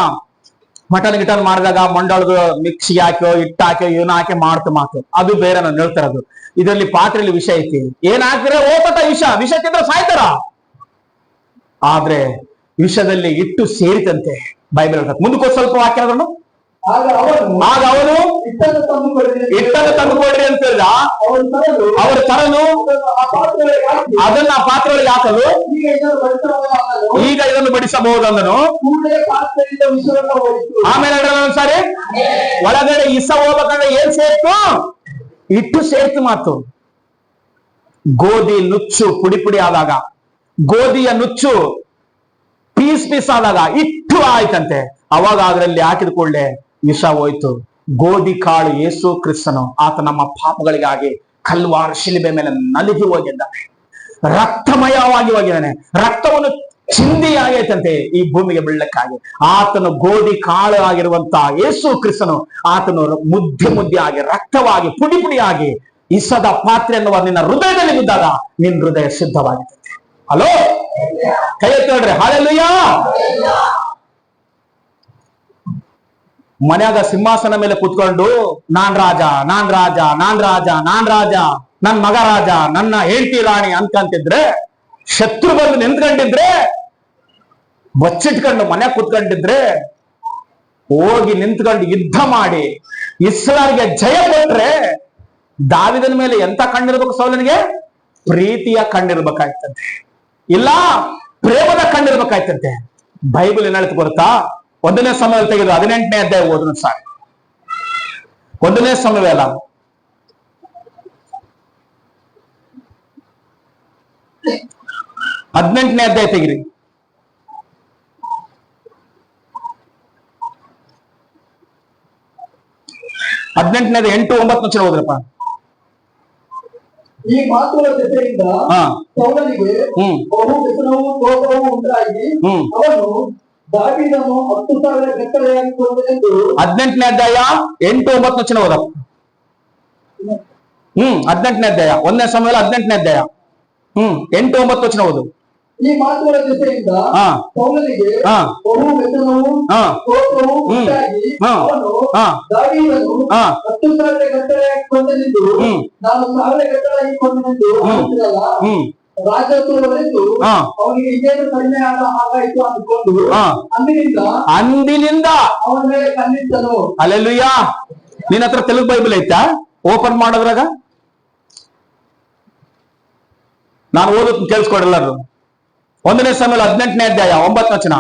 ಮಟನ್ ಗಿಟನ್ ಮಾಡಿದಾಗ ಮಂಡಳದು ಮಿಕ್ಸಿ ಹಾಕೋ ಹಿಟ್ಟು ಹಾಕೋ ಏನು ಹಾಕಿ ಮಾಡ್ತು ಮಾತು, ಅದು ಬೇರೆ. ನಾನು ಹೇಳ್ತಿರೋದು ಇದರಲ್ಲಿ ಪಾತ್ರೆಯಲ್ಲಿ ವಿಷ ಐತಿ. ಏನ್ ಹಾಕಿದ್ರೆ ಓಪಟ ವಿಷ. ವಿಷ ತಿಂದ್ರೆ ಸಾಯ್ತಾರ. ಆದ್ರೆ ವಿಷದಲ್ಲಿ ಹಿಟ್ಟು ಸೇರಿತಂತೆ ಬೈಬಲ್ ಹೇಳ್ತಾರೆ. ಮುಂದಕ್ಕೆ ಸ್ವಲ್ಪ ವಾಕ್ಯ ಅದನ್ನು. ಆಗ ಅವನು ಹಿಟ್ಟನ್ನು ತಂದುಕೊಡ್ರಿ ಅಂತ ಹೇಳಿದ. ಅವರು ತರಲು ಅದನ್ನ ಪಾತ್ರೆಗಳಿಗೆ ಹಾಕಲು ಈಗ ಇದನ್ನು ಬಡಿಸಬಹುದು ಅಂದನು. ಆಮೇಲೆ ಸಾರಿ ಒಳಗಡೆ ಇಸ ಹೋಗ್ಬೇಕಂದ್ರೆ ಏನ್ ಸೇರ್ತು? ಹಿಟ್ಟು ಸೇರ್ತು ಮಾತು. ಗೋಧಿ ನುಚ್ಚು ಪುಡಿ ಪುಡಿ ಆದಾಗ, ಗೋಧಿಯ ನುಚ್ಚು ಪೀಸ್ ಆದಾಗ ಹಿಟ್ಟು ಆಯ್ತಂತೆ. ಅವಾಗ ಅದರಲ್ಲಿ ಹಾಕಿದ ಕೂಡಲೇ ವಿಷ ಹೋಯ್ತು. ಗೋಧಿ ಕಾಳು ಯೇಸು ಕ್ರಿಸ್ತನು, ಆತ ನಮ್ಮ ಪಾಪಗಳಿಗಾಗಿ ಕಲ್ವಾರ ಶಿಲುಬೆ ಮೇಲೆ ನಲಿಗಿ ಹೋಗಿದ್ದಾನೆ. ರಕ್ತಮಯವಾಗಿ ಹೋಗಿದ್ದಾನೆ. ರಕ್ತವನ್ನು ಚಿಂದಿ ಆಗೈತಂತೆ ಈ ಭೂಮಿಗೆ ಬೀಳಕ್ಕಾಗಿ. ಆತನು ಗೋಧಿ ಕಾಳು ಆಗಿರುವಂತ ಯೇಸು ಕ್ರಿಸ್ತನು, ಆತನು ಮುದ್ದೆ ಆಗಿ ರಕ್ತವಾಗಿ ಪುಡಿ ಪುಡಿಯಾಗಿ ಇಸದ ಪಾತ್ರೆ ಎನ್ನುವ ನಿನ್ನ ಹೃದಯದಲ್ಲಿ ಬಿದ್ದಾಗ ನಿನ್ನ ಹೃದಯ ಶುದ್ಧವಾಗಿರ್ತದೆ. ಹಲೋ, ಕೈ ಎತ್ತೋಡ್ರಿ. ಹಲ್ಲೆಲೂಯಾ. ಮನ್ಯಾಗ ಸಿಂಹಾಸನ ಮೇಲೆ ಕುತ್ಕೊಂಡು ನಾನ್ ರಾಜ, ನಾನ್ ರಾಜ, ನಾನ್ ರಾಜ, ನಾನ್ ರಾಜ, ನನ್ ಮಗ ರಾಜ, ನನ್ನ ಹೆಂಡತಿ ರಾಣಿ ಅನ್ಕಂತಿದ್ರೆ, ಶತ್ರು ಬಂದು ನಿಂತ್ಕೊಂಡಿದ್ರೆ, ಬಚ್ಚಿಟ್ಕೊಂಡು ಮನ್ಯಾಗ ಕುತ್ಕೊಂಡಿದ್ರೆ, ಹೋಗಿ ನಿಂತ್ಕೊಂಡು ಯುದ್ಧ ಮಾಡಿ ಇಸ್ರಾಯೇಲ್ಗೆ ಜಯ ಕೊಟ್ರೆ ದಾವಿದನ ಮೇಲೆ ಎಂತ ಕಣ್ಣಿರ್ಬೇಕು? ಸೌಲನಿಗೆ ಪ್ರೀತಿಯ ಕಣ್ಣಿರ್ಬೇಕಾಯ್ತಂತೆ, ಇಲ್ಲ ಪ್ರೇಮದ ಕಣ್ಣಿರ್ಬೇಕಾಯ್ತಂತೆ. ಬೈಬಲ್ ಏನ್ ಹೇಳ್ತು ಗೊತ್ತಾ? 1ನೇ ಸಮುವೇಲ ತೆಗೆದು 18ನೇ ಅಧ್ಯಾಯ ಓದೋಣ ಸಾಕು. 1ನೇ ಸಮುವೇಲ 18ನೇ ಅಧ್ಯಾಯ ತೆಗಿರಿ. 18ನೇದು 8-9 ವಚನ ಓದ್ರಪ್ಪ. ಈ ಮಾತುಗಳ ಜೊತೆಯಿಂದ ಸೌಲನಿಗೆ ಬಹು ವ್ಯಸನವೂ ಕೋಪವೂ ಉಂಟಾಗಿ ಅವನು ದಾವೀದನು 10,000 ಗಟ್ಟಲೆಯಾಗಿ ಕೊಂದನೆಂದು. 18ನೇ ಅಧ್ಯಾಯ 8-9 ವಚನ ಓದಪ್ಪ. 18ನೇ ಅಧ್ಯಾಯ 1ನೇ ಸಮುವೇಲ 18ನೇ ಅಧ್ಯಾಯ 8-9 ವಚನ ಓದು. ಈ ಮಾತುಗಳ ಜೊತೆಯಿಂದ ಸೌಲನಿಗೆ ಬಹು ವ್ಯಸನವೂ ಕೋಪವೂ ಉಂಟಾಗಿ ಅವನು ದಾವೀದನು 10,000 ಗಟ್ಟಲೆಯಾಗಿ ಕೊಂದನೆಂದು ನಾನು 1,000 ಗಟ್ಟಲೆಯಾಗಿ ಕೊಂದನೆಂದು ಹೇಳುತ್ತಿರಲ್ಲ. ರಾಜತ್ವವೆಂದು ಅವನಿಗೆ ಇದೇನು ಕಡಿಮೆ ಆಗಾಯಿತು ಅಂದುಕೊಂಡು ಅಂದಿನಿಂದ ಅವನ ಮೇಲೆ ಕಣ್ಣಿಟ್ಟನು. ಹಲ್ಲೆಲೂಯಾ. ನಿನ್ನ ಹತ್ರ ತೆಲುಗು ಬೈಬಲ್ ಐತಾ? ಓಪನ್ ಮಾಡೋದ್ರಾಗ ನಾನು ಓದೋದು ಕೇಳಿಸ್ಕೊಡಿ ಎಲ್ಲರೂ. 1ನೇ ಸಮುವೇಲ 18ನೇ అధ్యాయం 9వ వచన.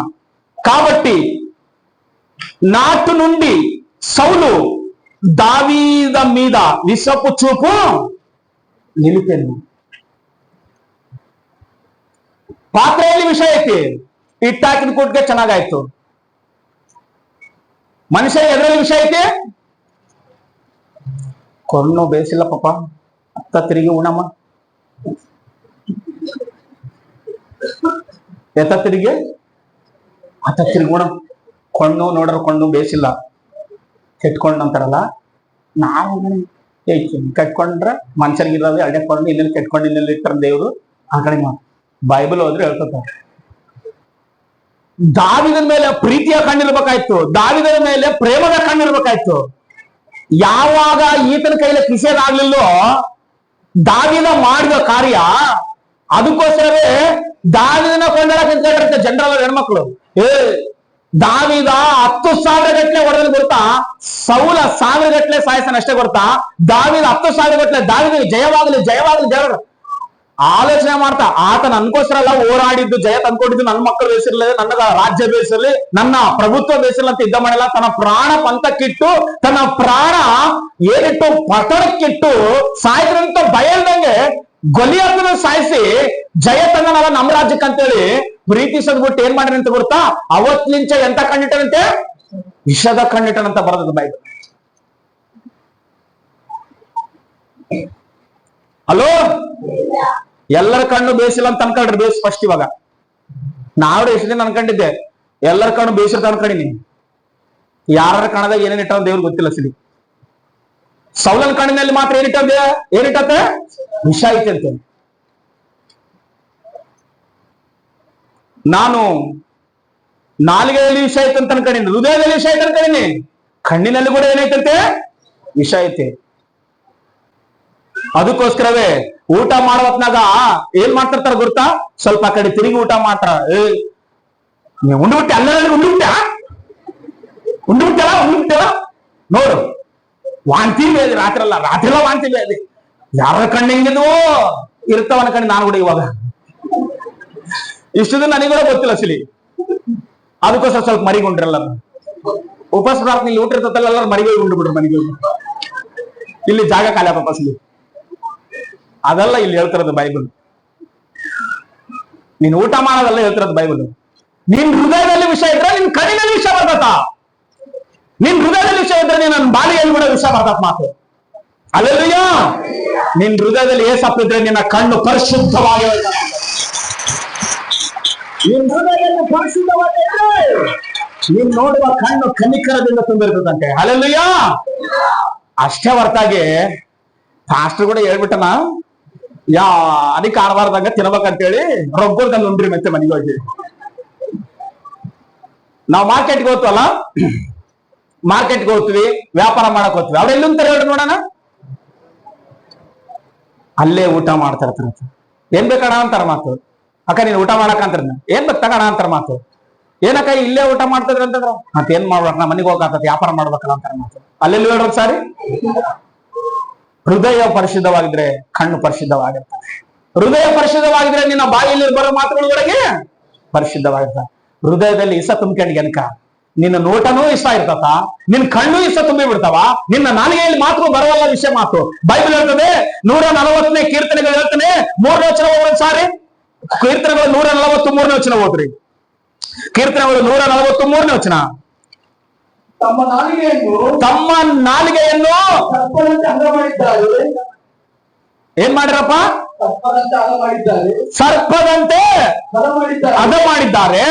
కాబట్టి నాటు నుండి సౌలు దావీద మీద విషపు చూపు నిలిపెను. ಪಾತ್ರೆಯಲ್ಲಿ ವಿಷ ಐತಿ, ಇಟ್ಟಾಕಿದ ಕೂಟ್ಗೆ ಚೆನ್ನಾಗಾಯ್ತು. ಮನುಷ್ಯ ಎದ್ರಲ್ಲಿ ವಿಷ ಐತಿ? ಕೊಣ್ಣು ಬೇಸಿಲ್ಲ ಪಾಪ, ಅತ್ತ ತಿರುಗಿ ಉಣಮ್ಮ, ಎತ್ತ ತಿರುಗಿ ಅತ್ತ ತಿರುಗಿ ಉಣ. ಕೊಂಡು ನೋಡ್ರ ಕೊಂಡು ಬೇಸಿಲ್ಲ, ಕೆಟ್ಕೊಂಡ್ ಅಂತಾರಲ್ಲ, ನಾವು ಕಟ್ಕೊಂಡ್ರ ಮನುಷ್ಯರಿಗಿರೋದು ಅಡ್ಡಕೊಂಡು ಇನ್ನೆಲ್ಲಿ ಕೆಟ್ಕೊಂಡು ಇನ್ನೆಲ್ಲಿ ಇಟ್ಟಾರ ದೇವ್ರು. ಆ ಕಡೆ ಬೈಬಲ್ ಹೋದ್ರೆ ಹೇಳ್ಕೊತಾರೆ. ದಾವೀದನ ಮೇಲೆ ಪ್ರೀತಿಯ ಕಣ್ಣಿರ್ಬೇಕಾಯ್ತು, ದಾವೀದನ ಮೇಲೆ ಪ್ರೇಮದ ಕಣ್ಣಿರ್ಬೇಕಾಯ್ತು. ಯಾವಾಗ ಈತನ ಕೈಲಿ ಕಿಸೇದಾಗ್ಲಿಲ್ಲೋ ದಾವೀದ ಮಾಡಿದ ಕಾರ್ಯ, ಅದಕ್ಕೋಸ್ಕರವೇ ದಾವೀದನ ಕೊಂಡಾಡಕ್ಕೆ ನಿಂತ್ಕೊಂಡಿರುತ್ತೆ ಜನರಲ್ ಹೆಣ್ಮಕ್ಳು. ದಾವೀದ 10,000 ಗಟ್ಟಲೆ ಹೊಡೆದಲ್ಲಿ ಗೊತ್ತಾ, ಸೌಲ 1,000 ಗಟ್ಟಲೆ ಸಾಯಿಸನ ಅಷ್ಟೇ ಗೊತ್ತಾ. ದಾವೀದ 10,000 ಗಟ್ಟಲೆ, ದಾವೀದನಿಗೆ ಜಯವಾಗಲಿ ಜಯವಾಗಲಿ ಜಯ ಆಲೋಚನೆ ಮಾಡ್ತಾ. ಆತ ನನ್ಗೋಸ್ಕರ ಎಲ್ಲ ಹೋರಾಡಿದ್ದು, ಜಯ ತಂದ್ಕೊಂಡಿದ್ದು ನನ್ನ ಮಕ್ಕಳು ಬೇಸಿರ್ಲಿ, ನನ್ನ ರಾಜ್ಯ ಬೇಸಿರ್ಲಿ, ನನ್ನ ಪ್ರಭುತ್ವ ಬೇಸಿರ್ಲಿ ಅಂತ ಯುದ್ಧ ಮಾಡಲ್ಲ. ತನ್ನ ಪ್ರಾಣ ಪಂಥಕ್ಕಿಟ್ಟು, ತನ್ನ ಪ್ರಾಣ ಏನಿಟ್ಟು ಪತನಕ್ಕಿಟ್ಟು ಸಾಯ್ದ್ರಂತ ಬಯಲ್ದಂಗೆ ಗೊಲಿಯಾತನ ಸಾಯಿಸಿ ಜಯ ತಂದನಲ್ಲ ನಮ್ಮ ರಾಜ್ಯಕ್ಕೆ ಅಂತೇಳಿ ಪ್ರೀತಿಸದ್ಬಿಟ್ಟು ಏನ್ ಮಾಡಿರಿ ಅಂತ ಗೊತ್ತಾ, ಅವತ್ತಿನಿಂಚ ಎಂತ ಕಣ್ಣಿಟ್ಟನಂತೆ? ವಿಷದ ಕಣ್ಣಿಟ್ಟನಂತ ಬರೋದು ಬೈಬಲ್. ಹಲೋ, ಎಲ್ಲರ ಕಣ್ಣು ಬೇಸಿಲ್ಲ ಅಂತ ಅನ್ಕೊಂಡ್ರಿ, ಬೇಸ್ ಫಸ್ಟ್. ಇವಾಗ ನಾವು ಎಷ್ಟು ದಿನ ಅನ್ಕೊಂಡಿದ್ದೆ ಎಲ್ಲರ ಕಣ್ಣು ಬೇಸಿರ್ತ ಅನ್ಕೊಂಡಿನಿ. ಯಾರ ಕಣ್ಣದಾಗ ಏನೇನ್ ಇಟ್ಟ ದೇವ್ರಿಗೆ ಗೊತ್ತಿಲ್ಲ. ಸಿಡಿ ಸೌಲನ ಕಣ್ಣಿನಲ್ಲಿ ಮಾತ್ರ ಏನಿಟ್ಟತ್ತೆ? ವಿಷ ಐತೆ ಅಂತ. ನಾನು ನಾಲಿಗೆಯಲ್ಲಿ ವಿಷ ಐತೆ ಅಂತ ಅನ್ಕೊಂಡಿನಿ, ಹೃದಯದಲ್ಲಿ ವಿಷ ಐತೆ ಅನ್ಕೊಂಡಿನಿ, ಕಣ್ಣಿನಲ್ಲಿ ಕೂಡ ಏನೈತಂತೆ? ವಿಷ ಐತೆ. ಅದಕ್ಕೋಸ್ಕರವೇ ಊಟ ಮಾಡುವತ್ನಾಗ ಏನ್ ಮಾಡ್ತಿರ್ತಾರ ಗೊತ್ತಾ, ಸ್ವಲ್ಪ ಆ ಕಡೆ ತಿರುಗಿ ಊಟ ಮಾಡ್ತಾರ. ನೀವು ಉಂಡ್ಬಿಟ್ಟೆ, ಅಲ್ಲ ಉಂಡ್ಬಿಟ್ಟಲ್ಲ ನೋಡು, ವಾಂತಿ ಬೇದಿ ರಾತ್ರಿ ಎಲ್ಲ ವಾಂತಿ ಬೇದಿ. ಯಾರ ಕಣ್ಣಿಂಗಿದ್ವು ಇರ್ತಾವ ಅನ್ಕಂಡು ನಾನು ಕೂಡ ಇವಾಗ ಇಷ್ಟು ದಿನ ನನಗೆ ಕೂಡ ಗೊತ್ತಿಲ್ಲ ಸಿಲಿ. ಅದಕ್ಕೋಸ್ಕರ ಸ್ವಲ್ಪ ಮರಿಗೊಂಡ್ರಲ್ಲ, ಉಪವಾಸ ಪ್ರಾರ್ಥನೆ ಇಲ್ಲಿ ಊಟ ಇರ್ತಲ್ಲ, ಎಲ್ಲರೂ ಮರಿಗೋಗಿ ಉಂಡ್ಬಿಡ್ರು ಮನೆಗೆ. ಇಲ್ಲಿ ಜಾಗ ಖಾಲಿ ಪಪ್ಪಾಸಲಿ ಅದೆಲ್ಲ ಇಲ್ಲಿ ಹೇಳ್ತಿರೋದು ಬೈಬಲ್. ನೀನ್ ಊಟ ಮಾಡೋದಲ್ಲ ಹೇಳ್ತಿರೋದು ಬೈಬಲ್. ನಿನ್ ಹೃದಯದಲ್ಲಿ ವಿಷಯ ಇದ್ರೆ ನಿನ್ ಕಣ್ಣಿನಲ್ಲಿ ವಿಷಯ ಬರ್ತತ. ನಿನ್ ಹೃದಯದಲ್ಲಿ ವಿಷಯ ಇದ್ರೆ ನೀನ್ ನನ್ನ ಬಾಲಿಯಲ್ಲಿ ಕೂಡ ವಿಷಯ ಬರ್ತತ್ ಮಾತು. ಅಲ್ಲೆಲ್ಲಯ್ಯ, ನಿನ್ ಹೃದಯದಲ್ಲಿ ಏಸಪ್ಪಿದ್ರೆ ನಿನ್ನ ಕಣ್ಣು ಪರಿಶುದ್ಧವಾಗಿ, ನಿನ್ ಹೃದಯದಲ್ಲಿ ಪರಿಶುದ್ಧವಾಗಿದ್ರೆ ನೀನ್ ನೋಡುವ ಕಣ್ಣು ಕನಿಕರದಿಂದ ತುಂಬಿರ್ತದಂತೆ. ಅಲ್ಲೆಲ್ಲಯ್ಯ, ಅಷ್ಟೇ ಹೊರತಾಗಿ ಫಾಸ್ಟರ್ ಕೂಡ ಹೇಳ್ಬಿಟ್ಟನ, ಅದಕ್ಕೆ ಆಡಬಾರ್ದಾಗ ತಿನ್ಬೇಕಂತೇಳಿ ರೊಗ್ಗೋರ್ಗಲ್ಲಿ ಉಂಡ್ರಿ ಮತ್ತೆ ಮನೆಗೆ ಹೋಗಿ. ನಾವು ಮಾರ್ಕೆಟ್ಗೆ ಹೋಗ್ತೀವಲ್ಲ, ಮಾರ್ಕೆಟ್ಗೆ ಹೋಗ್ತೀವಿ, ವ್ಯಾಪಾರ ಮಾಡಕ್ ಹೋಗ್ತೀವಿ. ಅವ್ರು ಎಲ್ಲಿಂತಾರೆ ಹೇಳ್ರಿ ನೋಡೋಣ? ಅಲ್ಲೇ ಊಟ ಮಾಡ್ತಾ ಇರ್ತಾರ. ಏನ್ ಬೇಕಣ ಅಂತಾರ ಮಾತು. ಅಕ್ಕ ನೀನ್ ಊಟ ಮಾಡಕ್ ಅಂತಾರ, ಏನ್ ಬೇಕು ತಗೋಣ ಅಂತಾರ ಮಾತು. ಏನಕ್ಕ ಇಲ್ಲೇ ಊಟ ಮಾಡ್ತಿದ್ರ ಅಂತಂದ್ರ ಮತ್ತ ಏನ್ ಮಾಡ್ಬೇಕು, ನಾ ಮನೆಗೆ ಹೋಗತ್ತ ವ್ಯಾಪಾರ ಮಾಡ್ಬೇಕಲ್ಲ ಅಂತಾರ ಮಾತು. ಅಲ್ಲೆಲ್ಲಿ ಹೇಳ್ರಿ ಸಾರಿ. ಹೃದಯ ಪರಿಶುದ್ಧವಾಗಿದ್ರೆ ಕಣ್ಣು ಪರಿಶುದ್ಧವಾಗಿರ್ತಾರೆ. ಹೃದಯ ಪರಿಶುದ್ಧವಾಗಿದ್ರೆ ನಿನ್ನ ಬಾಯಲ್ಲಿ ಬರೋ ಮಾತುಗಳೊಳಗೆ ಪರಿಶುದ್ಧವಾಗಿರ್ತಾರೆ. ಹೃದಯದಲ್ಲಿ ಇಸ ತುಂಬ್ಕೊಂಡ್ ಗೆನಕ ನಿನ್ನ ನೋಟನೂ ಇಷ್ಟ ಇರ್ತತ, ನಿನ್ ಕಣ್ಣು ಇಷ್ಟ ತುಂಬಿ ಬಿಡ್ತಾವ, ನಿನ್ನ ನಾಲಿಗೆಯಲ್ಲಿ ಮಾತು ಬರವಲ್ಲ ವಿಷಯ ಮಾತು. ಬೈಬಲ್ ಹೇಳ್ತದೆ 140ನೇ ಕೀರ್ತನೆಗಳು ಹೇಳ್ತಾನೆ, 3ನೇ ವಚನ ಓದ್ರಿ ಸಾರಿ. ಕೀರ್ತನೆಗಳು 143ನೇ ವಚನ ಓದ್ರಿ. ಕೀರ್ತನೆಗಳು 143ನೇ ವಚನ. ತಮ್ಮ ನಾಲಿಗೆಯನ್ನು ಸರ್ಪದಂತೆ ಹದ ಮಾಡಿದ್ದಾರೆ. ಏನ್ ಮಾಡಿರಪ್ಪ? ಸರ್ಪದಂತೆ ಹದ ಮಾಡಿದ್ದಾರೆ.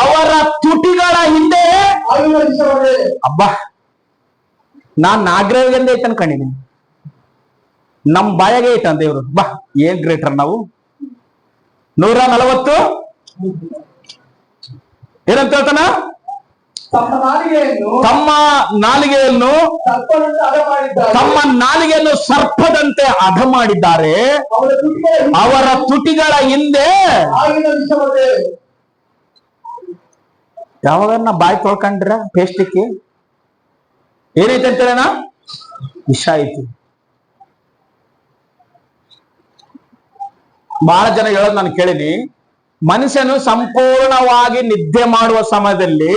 ಅವರ ತುಟಿಗಳ ಹಿಂದೆ ಅಬ್ಬಾ, ನಾನ್ ನಾಗರವಿಂದ ಐತನ್ ಕಣಿನಿ, ನಮ್ ಬಾಯಾಗೆ ಐತನ್ ದೇವ್ರು. ಬಾ, ಏನ್ ಗ್ರೇಟರ್ ನಾವು. 140 ಏನಂತ ಹೇಳ್ತಾನ? ತಮ್ಮ ನಾಲಿಗೆಯನ್ನು ಸರ್ಪದಂತೆ ಹದ ಮಾಡಿದ್ದಾರೆ. ಅವರ ತುಟಿಗಳ ಹಿಂದೆ ಯಾವಾಗ ಬಾಯಿ ತೊಳ್ಕೊಂಡ್ರ ಪೇಸ್ಟಿಕ್ಕೆ ಏನೈತೆ ಅಂತೇಳಣ? ವಿಷ ಐತಿ. ಬಹಳ ಜನ ಹೇಳೋದು ನಾನು ಕೇಳಿನಿ, ಮನುಷ್ಯನು ಸಂಪೂರ್ಣವಾಗಿ ನಿದ್ದೆ ಮಾಡುವ ಸಮಯದಲ್ಲಿ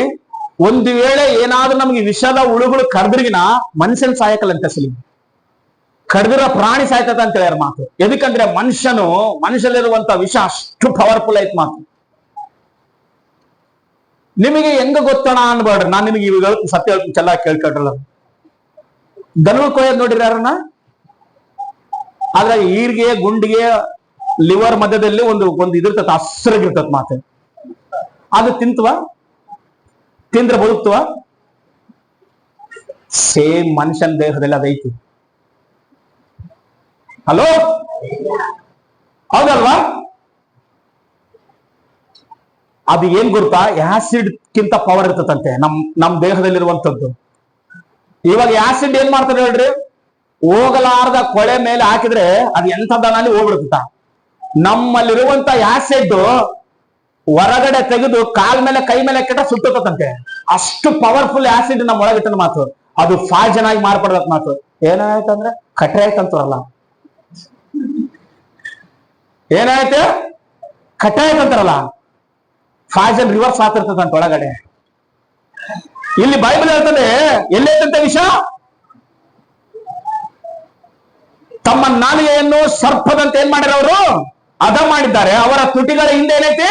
ಒಂದು ವೇಳೆ ಏನಾದ್ರೂ ನಮ್ಗೆ ವಿಷದ ಹುಳುಗಳು ಕಡ್ದ್ರಿಗಿನ ಮನುಷ್ಯನ್ ಸಾಯಕಲ್ಲ ಅಸಲಿ, ಕಡ್ದಿರೋ ಪ್ರಾಣಿ ಸಾಯ್ತದ ಅಂತ ಹೇಳ್ಯಾರ ಮಾತು. ಎದಕ್ಕಂದ್ರೆ ಮನುಷ್ಯನಲ್ಲಿರುವಂತ ವಿಷ ಅಷ್ಟು ಪವರ್ಫುಲ್ ಐತ್ ಮಾತು. ನಿಮಗೆ ಹೆಂಗ ಗೊತ್ತಣ ಅನ್ಬೇಡ್ರಿ, ನಾನ್ ನಿಮಗೆ ಇವಾಗ ಸತ್ಯ ಚೆಲ್ಲ ಕೇಳ್ಕೊಟ್ರಲ್ಲ. ದನಗಳು ಕೊಯ್ಯೋದ್ ನೋಡಿರಿ ಯಾರನ್ನ? ಆದ್ರೆ ಈರ್ಗೆ, ಗುಂಡಿಗೆ, ಲಿವರ್ ಮಧ್ಯದಲ್ಲಿ ಒಂದು ಇದಿರ್ತದ, ಹಸ್ರಾಗಿರ್ತದ ಮಾತು. ಅದು ತಿಂದ್ರೆ ಬದುಕ್ತವ? ಸೇಮ್ ಮನುಷ್ಯನ ದೇಹದಲ್ಲಿ ಅದೈತಿ. ಹಲೋ, ಹೌದಲ್ವಾ? ಅದು ಏನ್ ಗೊತ್ತಾ? ಆಸಿಡ್ ಕಿಂತ ಪವರ್ ಇರ್ತದಂತೆ ನಮ್ ದೇಹದಲ್ಲಿರುವಂತದ್ದು. ಇವಾಗ ಆಸಿಡ್ ಏನ್ ಮಾಡ್ತಾರೆ ಹೇಳ್ರಿ? ಹೋಗಲಾರ್ದ ಕೊಳೆ ಮೇಲೆ ಹಾಕಿದ್ರೆ ಅದು ಎಂಥದನಲ್ಲಿ ಹೋಗ್ಬಿಡ್ತ. ನಮ್ಮಲ್ಲಿರುವಂತ ಆಸಿಡ್ ಹೊರಗಡೆ ತೆಗೆದು ಕಾಲ್ ಮೇಲೆ ಕೈ ಮೇಲೆ ಕೆಟ್ಟ ಸುಟ್ಟತಂತೆ. ಅಷ್ಟು ಪವರ್ಫುಲ್ ಆಸಿಡ್ ನಮ್ಮ ಒಳಗಿಟ್ಟನ ಮಾತು. ಅದು ಪಾಯ್ಸನ್ ಆಗಿ ಮಾರ್ಪಡದ ಮಾತು. ಏನಾಯ್ತಂದ್ರೆ ಕಟ್ರೆ ಆಯ್ತಂತಾರಲ್ಲ, ಏನಾಯ್ತು? ಕಟ್ರೆ ಆಯ್ತಂತಾರಲ್ಲ, ಪಾಯ್ಸನ್ ರಿವರ್ಸ್ ಆಗ್ತಿರ್ತದಂತ ಒಳಗಡೆ. ಇಲ್ಲಿ ಬೈಬಲ್ ಹೇಳ್ತದೆ, ಎಲ್ಲೈತಂತೆ ವಿಷ? ತಮ್ಮ ನಾಲಿಗೆಯನ್ನು ಸರ್ಪದಂತೆ ಏನ್ ಮಾಡಿರ ಅವರು? ಹದ ಮಾಡಿದ್ದಾರೆ. ಅವರ ತುಟಿಗಳ ಹಿಂದೆ ಏನೈತಿ?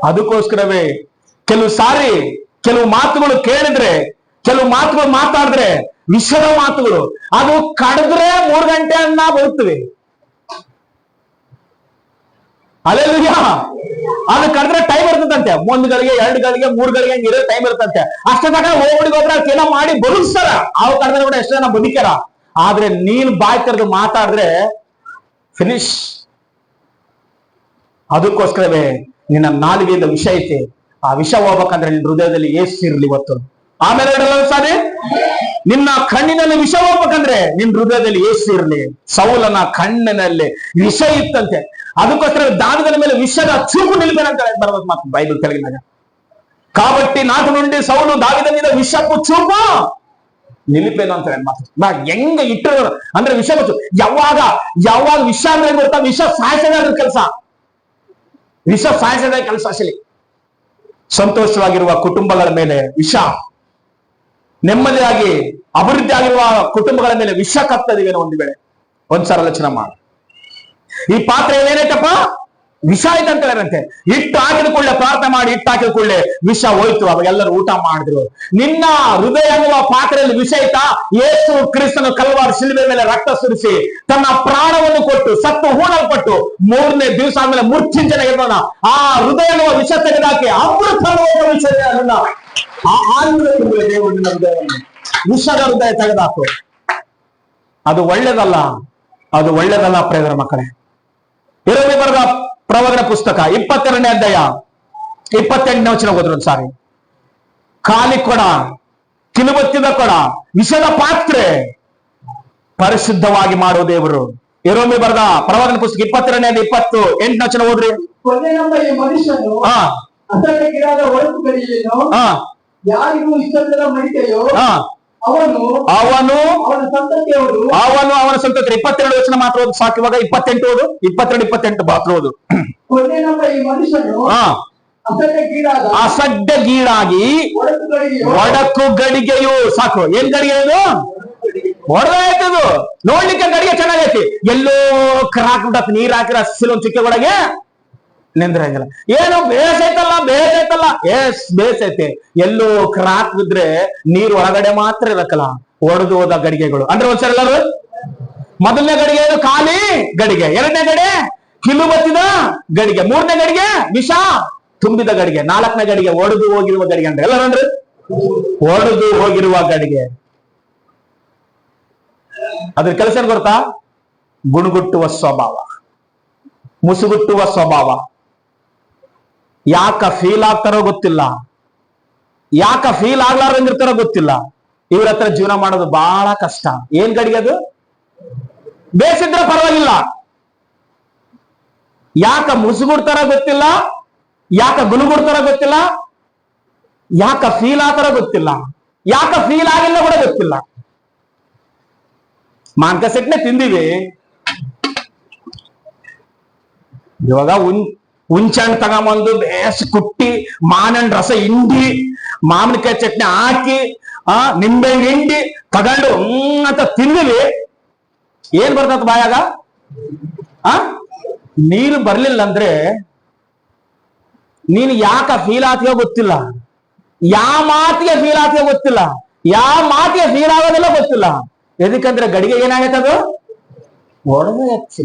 ಅದಕ್ಕೋಸ್ಕರವೇ ಕೆಲವು ಸಾರಿ ಕೆಲವು ಮಾತುಗಳು ಕೇಳಿದ್ರೆ, ಕೆಲವು ಮಾತುಗಳು ಮಾತಾಡಿದ್ರೆ ವಿಷದ ಮಾತುಗಳು, ಅದು ಕಡಿದ್ರೆ 3 ಗಂಟೆ ಅನ್ನ ಬರುತ್ತವೆ. ಅಲ್ಲೆಲ್ಲೂಯ್ಯ. ಅದು ಕಡಿದ್ರೆ ಟೈಮ್ ಇರ್ತದಂತೆ, 1 ಗಳಿಗೆ 2 ಗಳಿಗೆ 3 ಗಳಿಗೆ ಹಂಗಿರೋ ಟೈಮ್ ಇರ್ತಂತೆ. ಅಷ್ಟೇ ತನಕ ಹೋಗ್ಬಿಡಿ ಏನೋ ಮಾಡಿ ಬರುಸ್ತಾರ. ಅವು ಕಡಿದ್ರೆ ಕೂಡ ಎಷ್ಟು ಜನ ಬದುಕ್ಯಾರ. ಆದ್ರೆ ನೀನ್ ಬಾಯ್ ತೆರೆದು ಮಾತಾಡಿದ್ರೆ ಫಿನಿಶ್. ಅದಕ್ಕೋಸ್ಕರವೇ ನಿನ್ನ ನಾಲಿಗೆಯಿಂದ ವಿಷ ಐತಿ. ಆ ವಿಷ ಹೋಗ್ಬೇಕಂದ್ರೆ ನಿನ್ನ ಹೃದಯದಲ್ಲಿ ಏಸು ಇರ್ಲಿ ಇವತ್ತು. ಆಮೇಲೆ ಸಾರಿ, ನಿನ್ನ ಕಣ್ಣಿನಲ್ಲಿ ವಿಷ ಹೋಗ್ಬೇಕಂದ್ರೆ ನಿನ್ನ ಹೃದಯದಲ್ಲಿ ಏಸು ಇರ್ಲಿ. ಸೌಲನ ಕಣ್ಣಿನಲ್ಲಿ ವಿಷ ಇತ್ತಂತೆ. ಅದಕ್ಕೋಸ್ಕರ ದಾನದ ಮೇಲೆ ವಿಷದ ಚೂಪು ನಿಲ್ಬೇಕಂತ ಬರ್ಬೋದು ಮಾತು ಬೈಬಲ್ ತೆಲುಗಿನಾಗ. కాబట్టి నాటి నుండి సౌలు దావీదు మీద విషపు చూపు ನಿಲ್ಲಿಪೇನು ಅಂತ ಹೇಳಿ ಮಾತು. ನಾ ಹೆಂಗ ಇಟ್ಟರು ಅಂದ್ರೆ ವಿಷ ಗೊತ್ತು. ಯಾವಾಗ ವಿಷ ಅಂದ್ರೆ ಗೊತ್ತಾ? ವಿಷ ಸಾಯಿಸದ ಕೆಲಸ, ವಿಷ ಸಾಯಿಸದ ಕೆಲಸ. ಅಸಲಿ ಸಂತೋಷವಾಗಿರುವ ಕುಟುಂಬಗಳ ಮೇಲೆ ವಿಷ, ನೆಮ್ಮದಿಯಾಗಿ ಅಭಿವೃದ್ಧಿ ಆಗಿರುವ ಕುಟುಂಬಗಳ ಮೇಲೆ ವಿಷ ಕತ್ತದಿವೆ. ಒಂದು ವೇಳೆ ಒಂದ್ಸಲ ಆಲೋಚನೆ ಮಾಡ. ಈ ಪಾತ್ರೆ ಏನೇನೈತಪ್ಪ? ವಿಷ ಆಯ್ತು ಅಂತ ಹೇಳಂತೆ. ಹಿಟ್ಟು ಹಾಕಿದ ಕೂಡಲೇ ಪ್ರಾರ್ಥನೆ ಮಾಡಿ ಹಿಟ್ಟು ಹಾಕಿದ ಕೂಡಲೇ ವಿಷ ಹೋಯ್ತು. ಅವಾಗ ಎಲ್ಲರೂ ಊಟ ಮಾಡಿದ್ರು. ನಿನ್ನ ಹೃದಯ ಅನ್ನುವ ಪಾತ್ರೆಯಲ್ಲಿ ವಿಷ ಐತಾ? ಯೇಸು ಕ್ರಿಸ್ತನು ಕಲ್ವಾರಿ ಶಿಲುಬೆ ಮೇಲೆ ರಕ್ತ ಸುರಿಸಿ ತನ್ನ ಪ್ರಾಣವನ್ನು ಕೊಟ್ಟು ಸತ್ತು ಹೂಣಲ್ಪಟ್ಟು 3ನೇ ದಿವಸ ಆದ್ಮೇಲೆ ಮೂರ್ಛಿಂಚನ ಇರೋಣ. ಆ ಹೃದಯ ಅನ್ನುವ ವಿಷ ತೆಗೆದಾಕಿ ಅಮೃತ ವಿಷದ ಹೃದಯ ತೆಗೆದಾಕು. ಅದು ಒಳ್ಳೇದಲ್ಲ, ಅದು ಒಳ್ಳೇದಲ್ಲ ಪ್ರೇದರ ಮಕ್ಕಳೇ. ಯೆರೆಮೀಯ ಬರೆದ ಪ್ರವಾದನ ಪುಸ್ತಕ 22ನೇ ಅಧ್ಯಾಯ 28ನೇ ವಚನ ಓದ್ರಿ ಸಾರಿ. ಖಾಲಿ ಕೊಡ, ಕಿಲುಬತ್ತಿದ ಕೊಡ, ವಿಷದ ಪಾತ್ರೆ ಪರಿಶುದ್ಧವಾಗಿ ಮಾಡುವ ದೇವರು. ಯೆರೆಮೀಯ ಬರೆದ ಪ್ರವಾದನ ಪುಸ್ತಕ 22ನೇ ಅಧ್ಯಾಯ 28ನೇ ವಚನ ಓದ್ರಿ. ಮನುಷ್ಯನು ಅಸಹ್ಯಗಿರಾದ ಒಳಕು ಗಡಿಯನ್ನು ಯಾರಿಗೂ ಇಷ್ಟವಿಲ್ಲದ ಮಡಿಕೆಯೋ ಅವನು ಅವನ ಸಂತತಿ 22 ವಚನ ಮಾತ್ರ ಓದು ಸಾಕು. ಇವಾಗ 28 ಓದು, 22-28 ಮಾತ್ರ ಓದು. ಅಸಡ್ಡಗೀಡಾಗಿ ಒಡಕು ಗಡಿಗೆಯು ಸಾಕು. ಏನ್ ಗಡಿಗೆ ಇದು? ಹೊಡೆದಾಯ್ತದು. ನೋಡ್ಲಿಕ್ಕೆ ಗಡಿಗೆ ಚೆನ್ನಾಗೈತಿ, ಎಲ್ಲೋ ಕ್ರಾಕ್ ಬಿಡತ್ ನೀರ್ ಹಾಕಿರ ಹಸಿಲ್ ಒಂದ್ ಚಿಕ್ಕ ಒಳಗೆ ನಿಂದ್ರಂಗಿಲ್ಲ. ಏನು ಬೇಸೈತಲ್ಲ ಬೇಸೈತೆ. ಎಲ್ಲೋ ಕ್ರಾಕ್ ಬಿದ್ರೆ ನೀರು ಒಳಗಡೆ ಮಾತ್ರ ಇರಕ್ಕಲ್ಲ, ಒಡೆದು ಹೋದ ಗಡಿಗೆಗಳು. ಅಂದ್ರೆ ಒಂದ್ಸರಿ ಎಲ್ಲರೂ ಮೊದಲನೇ ಗಡಿಗೆ ಖಾಲಿ ಗಡಿಗೆ, ಎರಡನೇ ಗಡಿಗೆ ಕಿಲು ಬತ್ತಿದ ಗಡಿಗೆ, ಮೂರನೇ ಗಡಿಗೆ ವಿಷ ತುಂಬಿದ ಗಡಿಗೆ, ನಾಲ್ಕನೇ ಗಡಿಗೆ ಒಡೆದು ಹೋಗಿರುವ ಗಡಿಗೆ. ಅಂದ್ರೆ ಎಲ್ಲರಂದ್ರೆ ಒಡೆದು ಹೋಗಿರುವ ಗಡಿಗೆ. ಅದ್ರ ಕೆಲಸ ಏನ್ ಗೊತ್ತಾ? ಗುಣಗುಟ್ಟುವ ಸ್ವಭಾವ, ಮುಸುಗುಟ್ಟುವ ಸ್ವಭಾವ. ಯಾಕ ಫೀಲ್ ಆಗ್ತಾರೋ ಗೊತ್ತಿಲ್ಲ, ಯಾಕ ಫೀಲ್ ಆಗ್ಲಾರ್ದಂಗಿರ್ತಾರೋ ಗೊತ್ತಿಲ್ಲ. ಇವ್ರ ಹತ್ರ ಜೀವನ ಮಾಡೋದು ಬಹಳ ಕಷ್ಟ. ಏನ್ ಗಡಿಗೆ ಅದು? ಬೇಸಿದ್ರೆ ಪರವಾಗಿಲ್ಲ. ಯಾಕ ಮುಸುಗುಡ್ತಾರ ಗೊತ್ತಿಲ್ಲ, ಯಾಕ ಗುಣಗುಡ್ತಾರ ಗೊತ್ತಿಲ್ಲ, ಯಾಕ ಫೀಲ್ ಆಗ್ತಾರ ಗೊತ್ತಿಲ್ಲ, ಯಾಕ ಫೀಲ್ ಆಗಿಲ್ಲ ಕೂಡ ಗೊತ್ತಿಲ್ಲ. ಮಾನ್ಕ ಸೆಟ್ನೆ ತಿಂದಿವಿ. ಇವಾಗ ಹುಂಚೆಹಣ್ಣು ತಗೊಂಬಂದು ಬೇಸ್ ಕುಟ್ಟಿ, ಮಾನಣ್ಣ ರಸ ಹಿಂಡಿ, ಮಾವಿನಕಾಯಿ ಚಟ್ನಿ ಹಾಕಿ, ನಿಂಬೆ ಹಿಂಡಿ ತಗೊಂಡು ಅಂತ ತಿಂದಿವಿ. ಏನ್ ಬರ್ತದ ಬಾಯಾಗ? ನೀರು ಬರ್ಲಿಲ್ಲ ಅಂದ್ರೆ ನೀನು ಯಾಕ ಫೀಲ್ ಆಗ್ತೀಯೋ ಗೊತ್ತಿಲ್ಲ, ಯಾವ ಮಾತಿಗೆ ಫೀಲ್ ಆಗ್ತೀಯೋ ಗೊತ್ತಿಲ್ಲ, ಯಾವ ಮಾತಿಗೆ ಫೀಲ್ ಆಗೋದಿಲ್ಲ ಗೊತ್ತಿಲ್ಲ. ಎದಕ್ಕಂದ್ರೆ ಗಡಿಗೆ ಏನಾಗೈತೆ? ಅದು ಒಡೆದು ಹಚ್ಚಿ.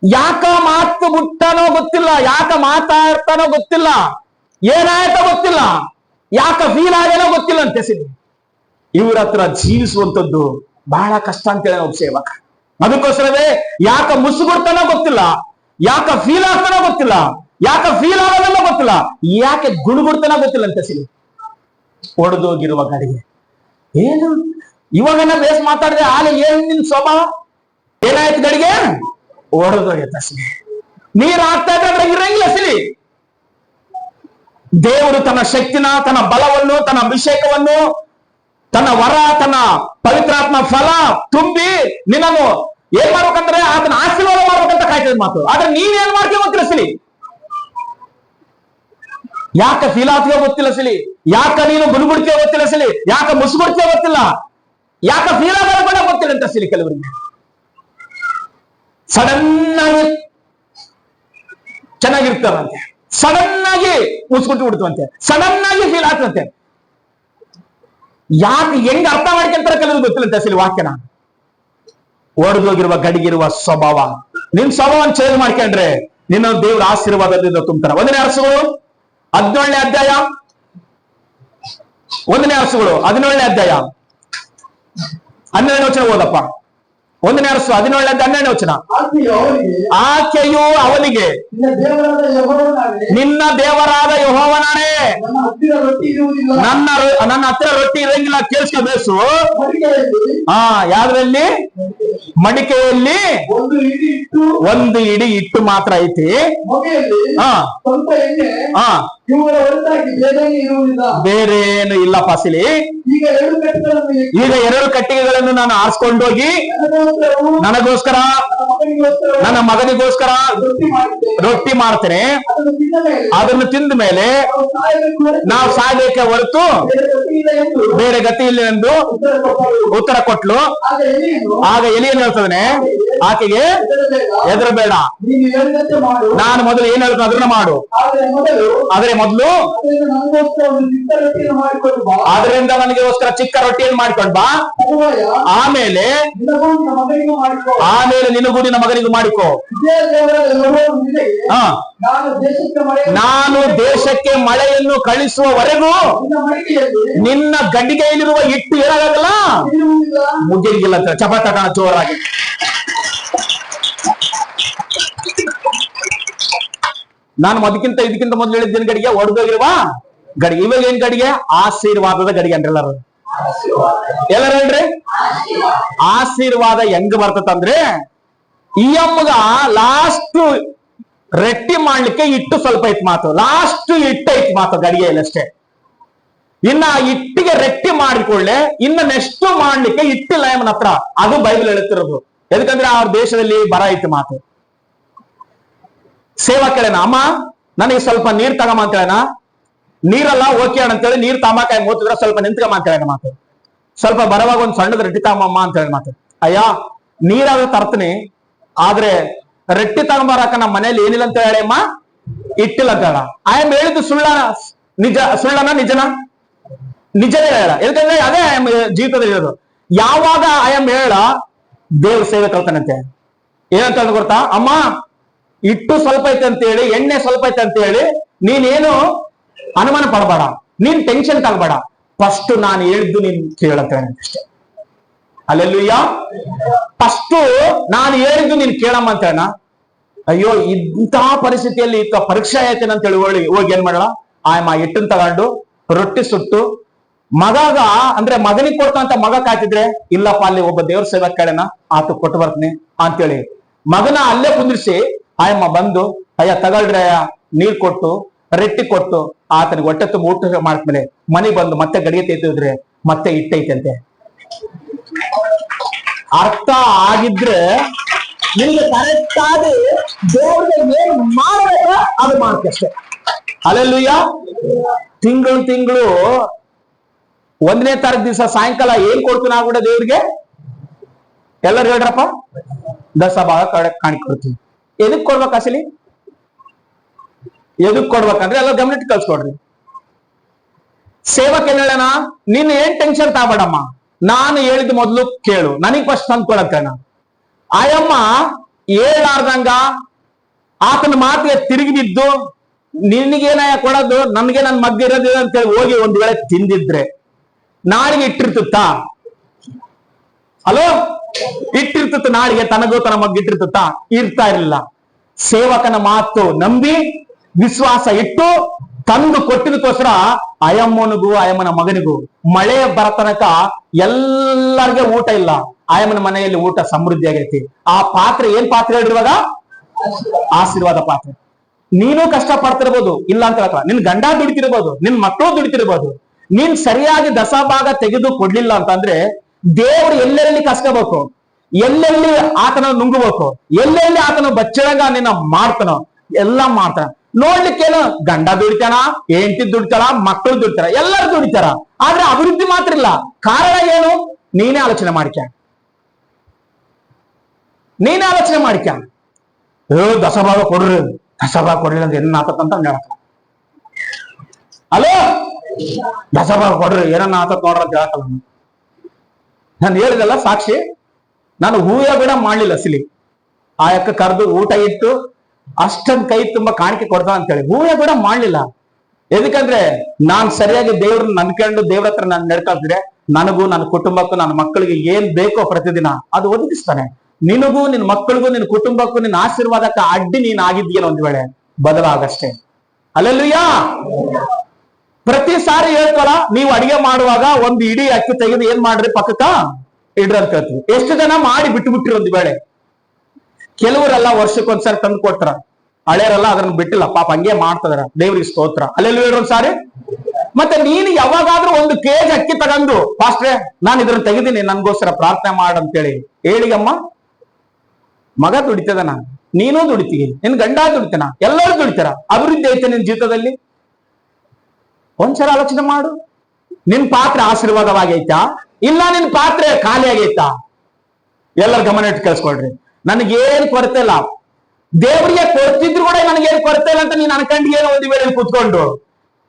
ಯಾಕ ಮಾತು ಬಿಟ್ಟನೋ ಗೊತ್ತಿಲ್ಲ, ಯಾಕ ಮಾತಾಡ್ತಾನೋ ಗೊತ್ತಿಲ್ಲ, ಏನಾಯ್ತೋ ಗೊತ್ತಿಲ್ಲ, ಯಾಕ ಫೀಲ್ ಆಗೇನೋ ಗೊತ್ತಿಲ್ಲ ಅಂತೆ ಸಿನಿ. ಇವ್ರ ಹತ್ರ ಜೀವಿಸುವಂತದ್ದು ಬಹಳ ಕಷ್ಟ ಅಂತೇಳಿ ಒಬ್ಬ ಸೇವಕ. ಅದಕ್ಕೋಸ್ಕರವೇ ಯಾಕ ಮುಸುಗುಡ್ತಾನೋ ಗೊತ್ತಿಲ್ಲ, ಯಾಕ ಫೀಲ್ ಆಗ್ತಾನೋ ಗೊತ್ತಿಲ್ಲ, ಯಾಕ ಫೀಲ್ ಆಗೋದನ್ನೋ ಗೊತ್ತಿಲ್ಲ, ಯಾಕೆ ಗುಣಗುಡ್ತಾನೋ ಗೊತ್ತಿಲ್ಲ ಅಂತೆ ಸಿನಿ. ಒಡೆದೋಗಿರುವ ಗಡಿಗೆ. ಏನು ಇವಾಗನ ಬೇಸ್ ಮಾತಾಡಿದ್ರೆ ಆಲೆ ಏನ್ ನಿನ್ ಸ್ವಭಾವ? ಏನಾಯ್ತು ಗಡಿಗೆ? ಒಡೆದೋಗೈತೆ ಸಿಲಿ. ನೀರ್ ಆಗ್ತಾ ಇದ್ರೆ ಇರಂಗಿಲ್ಲ ಸಿಲಿ. ದೇವರು ತನ್ನ ಶಕ್ತಿನ, ತನ್ನ ಬಲವನ್ನು, ತನ್ನ ಅಭಿಷೇಕವನ್ನು, ತನ್ನ ವರ, ತನ್ನ ಪವಿತ್ರಾತ್ಮ ಫಲ ತುಂಬಿ ನಿನ್ನನ್ನು ಏನ್ ಮಾಡ್ಬೇಕಂದ್ರೆ ಅದನ್ನ ಆಶೀರ್ವಾದ ಮಾಡ್ಬೇಕಂತ ಕಾಯ್ತದ ಮಾತು. ಆದ್ರೆ ನೀವೇನ್ ಮಾಡ್ತೀವಿ ಗೊತ್ತಿಲ್ಲ ಸಿಲಿ. ಯಾಕ ಫೀಲ್ ಆಗ್ತೀವೋ ಗೊತ್ತಿಲ್ಲ ಸಿಲಿ, ಯಾಕ ನೀನು ಗುಣಗುಡ್ತೀವೋ ಗೊತ್ತಿಲ್ಲ ಸಿಲಿ, ಯಾಕ ಮುಸುಗುಡ್ತೀವೋ ಗೊತ್ತಿಲ್ಲ, ಯಾಕ ಫೀಲ್ ಆಗೋದು ಕೂಡ ಗೊತ್ತಿಲ್ಲ ಅಂತ ಸಿಲಿ. ಕೆಲವರಿಗೆ ಸಡನ್ ಆಗಿ ಚೆನ್ನಾಗಿರ್ತಾರಂತೆ, ಸಡನ್ ಆಗಿ ಮುಸ್ಕೊಟ್ಟು ಬಿಡ್ತವಂತೆ, ಸಡನ್ ಆಗಿ ಫೀಲ್ ಆಗ್ತಂತೆ. ಯಾಕೆ ಹೆಂಗ್ ಅರ್ಥ ಮಾಡ್ಕೊಂತಾರೆ ಕೆಲವರು ಗೊತ್ತಿಲ್ಲ ಸಿಲಿ ವಾಕ್ಯನ. ಒಡೆದೋಗಿರುವ ಗಡಿಗಿರುವ ಸ್ವಭಾವ, ನಿನ್ ಸ್ವಭಾವವನ್ನು ಚೇಂಜ್ ಮಾಡ್ಕೊಂಡ್ರೆ ನಿನ್ನ ದೇವ್ರ ಆಶೀರ್ವಾದದಿಂದ ತುಂಬ್ತಾರ. 1ನೇ ಅರಸುಗಳು 17ನೇ ಅಧ್ಯಾಯ, 1ನೇ ಅರಸುಗಳು 17ನೇ ಅಧ್ಯಾಯ 12ನೇ ವಚನ ಓದಪ್ಪ. 1ನೇ ಅರಸು 17ನೇ ಅಧ್ಯಾಯ 12ನೇ ವಚನ. ಆಕೆಯು ಅವನಿಗೆ, ನಿನ್ನ ದೇವರಾದ ಯೆಹೋವನೇ, ನನ್ನ ಹತ್ತಿರ ರೊಟ್ಟಿ ಇರಂಗಿಲ್ಲ, ಕೇಳಿಸ್ಕೋಬೇಕು. ಯಾವ್ದ್ರಲ್ಲಿ? ಮಡಿಕೆಯಲ್ಲಿ 1 ಇಡಿ ಹಿಟ್ಟು ಮಾತ್ರ ಐತಿ. ಬೇರೆ ಏನು ಇಲ್ಲ ಫಸಿಲಿ. ಈಗ 2 ಕಟ್ಟಿಗೆಗಳನ್ನು ನಾನು ಆರಿಸ್ಕೊಂಡೋಗಿ ನನಗೋಸ್ಕರ, ನನ್ನ ಮಗನಿಗೋಸ್ಕರ ರೊಟ್ಟಿ ಮಾಡ್ತೇನೆ. ಅದನ್ನು ತಿಂದ ಮೇಲೆ ನಾವು ಸಾಯಬೇಕೆ ಹೊರತು ಬೇರೆ ಗತಿ ಇಲ್ಲ ಎಂದು ಉತ್ತರ ಕೊಟ್ಲು. ಆಗ ಎಲಿಯನ್ನು ಹೇಳ್ತದನೆ, ಆಕೆಗೆ ಹೆದರಬೇಡ, ನಾನು ಮೊದಲು ಏನ್ ಹೇಳ್ತೇನೆ ಅದನ್ನ ಮಾಡು. ಆದ್ರೆ ಮೊದಲು ಅದರಿಂದ ನನಗೋಸ್ಕರ ಚಿಕ್ಕ ರೊಟ್ಟಿಯನ್ನು ಮಾಡ್ಕೊಂಡ್ ಬಾ. ಆಮೇಲೆ ನಿನಗೂ ನಿನ್ನ ಮಗನಿಗೂ ಮಾಡಿಕೋ. ನಾನು ದೇಶಕ್ಕೆ ಮಳೆಯನ್ನು ಕಳಿಸುವವರೆಗೂ ನಿನ್ನ ಗಡ್ಡಿಗೆಯಲ್ಲಿರುವ ಹಿಟ್ಟು ಏನಾಗಲ್ಲ, ಮುಗಿಗಿಲ್ಲ ಅಂತ ಚಪಾಟ ಜೋರಾಗಿ. ನಾನು ಇದಕ್ಕಿಂತ ಮೊದಲು ಹೇಳಿದ್ದೇನು ಗಡಿಗೆ? ಒಡೆದೋಗಿರುವ ಗಡಿಗೆ. ಇವಾಗ ಏನ್ ಗಡಿಗೆ? ಆಶೀರ್ವಾದದ ಗಡಿಗೆ ಅಂದ್ರೆ ಎಲ್ಲರೂ ಹೇಳ್ರಿ. ಆಶೀರ್ವಾದ ಹೆಂಗ್ ಬರ್ತದಂದ್ರೆ, ಈ ಅಮ್ಮಗ ಲಾಸ್ಟ್ ರೊಟ್ಟಿ ಮಾಡ್ಲಿಕ್ಕೆ ಹಿಟ್ಟು ಸ್ವಲ್ಪ ಐತ್ ಮಾತು, ಲಾಸ್ಟ್ ಹಿಟ್ಟು ಐತ್ ಮಾತು ಗಡಿಗೆಯಲ್ಲಿ ಅಷ್ಟೇ. ಇನ್ನ ಹಿಟ್ಟಿಗೆ ರೊಟ್ಟಿ ಮಾಡಿಕೊಳ್ಳೆ, ಇನ್ನ ನೆಕ್ಸ್ಟ್ ಮಾಡ್ಲಿಕ್ಕೆ ಹಿಟ್ಟಿಲ್ಲ ಎಮ್ಮನ ಹತ್ರ. ಅದು ಬೈಬಲ್ ಹೇಳುತ್ತಿರೋದು. ಯಾಕಂದ್ರೆ ಅವ್ರ ದೇಶದಲ್ಲಿ ಬರ ಐತಿ ಮಾತು. ಸೇವಾ ಕೇಳೇನ, ಅಮ್ಮ ನನಗೆ ಸ್ವಲ್ಪ ನೀರ್ ತಗಮ್ಮ ಅಂತ ಹೇಳೋಣ. ನೀರಲ್ಲ ಓಕೆ ಅಂತೇಳಿ ನೀರ್ ತಾಂಬಕಾಯಿ ಮೂತಿದ್ರೆ ಸ್ವಲ್ಪ ನಿಂತ್ಕಮ್ಮ ಅಂತ ಹೇಳ ಮಾತು. ಸ್ವಲ್ಪ ಬರವಾಗ ಒಂದ್ ಸಣ್ಣದ ರೊಟ್ಟಿ ತಾಂಬಮ್ಮ ಅಂತ ಹೇಳಿ ಮಾತು. ಅಯ್ಯ ನೀರಾದ್ರೂ ತರ್ತೀನಿ, ಆದ್ರೆ ರೊಟ್ಟಿ ತಗೊಂಬರಾಕ ನಮ್ಮ ಮನೇಲಿ ಏನಿಲ್ಲ ಅಂತ ಹೇಳಮ್ಮ, ಇಟ್ಟಿಲ್ಲ ಅಂತ ಹೇಳ. ಆಯಮ್ಮ ಹೇಳಿದ್ದು ಸುಳ್ಳನ ನಿಜನ? ನಿಜನೇ ಹೇಳ. ಯಾಕಂದ್ರೆ ಅದೇ ಜೀವಿತದಲ್ಲಿ ಇರೋದು. ಯಾವಾಗ ಆಯಮ್ಮ ಹೇಳ ದೇವ್ರ ಸೇವೆ ಕಲ್ತಾನಂತೆ. ಏನಂತ ಗೊತ್ತಾ? ಅಮ್ಮ ಇಟ್ಟು ಸ್ವಲ್ಪ ಐತೆ ಅಂತ ಹೇಳಿ, ಎಣ್ಣೆ ಸ್ವಲ್ಪ ಐತೆ ಅಂತ ಹೇಳಿ ನೀನೇನು ಅನುಮಾನ ಪಡಬೇಡ, ನೀನ್ ಟೆನ್ಷನ್ ತಗಬೇಡ, ಫಸ್ಟ್ ನಾನು ಹೇಳಿದ್ದು ನೀನ್ ಕೇಳಂತ ಅಷ್ಟೇ. ಅಲ್ಲೆಲ್ಲೂಯ್ಯ. ಫಸ್ಟ್ ನಾನು ಹೇಳಿದ್ದು ನೀನ್ ಕೇಳಮ್ಮ ಅಂತ ಹೇಳ. ಅಯ್ಯೋ, ಇಂತಹ ಪರಿಸ್ಥಿತಿಯಲ್ಲಿ ಪರೀಕ್ಷೆ ಆಯ್ತೇನೆ ಅಂತ ಹೇಳಿ ಹೋಗಿ ಏನ್ ಮಾಡಲ್ಲ, ಆಯಮ್ಮ ಹಿಟ್ಟನ್ ತಗೊಂಡು ರೊಟ್ಟಿ ಸುಟ್ಟು ಮಗಗ, ಅಂದ್ರೆ ಮಗನಿಗೆ ಕೊಡ್ತಂತ ಮಗ ಕಾಯ್ತಿದ್ರೆ, ಇಲ್ಲಪ್ಪ ಅಲ್ಲಿ ಒಬ್ಬ ದೇವ್ರ ಸೇವಕ ಕೇಳನ, ಆತ ಕೊಟ್ಟು ಬರ್ತೀನಿ ಅಂತೇಳಿ ಮಗನ ಅಲ್ಲೇ ಕುಂದಿರ್ಸಿ ಆಯಮ್ಮ ಬಂದು, ಅಯ್ಯ ತಗೊಳ್ರಿ ನೀರ್ ಕೊಟ್ಟು ರೊಟ್ಟಿ ಕೊಟ್ಟು ಆತನಿಗೆ ಹೊಟ್ಟೆ ತುಂಬ ಊಟ ಮಾಡಿದ್ಮೇಲೆ ಮನೆಗೆ ಬಂದು ಮತ್ತೆ ಗಡಿಗೆ ತೆಗೆದಿದ್ರೆ ಮತ್ತೆ ಇಟ್ಟೈತಂತೆ. ಅರ್ಥ ಆಗಿದ್ರೆ ನಿಮಗೆ ಕರೆಕ್ಟ್ ಆಗಿ ದೇವ್ರಿಗೆ ಏನ್ ಮಾಡಬೇಕ ಅದು ಮಾಡ್ತಷ್ಟೆ. ಅಲ್ಲೆಲ್ಲೂಯ್ಯ. ತಿಂಗಳು 1ನೇ ತಾರೀಕು ದಿವಸ ಸಾಯಂಕಾಲ ಏನ್ ಕೊಡ್ತೀನಿ ಆಗ್ಬಿಡ ದೇವ್ರಿಗೆ? ಎಲ್ಲರೂ ಹೇಳ್ರಪ್ಪ, ದಸಭಾಗ ಕಾಣಿಕೊಡ್ತೀವಿ. ಎದಕ್ ಕೊಡ್ಬೇಕು ಅಸಲಿ? ಎದಕ್ ಕೊಡ್ಬೇಕಂದ್ರೆ ಎಲ್ಲ ಗಮನಿಟ್ಟು ಕಳ್ಸ್ಕೊಡ್ರಿ. ಸೇವಕ ಏನ್ ಹೇಳೋಣ, ನೀನ್ ಏನ್ ಟೆನ್ಷನ್ ತಗಬೇಡಮ್ಮ, ನಾನು ಹೇಳಿದ್ ಮೊದ್ಲು ಕೇಳು, ನನಗ್ ಫಸ್ಟ್ ತಂದು ಕೊಡತ್ತೇನ. ಆಯಮ್ಮ ಹೇಳಾರ್ದಂಗ ಆತನ ಮಾತಿಗೆ ತಿರುಗಿ ಬಿದ್ದು ನಿನಗೇನ ಕೊಡೋದು, ನನ್ಗೆ ನನ್ ಮಗ್ಗ ಇರೋದಿಲ್ಲ ಅಂತೇಳಿ ಹೋಗಿ ಒಂದ್ ವೇಳೆ ತಿಂದಿದ್ರೆ ನಾಳೆಗೆ ಇಟ್ಟಿರ್ತುತ್ತ? ಅಲೋ, ಇಟ್ಟಿರ್ತುತ್ತ ನಾಳೆಗೆ ತನಗೂ ತನ್ನ ಮಗ್ಗ ಇಟ್ಟಿರ್ತುತ್ತ? ಇರ್ತಾ ಇರಲಿಲ್ಲ. ಸೇವಕನ ಮಾತು ನಂಬಿ ವಿಶ್ವಾಸ ಇಟ್ಟು ತಂದು ಕೊಟ್ಟಿದಕ್ಕೋಸ್ಕರ ಆಯಮ್ಮನಿಗೂ ಆಯಮ್ಮನ ಮಗನಿಗೂ ಮಳೆ ಬರತನಕ ಎಲ್ಲರಿಗೆ ಊಟ ಇಲ್ಲ. ಆಯಮ್ಮನ ಮನೆಯಲ್ಲಿ ಊಟ ಸಮೃದ್ಧಿ ಆಗೈತಿ. ಆ ಪಾತ್ರೆ ಏನ್ ಪಾತ್ರೆ ಹೇಳಿರುವಾಗ? ಆಶೀರ್ವಾದ ಪಾತ್ರೆ. ನೀನು ಕಷ್ಟ ಪಡ್ತಿರ್ಬೋದು, ಇಲ್ಲ ಅಂತ ಹೇಳ್ತಾ, ನಿನ್ ಗಂಡ ದುಡಿತಿರ್ಬೋದು, ನಿನ್ ಮಕ್ಕಳು ದುಡಿತಿರ್ಬೋದು. ನೀನ್ ಸರಿಯಾಗಿ ದಸಭಾಗ ತೆಗೆದು ಕೊಡ್ಲಿಲ್ಲ ಅಂತಂದ್ರೆ ದೇವರು ಎಲ್ಲೆಲ್ಲಿ ಕಸ್ಕೋಬೇಕು, ಎಲ್ಲೆಲ್ಲಿ ಆತನ ನುಂಗಬೇಕು, ಎಲ್ಲೆಲ್ಲಿ ಆತನ ಬಚ್ಚಳಂಗ ನಿನ್ನ ಮಾಡ್ತಾನೋ ಎಲ್ಲ ಮಾಡ್ತಾನ. ನೋಡ್ಲಿಕ್ಕೇನು ಗಂಡ ದುಡಿತಾನ, ಹೆಂಡತಿ ದುಡಿತಾರ, ಮಕ್ಕಳು ದುಡಿತಾರ, ಎಲ್ಲರೂ ದುಡಿತಾರ. ಆದ್ರೆ ಅಭಿವೃದ್ಧಿ ಮಾತ್ರ ಇಲ್ಲ. ಕಾರಣ ಏನು? ನೀನೇ ಆಲೋಚನೆ ಮಾಡಿಕ. ದಸಭಾಗ ಕೊಡ್ರಿ, ದಸಭಾಗ ಕೊಡ್ಲಿಲ್ಲ ಅಂದ್ರೆ ಏನ ಆತಂತ ಹೇಳಕ. ಅಲೋ, ದಸಭಾಗ ಕೊಡ್ರಿ ಏನನ್ನ ಆತತ್ ನೋಡ್ರ ಅಂತ ಹೇಳಕಲ್ಲ. ನಾನು ಹೇಳಿದಲ್ಲ ಸಾಕ್ಷಿ, ನಾನು ಹೂವೆ ಕೂಡ ಮಾಡ್ಲಿಲ್ಲ ಅಸಲಿ. ಆ ಯಕ್ಕ ಕರೆದು ಊಟ ಇಟ್ಟು ಅಷ್ಟೊಂದು ಕೈ ತುಂಬಾ ಕಾಣಿಕೆ ಕೊಡ್ತಾನ ಅಂತ ಹೇಳಿ ಹೂವೆ ಕೂಡ ಮಾಡ್ಲಿಲ್ಲ. ಎದಕ್ಕಂದ್ರೆ ನಾನ್ ಸರಿಯಾಗಿ ದೇವ್ರನ್ನ ನಂಬ್ಕೊಂಡು ದೇವ್ರ ಹತ್ರ ನಾನು ನಡ್ಕೊಳ್ತಿದ್ರೆ ನನಗೂ ನನ್ನ ಕುಟುಂಬಕ್ಕೂ ನನ್ನ ಮಕ್ಕಳಿಗೆ ಏನ್ ಬೇಕೋ ಪ್ರತಿದಿನ ಅದು ಒದಗಿಸ್ತಾನೆ. ನಿನಗೂ ನಿನ್ ಮಕ್ಕಳಿಗೂ ನಿನ್ ಕುಟುಂಬಕ್ಕೂ ನಿನ್ನ ಆಶೀರ್ವಾದಕ್ಕೆ ಅಡ್ಡಿ ನೀನ್ ಆಗಿದ್ದೀಯ ಒಂದ್ ವೇಳೆ ಬದಲಾಗಷ್ಟೇ. ಅಲ್ಲೆಲ್ಲೂಯ್ಯ. ಪ್ರತಿ ಸಾರಿ ಹೇಳ್ಕೊಳ, ನೀವು ಅಡಿಗೆ ಮಾಡುವಾಗ ಒಂದು ಇಡೀ ಅಕ್ಕಿ ತೆಗೆದು ಏನ್ ಮಾಡ್ರಿ ಪಕ್ಕಕ್ಕ ಇಡ್ರಿ ಅಂತ ಹೇಳ್ತೀವಿ. ಎಷ್ಟು ಜನ ಮಾಡಿ ಬಿಟ್ಟು ಒಂದ್ ವೇಳೆ. ಕೆಲವರೆಲ್ಲ ವರ್ಷಕ್ಕೊಂದ್ಸಾರಿ ತಂದು ಕೊಡ್ತಾರ, ಹಳೆಯರೆಲ್ಲ ಅದನ್ನ ಬಿಟ್ಟಿಲ್ಲ, ಪಾಪ ಹಂಗೆ ಮಾಡ್ತದಾರ. ದೇವ್ರಿಗೆ ಸ್ತೋತ್ರ. ಅಲ್ಲೆಲ್ಲೂ ಹೇಳ್ರಿ ಒಂದ್ಸಾರಿ. ಮತ್ತೆ ನೀನು ಯಾವಾಗಾದ್ರೂ 1 kg ಅಕ್ಕಿ ತಗೊಂಡು, ಪಾಸ್ಟ್ರೆ ನಾನು ಇದನ್ನ ತೆಗೆದೀನಿ ನನ್ಗೋಸ್ಕರ ಪ್ರಾರ್ಥನೆ ಮಾಡಂತೇಳಿ ಹೇಳಿಗಮ್ಮ. ಮಗ ದುಡಿತದನ, ನೀನೂ ದುಡಿತೀವಿ, ನಿನ್ ಗಂಡ ದುಡಿತಾನ, ಎಲ್ಲರೂ ದುಡಿತಾರ. ಅಭಿವೃದ್ಧಿ ಐತೆ ನಿನ್ ಜೀವಿತದಲ್ಲಿ? ಒಂದ್ಸಲ ಆಲೋಚನೆ ಮಾಡು. ನಿನ್ ಪಾತ್ರೆ ಆಶೀರ್ವಾದವಾಗೈತಾ, ಇಲ್ಲ ನಿನ್ ಪಾತ್ರೆ ಖಾಲಿ ಆಗೈತಾ? ಎಲ್ಲರ ಗಮನ ಇಟ್ಟು ಕೇಳಿಸ್ಕೊಳ್ರಿ. ನನಗೇನ್ ಕೊರತೆ ಇಲ್ಲ, ದೇವರಿಗೆ ಕೊಡ್ತಿದ್ರು ಕೂಡ ನನಗೇನು ಕೊರತೆ ಇಲ್ಲ ಅಂತ ನೀನ್ ಅನ್ಕೊಂಡು ಏನೋ ಒಂದು ವೇಳೆ ಕೂತ್ಕೊಂಡು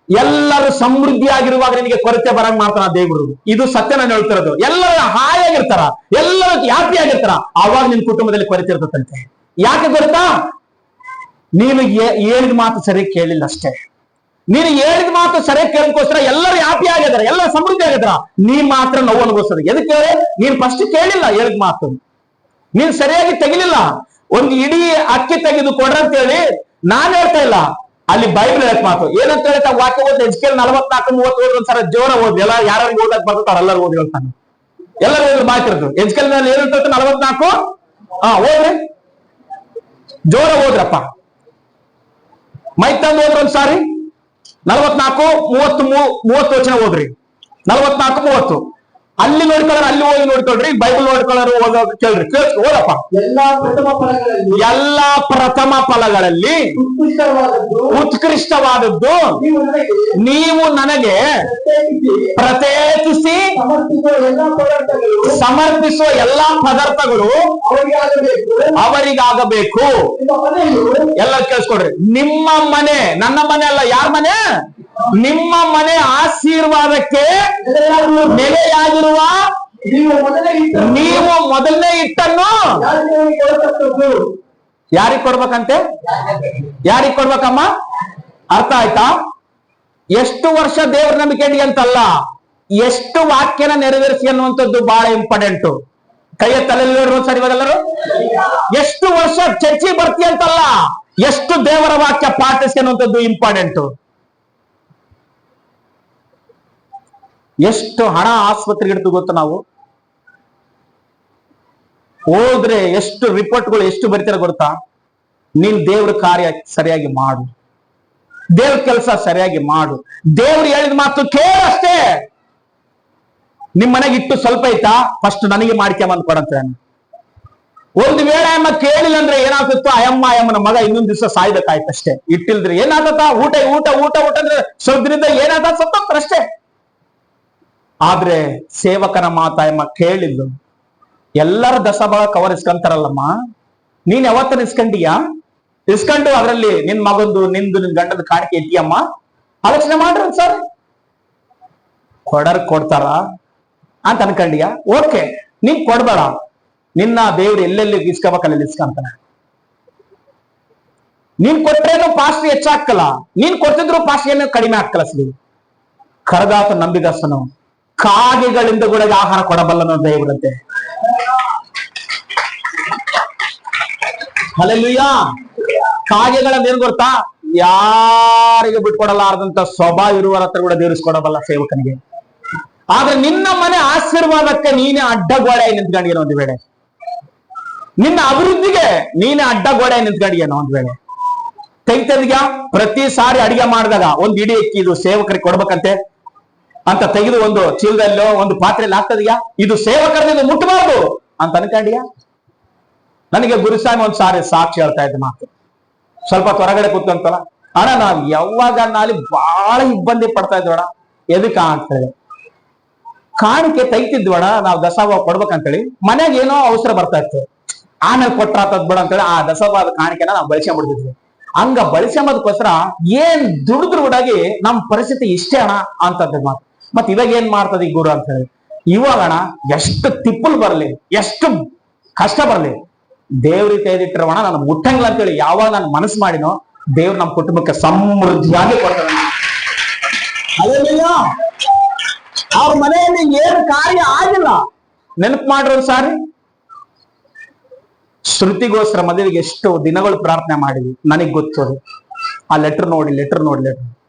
ಎಲ್ಲರೂ ಸಮೃದ್ಧಿ ಆಗಿರುವಾಗ ನಿನಗೆ ಕೊರತೆ ಬರಂಗ್ ಮಾಡ್ತಾನ ದೇವರು. ಇದು ಸತ್ಯ ನಾನು ಹೇಳ್ತಿರೋದು. ಎಲ್ಲರೂ ಹಾಯಾಗಿರ್ತಾರ, ಎಲ್ಲರೂ ಹ್ಯಾಪಿ ಆಗಿರ್ತಾರ, ಆವಾಗ ನಿನ್ ಕುಟುಂಬದಲ್ಲಿ ಕೊರತೆ ಇರ್ತದಂತೆ. ಯಾಕೆ ಗೊತ್ತಾ? ನೀನು ಹೇಳಿದ ಮಾತು ಸರಿ ಕೇಳಿಲ್ಲ ಅಷ್ಟೇ. ನೀನು ಹೇಳಿದ ಮಾತು ಸರಿ ಕೇಳೋದಕ್ಕೋಸ್ಕರ ಎಲ್ಲರೂ ಹ್ಯಾಪಿ ಆಗಿದಾರ, ಎಲ್ಲರೂ ಸಮೃದ್ಧಿ ಆಗಿದಾರ, ನೀ ಮಾತ್ರ ನೋವು ಅನುಭವಿಸೋದು. ಎದಕ್ಕೆ? ನೀನ್ ಫಸ್ಟ್ ಕೇಳಿಲ್ಲ ಹೇಳಿದ ಮಾತು, ನೀನ್ ಸರಿಯಾಗಿ ತೆಗಿಲಿಲ್ಲ. ಒಂದು ಇಡೀ ಅಕ್ಕಿ ತೆಗೆದು ಕೊಡ್ರ ಅಂತ ಹೇಳಿ ನಾನ್ ಹೇಳ್ತಾ ಇಲ್ಲ, ಅಲ್ಲಿ ಬೈಬಲ್ ಹೇಳಕ್ ಮಾತು ಏನಂತ ಹೇಳ್ತಾ ವಾಕ್ಯ ಓದಿ ಎಜ್ಕೇಲ್ 44:30 ಒಂದ್ಸಲ ಜೋರ ಓದಿ. ಎಲ್ಲ ಯಾರು ಓದಕ್ ಬರ್ತಾರ ಎಲ್ಲರೂ ಓದಿ ಹೇಳ್ತಾನೆ. ಎಲ್ಲರೂ ಓದಿ ಮಾತಿರೋದು ಎಜ್ಕೇಲ್ ಮೇಲೆ ಏನು 44 ಓದ್ರಿ, ಜೋರ ಓದ್ರಪ್ಪ. ಮೈಕ್ ತಂದು ಓದ್ರಿ ಒಂದ್ಸಾರಿ. 44:30 30 ವಚನ ಓದ್ರಿ. 44:30 ಅಲ್ಲಿ ನೋಡ್ಕೊಳ್ಳೋರು ಅಲ್ಲಿ ಹೋಗಿ ನೋಡ್ಕೊಳ್ರಿ, ಬೈಬಲ್ ನೋಡ್ಕೊಳ್ಳೋರು ಓದೋ ಕೇಳ್ರಿ, ಓದಪ್ಪ. ಎಲ್ಲಾ ಪ್ರಥಮ ಫಲಗಳಲ್ಲಿ ಉತ್ಕೃಷ್ಟವಾದದ್ದು ನೀವು ನನಗೆ ಪ್ರತ್ಯೇಕಿಸಿ ಸಮರ್ಪಿಸುವ ಎಲ್ಲಾ ಪದಾರ್ಥಗಳು ಅವರಿಗಾಗಬೇಕು. ಎಲ್ಲ ಕೇಳಿಸ್ಕೊಡ್ರಿ. ನಿಮ್ಮ ಮನೆ, ನನ್ನ ಮನೆ ಅಲ್ಲ, ಯಾರ ಮನೆ? ನಿಮ್ಮ ಮನೆ ಆಶೀರ್ವಾದಕ್ಕೆ ನೆಲೆಯಾಗಿರುವ ನೀವು ಮೊದಲನೇ ಹಿಟ್ಟನ್ನು ಯಾರಿಗ್ ಕೊಡ್ಬೇಕಂತೆ? ಯಾರಿಗ್ ಕೊಡ್ಬೇಕಮ್ಮ? ಅರ್ಥ ಆಯ್ತಾ? ಎಷ್ಟು ವರ್ಷ ದೇವ್ರ ನಂಬಿಕೆ ಅಂತಲ್ಲ, ಎಷ್ಟು ವಾಕ್ಯನ ನೆರವೇರಿಸಿ ಅನ್ನುವಂಥದ್ದು ಬಹಳ ಇಂಪಾರ್ಟೆಂಟ್. ಕೈಯ ತಲೆಯಲ್ಲಿ ಸರಿ ಇವಾಗೆಲ್ಲರೂ. ಎಷ್ಟು ವರ್ಷ ಚರ್ಚಿ ಬರ್ತಿ ಅಂತಲ್ಲ, ಎಷ್ಟು ದೇವರ ವಾಕ್ಯ ಪಾಠಿಸಿ ಅನ್ನುವಂಥದ್ದು ಇಂಪಾರ್ಟೆಂಟ್. ಎಷ್ಟು ಹಣ ಆಸ್ಪತ್ರೆಗೆ ಇಡ್ತು ಗೊತ್ತಾ ನಾವು? ಹೋದ್ರೆ ಎಷ್ಟು ರಿಪೋರ್ಟ್ಗಳು ಎಷ್ಟು ಬರೀತಾರೆ ಗೊತ್ತಾ? ನೀನ್ ದೇವ್ರ ಕಾರ್ಯ ಸರಿಯಾಗಿ ಮಾಡು, ದೇವ್ರ ಕೆಲಸ ಸರಿಯಾಗಿ ಮಾಡು, ದೇವ್ರು ಹೇಳಿದ ಮಾತು ಕೇಳಷ್ಟೇ. ನಿಮ್ ಮನೆಗೆ ಇಟ್ಟು ಸ್ವಲ್ಪ ಐತಾ, ಫಸ್ಟ್ ನನಗೆ ಮಾಡ್ಕೊಂಬಂದ್ ಕೊಡಂತ. ಒಂದು ವೇಳೆ ಅಮ್ಮ ಕೇಳಿಲ್ಲ ಅಂದ್ರೆ ಏನಾಗ್ತಿತ್ತು? ಅಮ್ಮನ ಮಗ ಇನ್ನೊಂದ್ ದಿವಸ ಸಾಯ್ಬೇಕಾಯ್ತಷ್ಟೇ. ಇಟ್ಟಿಲ್ದ್ರೆ ಏನಾಗತ್ತ? ಊಟ ಊಟ ಊಟ ಊಟ ಅಂದ್ರೆ ಸ್ವಲ್ಪದಿಂದ ಏನಾಗ ಸತ್ತೋಗ್ತಾರಷ್ಟೇ. ಆದ್ರೆ ಸೇವಕನ ಮಾತಾಯಮ್ಮ ಕೇಳಿದ್ದು. ಎಲ್ಲರ ದಸಭಾಗ ಕವರ್ ಇಸ್ಕೊಂತಾರಲ್ಲಮ್ಮ, ನೀನ್ ಯಾವತ್ತ ಇಸ್ಕೊಂಡಿಯಾ? ಇಸ್ಕೊಂಡು ಅದರಲ್ಲಿ ನಿನ್ ಮಗಂದು, ನಿಂದು, ನಿನ್ ಗಂಡದ ಕಾಣಿಕೆ ಇಟ್ಟಿಯಮ್ಮ? ಆಲೋಚನೆ ಮಾಡ್ರಿ ಸರ್. ಕೊಡ್ತಾರ ಅಂತ ಅನ್ಕೊಂಡಿಯಾ? ಓಕೆ, ನೀನ್ ಕೊಡ್ಬೇಡ. ನಿನ್ನ ದೇವ್ರು ಎಲ್ಲೆಲ್ಲಿ ಇಸ್ಕೋಬೇಕಲ್ಲಿ ಇಸ್ಕೊಂತಾನೆ. ನೀನ್ ಕೊಟ್ರೇನು ಪಾಸ್ಟ್ ಹೆಚ್ಚಾಗ್ಕಲ್ಲ, ನೀನ್ ಕೊಡ್ತಿದ್ರು ಪಾಸ್ಟ್ ಏನು ಕಡಿಮೆ ಆಗ್ಕಲ್ಲ. ಕರದಾತ ನಂಬಿಗಸ್ತನು, ಕಾಗೆಗಳಿಂದ ಕೂಡ ಆಹಾರ ಕೊಡಬಲ್ಲನು ದೇವರಂತೆ. ಹಲ್ಲೆಲೂಯಾ. ಕಾಗೆಗಳನ್ನ ಏನ್ ಗೊತ್ತಾ? ಯಾರಿಗೆ ಬಿಟ್ಕೊಡಲಾರದಂತ ಸ್ವಭಾವ ಇರುವರ ಹತ್ರ ಕೂಡ ದೇವರಿಸ್ಕೊಡಬಲ್ಲ ಸೇವಕನಿಗೆ. ಆದ್ರೆ ನಿನ್ನ ಮನೆ ಆಶೀರ್ವಾದಕ್ಕೆ ನೀನೇ ಅಡ್ಡಗೋಡೆ ನಿಂತ್ಕೊಂಡಿಯೇನೋ ಒಂದು ವೇಳೆ, ನಿನ್ನ ಅಭಿವೃದ್ಧಿಗೆ ನೀನೇ ಅಡ್ಡಗೋಡೆ ನಿಂತ್ಕೊಂಡಿಯೇನೋ ಒಂದು ವೇಳೆ ತೆಗಿತದ್ಯಾ? ಪ್ರತಿ ಸಾರಿ ಅಡಿಗೆ ಮಾಡಿದಾಗ ಒಂದು ಇಡೀ ಅಕ್ಕಿ ಇದು ಸೇವಕರಿಗೆ ಕೊಡ್ಬೇಕಂತೆ ಅಂತ ತೆಗೆದು ಒಂದು ಚೀಲದಲ್ಲೋ ಒಂದು ಪಾತ್ರೆಯಲ್ಲಿ ಹಾಕ್ತದೀಯಾ? ಇದು ಸೇವಕರಿಗೆ ಮುಟ್ಟಬಾರ್ದು ಅಂತ ಅನ್ಕೊಂಡಿಯಾ? ನನಗೆ ಗುರುಸ್ವಾಮಿ ಒಂದ್ ಸಾರಿ ಸಾಕ್ಷಿ ಹೇಳ್ತಾ ಇದ್ದ ಮಾತು, ಸ್ವಲ್ಪ ಹೊರಗಡೆ ಕೂತ್ಕೊಂತಲ್ಲ, ಅಣ್ಣ ನಾವ್ ಯಾವಾಗ ನಾಲಿ ಬಹಳ ಇಬ್ಬಂದಿ ಪಡ್ತಾ ಇದ್ವಣ. ಎದಕ್ಕ ಅಂತೇಳಿ ಕಾಣಿಕೆ ತೆಗಿತಿದ್ವಣ, ನಾವು ದಸಭಾವ ಕೊಡ್ಬೇಕಂತೇಳಿ. ಮನೆಗೆ ಏನೋ ಅವಸರ ಬರ್ತಾ ಇತ್ತು, ಆಮೇಲೆ ಕೊಟ್ರಾತದ್ ಬಿಡ ಅಂತೇಳಿ ಆ ದಸಭಾವದ ಕಾಣಿಕೆನ ನಾವು ಬಳಸ್ಕೊಂಡ್ಬಿಡ್ತಿದ್ವಿ. ಹಂಗ ಬಳಸ್ಕೊಂಬದಕ್ಕೋಸ್ಕರ ಏನ್ ದುಡಿದ್ರು ಕೂಡಾಗಿ ನಮ್ ಪರಿಸ್ಥಿತಿ ಇಷ್ಟೇ ಅಣ್ಣ ಅಂತದ್ ಮಾತು. ಮತ್ ಇವಾಗ ಏನ್ ಮಾಡ್ತದ ಈ ಗುರು ಅಂತ ಹೇಳಿ, ಇವಾಗಣ ಎಷ್ಟು ತಿಪ್ಪಲ್ ಬರ್ಲಿ, ಎಷ್ಟು ಕಷ್ಟ ಬರ್ಲಿ, ದೇವ್ರ ಕೈದಿಟ್ಟಿರೋಣ ನಾನು ಮುಟ್ಟಂಗಿಲ್ಲ ಅಂತೇಳಿ ಯಾವಾಗ ನಾನು ಮನಸ್ಸು ಮಾಡಿನೋ, ದೇವ್ರು ನಮ್ಮ ಕುಟುಂಬಕ್ಕೆ ಸಮೃದ್ಧಿಯಾಗಿ ಕೊಡ್ತಾನೆ. ಅವ್ರ ಮನೆಯಲ್ಲಿ ಏನು ಕಾರ್ಯ ಆಗಿಲ್ಲ, ನೆನಪು ಮಾಡ್ರಿ ಸಾರಿ. ಶ್ರುತಿಗೋಸ್ಕರ ಮದುವೆಗೆ ಎಷ್ಟು ದಿನಗಳು ಪ್ರಾರ್ಥನೆ ಮಾಡಿದ್ವಿ, ನನಗ್ ಗೊತ್ತೋದು. ಆ ಲೆಟರ್ ನೋಡಿ.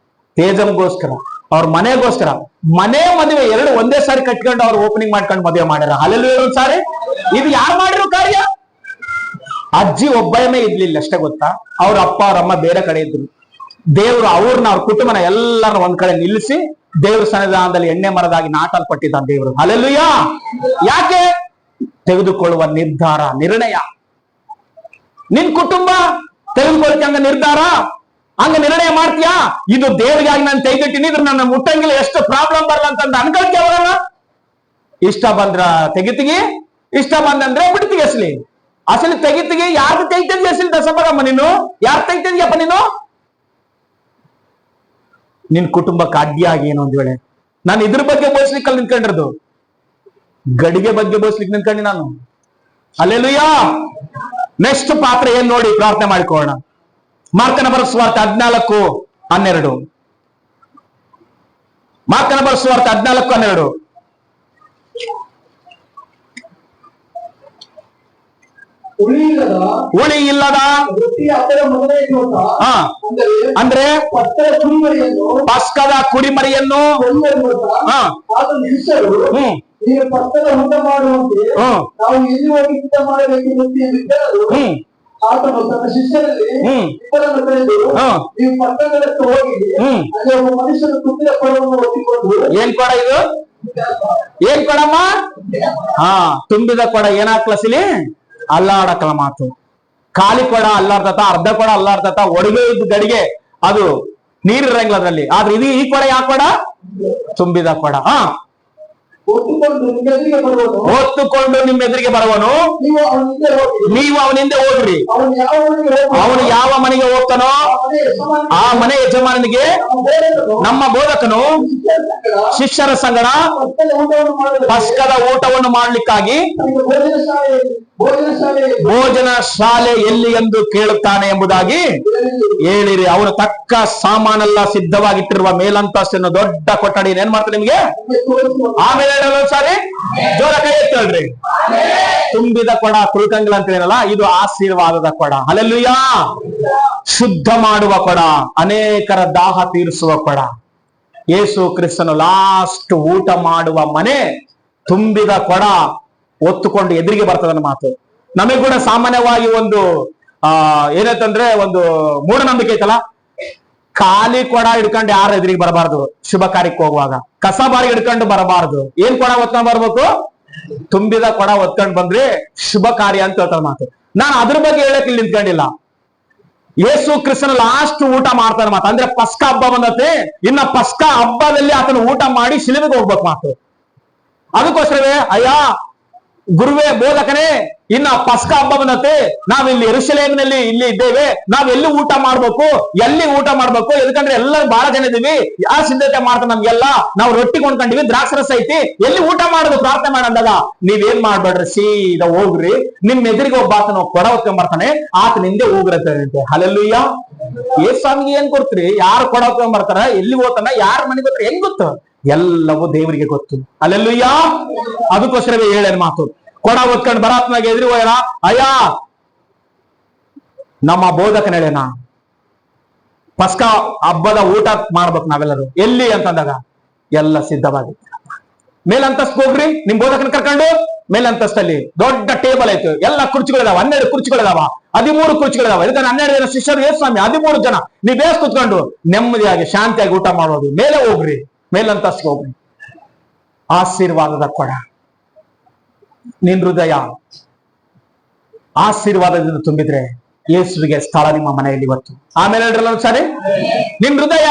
ತೇಜಮ್ಗೋಸ್ಕರ, ಅವ್ರ ಮನೆಗೋಸ್ಕರ, ಮನೆ ಮದುವೆ ಎರಡು ಒಂದೇ ಸಾರಿ ಕಟ್ಕೊಂಡು ಅವ್ರು ಓಪನಿಂಗ್ ಮಾಡ್ಕೊಂಡು ಮದುವೆ ಮಾಡ್ಯಾರ. ಹಲ್ಲೆಲೂಯಾ ಒಂದ್ ಸಾರಿ. ಇದು ಯಾರು ಮಾಡಿರೋ ಕಾರ್ಯ? ಅಜ್ಜಿ ಒಬ್ಬನೇ ಇರ್ಲಿಲ್ಲ ಅಷ್ಟೇ ಗೊತ್ತಾ, ಅವ್ರ ಅಪ್ಪ ಅವ್ರ ಅಮ್ಮ ಬೇರೆ ಕಡೆ ಇದ್ರು. ದೇವ್ರು ಅವ್ರನ್ನ, ಅವ್ರ ಕುಟುಂಬನ ಎಲ್ಲರನ್ನ ಒಂದ್ ಕಡೆ ನಿಲ್ಲಿಸಿ ದೇವ್ರ ಸನ್ನಿಧಾನದಲ್ಲಿ ಎಣ್ಣೆ ಮರದಾಗಿ ನಾಟಲ್ಪಟ್ಟಿದ್ದ ದೇವ್ರು. ಹಲ್ಲೆಲೂಯಾ. ಯಾಕೆ? ತೆಗೆದುಕೊಳ್ಳುವ ನಿರ್ಧಾರ, ನಿರ್ಣಯ. ನಿನ್ ಕುಟುಂಬ ತೆಗೆದುಕೊಳ್ತಿ ಹಂಗ ನಿರ್ಧಾರ, ಹಂಗ ನಿರ್ಣಯ ಮಾಡ್ತೀಯಾ? ಇದು ದೇವರಿಗಾಗಿ ನಾನು ತೆಗೆದಿಟ್ಟಿನಿ, ಇದ್ರ ನನ್ನ ಮುಟ್ಟಂಗಿಲ್ಲ, ಎಷ್ಟು ಪ್ರಾಬ್ಲಮ್ ಬರಲ್ಲ ಅಂತ ಅನ್ಕೊಳ್ತೀಯ. ಅವರಲ್ಲ ಇಷ್ಟ ಬಂದ್ರ ತೆಗಿತಿಗಿ, ಇಷ್ಟ ಬಂದಂದ್ರೆ ಬಿಡ್ತಿಗೆ. ಅಸಲಿ ತೆಗಿತಿಗೆ ಯಾರು ತೆಗಿತಿದ್ಯ? ಅಸಲಿ ದಸಭಾಗಮ್ಮ ನೀನು ಯಾರು ತೆಗಿತಿದ್ಯಪ್ಪ ನೀನು? ನಿನ್ ಕುಟುಂಬಕ್ಕೆ ಅಡ್ಡಿಯಾಗಿ ಏನು ಒಂದ್ ವೇಳೆ. ನಾನು ಇದ್ರ ಬಗ್ಗೆ ಬೋಸ್ಲಿಕ್ಕಲ್ಲಿ ನಿಂತ್ಕೊಂಡಿರೋದು, ಗಡಿಗೆ ಬಗ್ಗೆ ಬೋಸ್ಲಿಕ್ಕೆ ನಿಂತ್ಕೊಂಡಿ ನಾನು. ಹಲ್ಲೆಲೂಯಾ. ನೆಕ್ಸ್ಟ್ ಪಾತ್ರ ಏನ್ ನೋಡಿ ಪ್ರಾರ್ಥನೆ ಮಾಡಿಕೊಳ್ಳೋಣ. ಮಾರ್ಕನ ಬರೆದ ಸುವಾರ್ತೆ 14:12. ಮಾರ್ಕನ ಬರೆದ ಸುವಾರ್ತೆ 14:12. ಹುಳಿ ಇಲ್ಲದ ಅಂದ್ರೆ ಪಸ್ಕದ ಕುಡಿಮರಿಯನ್ನು ಆತನು ತನ್ನ ಶಿಷ್ಯರಲ್ಲಿ ಇಬ್ಬರನ್ನು ಕರೆದು, ನೀವು ಪಟ್ಟಣಕ್ಕೆ ಹೋಗಿ ಅಲ್ಲಿ ಒಬ್ಬ ಮನುಷ್ಯನ ತುತ್ತಿದ ಕೊಡವನ್ನು ಒತ್ತಿಕೊಂಡು. ಏನ್ ಕೊಡ ಇದು? ಏನ್ ಕೊಡಮ್ಮ? ಹಾ, ತುಂಬಿದ ಕೊಡ ಏನಾಗ್ಲಸಿಲಿ? ಅಲ್ಲಾಡಕಲ ಮಾತು. ಖಾಲಿ ಕೊಡ ಅಲ್ಲಾಡ್ತತ, ಅರ್ಧ ಕೊಡ ಅಲ್ಲಾಡ್ತತ, ಒಡಗೆ ಇದ್ದ ಗಡಿಗೆ ಅದು ನೀರಿರಂಗಿಲ್ಲ ಅದ್ರಲ್ಲಿ. ಆದ್ರೆ ಇದು ಈ ಕೊಡ ಯಾವ ಕೊಡ? ತುಂಬಿದ ಕೊಡ. ಹೊತ್ತುಕೊಂಡು ನಿಮ್ಮ ಎದುರಿಗೆ ಬರುವನು, ನೀವು ಅವನಿಂದ ಹೋಗ್ರಿ. ಅವನು ಯಾವ ಮನೆಗೆ ಹೋಗ್ತಾನೋ ಆ ಮನೆ ಯಜಮಾನನಿಗೆ ನಮ್ಮ ಬೋಧಕನು ಶಿಷ್ಯರ ಸಂಗಡ ಪಸ್ಕದ ಊಟವನ್ನು ಮಾಡ್ಲಿಕ್ಕಾಗಿ ಭೋಜನ ಶಾಲೆ ಎಲ್ಲಿ ಎಂದು ಕೇಳುತ್ತಾನೆ ಎಂಬುದಾಗಿ ಹೇಳಿರಿ. ಅವನು ತಕ್ಕ ಸಾಮಾನೆಲ್ಲ ಸಿದ್ಧವಾಗಿಟ್ಟಿರುವ ಮೇಲಂತಸ್ತಿನ ದೊಡ್ಡ ಕೊಠಡಿ ಏನ್ ಮಾಡ್ತಾರೆ ನಿಮ್ಗೆ? ಆಮೇಲೆ ಸಾರಿ ಜೋರ ಕೈ ಎತ್ತಿ ಹೇಳ್ರಿ. ತುಂಬಿದ ಕೊಡ ಕುಳ್ಕಂಗಿಲ್ಲ ಅಂತ ಏನಲ್ಲ, ಇದು ಆಶೀರ್ವಾದದ ಕೊಡ. ಹಲ್ಲೆಲೂಯಾ. ಶುದ್ಧ ಮಾಡುವ ಕೊಡ, ಅನೇಕರ ದಾಹ ತೀರಿಸುವ ಕೊಡ. ಯೇಸು ಕ್ರಿಸ್ತನು ಲಾಸ್ಟ್ ಊಟ ಮಾಡುವ ಮನೆ ತುಂಬಿದ ಕೊಡ ಒತ್ತುಕೊಂಡು ಎದುರಿಗೆ ಬರ್ತದನ್ನ ಮಾತು. ನಮಗೆ ಕೂಡ ಸಾಮಾನ್ಯವಾಗಿ ಒಂದು ಏನಂತಂದ್ರೆ ಒಂದು ಮೂಢನಂಬಿಕೆ ಐತಲ್ಲ, ಖಾಲಿ ಕೊಡ ಹಿಡ್ಕೊಂಡು ಯಾರು ಎದುರಿಗೆ ಬರಬಾರ್ದು. ಶುಭ ಕಾರ್ಯಕ್ಕೆ ಹೋಗುವಾಗ ಕಸ ಬಾರಿ ಹಿಡ್ಕೊಂಡು ಬರಬಾರ್ದು. ಏನ್ ಕೊಡ ಒತ್ಕೊಂಡ್ ಬರ್ಬೇಕು? ತುಂಬಿದ ಕೊಡ ಒತ್ಕೊಂಡ್ ಬಂದ್ರೆ ಶುಭ ಕಾರ್ಯ ಅಂತ ಹೇಳ್ತಾರೆ ಮಾತು. ನಾನು ಅದ್ರ ಬಗ್ಗೆ ಹೇಳಕ್ ಇಲ್ಲಿ ನಿಂತ್ಕೊಂಡಿಲ್ಲ. ಯೇಸು ಕ್ರಿಸ್ತನ ಲಾಸ್ಟ್ ಊಟ ಮಾಡ್ತಾನೆ ಮಾತು. ಅಂದ್ರೆ ಪಸ್ಕ ಹಬ್ಬ ಬಂದತೆ, ಇನ್ನ ಪಸ್ಕ ಹಬ್ಬದಲ್ಲಿ ಆತನ ಊಟ ಮಾಡಿ ಶಿಲುಬೆಗೆ ಹೋಗ್ಬೇಕು ಮಾತು. ಅದಕ್ಕೋಸ್ಕರವೇ ಅಯ್ಯ ಗುರುವೇ ಬೋಧಕನೇ, ಇನ್ನ ಪಸ್ಕ ಹಬ್ಬ ಬಂದತೆ, ನಾವಿಲ್ಲಿ ಯೆರೂಸಲೇಮಿನಲ್ಲಿ ಇಲ್ಲಿ ಇದ್ದೇವೆ, ನಾವೆಲ್ಲಿ ಊಟ ಮಾಡ್ಬೇಕು, ಎಲ್ಲಿ ಊಟ ಮಾಡ್ಬೇಕು? ಯಾಕಂದ್ರೆ ಎಲ್ಲರೂ ಬಹಳ ಜನ ಇದೀವಿ, ಯಾವ ಸಿದ್ಧತೆ ಮಾಡ್ತಾರೆ ನಮ್ಗೆಲ್ಲ, ನಾವು ರೊಟ್ಟಿ ಕೊಂಡ್ಕೊಂಡಿವಿ, ದ್ರಾಕ್ಷರಸ ಐತಿ, ಎಲ್ಲಿ ಊಟ ಮಾಡೋದು ಪ್ರಾರ್ಥನೆ ಮಾಡಂದಾಗ ನೀವೇನ್ ಮಾಡ್ಬೇಡ್ರಿ, ಸೀದಾ ಹೋಗ್ರಿ. ನಿಮ್ ಎದುರಿಗೆ ಒಬ್ಬ ಆತನ ಕೊಡ ಹೊತ್ಕೊಂಡ್ ಬರ್ತಾನೆ, ಆತನ ಹಿಂದೆ ಹೋಗ್ರತ್ತೆ. ಹಲ್ಲೆಲೂಯಾ. ಏ ಸ್ವಾಮಿಗೆ ಏನ್ ಕೊಡ್ತೀರಿ? ಯಾರು ಕೊಡ ಹೊತ್ಕೊಂಡ್ ಬರ್ತಾರ, ಎಲ್ಲಿ ಹೋಗ್ತಾನ, ಯಾರ ಮನೆಗೆ ಹೋಗ್ತಾರ, ಹೆಂಗ್ ಗೊತ್ತು? ಎಲ್ಲವೂ ದೇವರಿಗೆ ಗೊತ್ತು. ಹಲ್ಲೆಲೂಯಾ. ಅದಕ್ಕೋಸ್ಕರವೇ ಹೇಳೇನ್ ಮಾತು. ಕೊಡ ಹೊತ್ಕೊಂಡು ಬರಾತ್ನಾಗ ಎದುರು ಹೋಯಣ, ಅಯ್ಯ ನಮ್ಮ ಬೋಧಕನ ಹೇಳೇನ ಪಸ್ಕ ಹಬ್ಬದ ಊಟ ಮಾಡ್ಬೇಕು ನಾವೆಲ್ಲರೂ. ಎಲ್ಲಿ ಅಂತಂದಾಗ ಎಲ್ಲ ಸಿದ್ಧವಾಗಿತ್ತು. ಮೇಲಂತಸ್ತು ಹೋಗ್ರಿ, ನಿಮ್ ಬೋಧಕನ ಕರ್ಕೊಂಡು. ಮೇಲಂತಸ್ತಲ್ಲಿ ದೊಡ್ಡ ಟೇಬಲ್ ಐತೆ, ಎಲ್ಲ ಕುರ್ಚಿಗಳಿದಾವ, 12 ಕುರ್ಚಿಗಳಿದಾವ, 13 ಕುರ್ಚಿಗಳಿದಾವ. ಇದನ್ನ 12 ಜನ ಶಿಷ್ಯರು, ಏ ಸ್ವಾಮಿ 13 ಜನ, ನೀವ್ ಬೇಸ್ ಕುತ್ಕೊಂಡು ನೆಮ್ಮದಿಯಾಗಿ ಶಾಂತಿಯಾಗಿ ಊಟ ಮಾಡೋದು. ಮೇಲೆ ಹೋಗ್ರಿ, ಮೇಲಂತಸ್ಗೆ ಹೋಗ್ರಿ. ಆಶೀರ್ವಾದದ ಕೊಡ. ನಿನ್ ಹೃದಯ ಆಶೀರ್ವಾದದಿಂದ ತುಂಬಿದ್ರೆ ಯೇಸುವಿಗೆ ಸ್ಥಳ ನಿಮ್ಮ ಮನೆಯಲ್ಲಿ ಇವತ್ತು. ಆಮೇಲೆ ಹೇಳ್ರಲ್ಲ ಸರಿ, ನಿನ್ ಹೃದಯ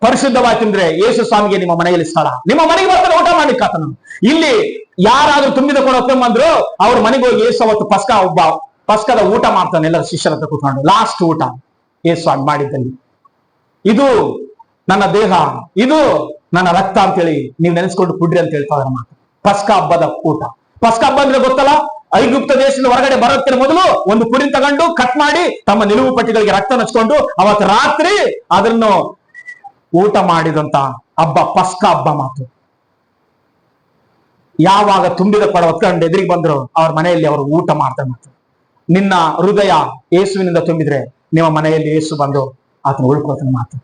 ಪರಿಶುದ್ಧವಾಗಿ ತಿಂದ್ರೆ ಯೇಸು ಸ್ವಾಮಿಗೆ ನಿಮ್ಮ ಮನೆಯಲ್ಲಿ ಸ್ಥಳ. ನಿಮ್ಮ ಮನೆಗೆ ಬರ್ತಾರೆ ಊಟ ಮಾಡ್ಲಿಕ್ಕೆ ಆತನು. ಇಲ್ಲಿ ಯಾರಾದ್ರೂ ತುಂಬಿದ ಕೊಡ ಬಂದ್ರು ಅವ್ರ ಮನೆಗೆ ಹೋಗಿ ಯೇಸು ಅವತ್ತು ಪಸ್ಕದ ಊಟ ಮಾಡ್ತಾನೆ ಎಲ್ಲರ ಶಿಷ್ಯರ ಹತ್ರ ಕೂತ್ಕೊಂಡು. ಲಾಸ್ಟ್ ಊಟ ಯೇಸು ಸ್ವಾಮಿ ಮಾಡಿದ್ದಲ್ಲಿ, ಇದು ನನ್ನ ದೇಹ, ಇದು ನನ್ನ ರಕ್ತ ಅಂತೇಳಿ ನೀವು ನೆನೆಸ್ಕೊಂಡು ಕುಡ್ರಿ ಅಂತ ಹೇಳ್ತಾ ಇದ್ದಾರೆ ಮಾತು. ಪಸ್ಕ ಹಬ್ಬದ ಊಟ. ಪಸ್ಕ ಹಬ್ಬ ಅಂದ್ರೆ ಗೊತ್ತಲ್ಲ, ಐಗುಪ್ತ ದೇಶದ ಹೊರಗಡೆ ಬರೋದಕ್ಕೆ ಮೊದಲು ಒಂದು ಕುರಿ ತಗೊಂಡು ಕಟ್ ಮಾಡಿ ತಮ್ಮ ನಿಲುವು ಪಟ್ಟಿಗಳಿಗೆ ರಕ್ತ ನಚ್ಕೊಂಡು ಅವತ್ತು ರಾತ್ರಿ ಅದನ್ನು ಊಟ ಮಾಡಿದಂತ ಹಬ್ಬ ಪಸ್ಕ ಹಬ್ಬ ಮಾತು. ಯಾವಾಗ ತುಂಬಿದ ಕೊಡ ಹೊತ್ಕೊಂಡು ಎದುರಿಗೆ ಬಂದ್ರು ಅವ್ರ ಮನೆಯಲ್ಲಿ ಅವರು ಊಟ ಮಾಡ್ತಾರೆ ಮಾತು. ನಿನ್ನ ಹೃದಯ ಯೇಸುವಿನಿಂದ ತುಂಬಿದ್ರೆ ನಿಮ್ಮ ಮನೆಯಲ್ಲಿ ಯೇಸು ಬಂದು ಆತನ ಉಳ್ಕೋತಾನೆ ಮಾತು.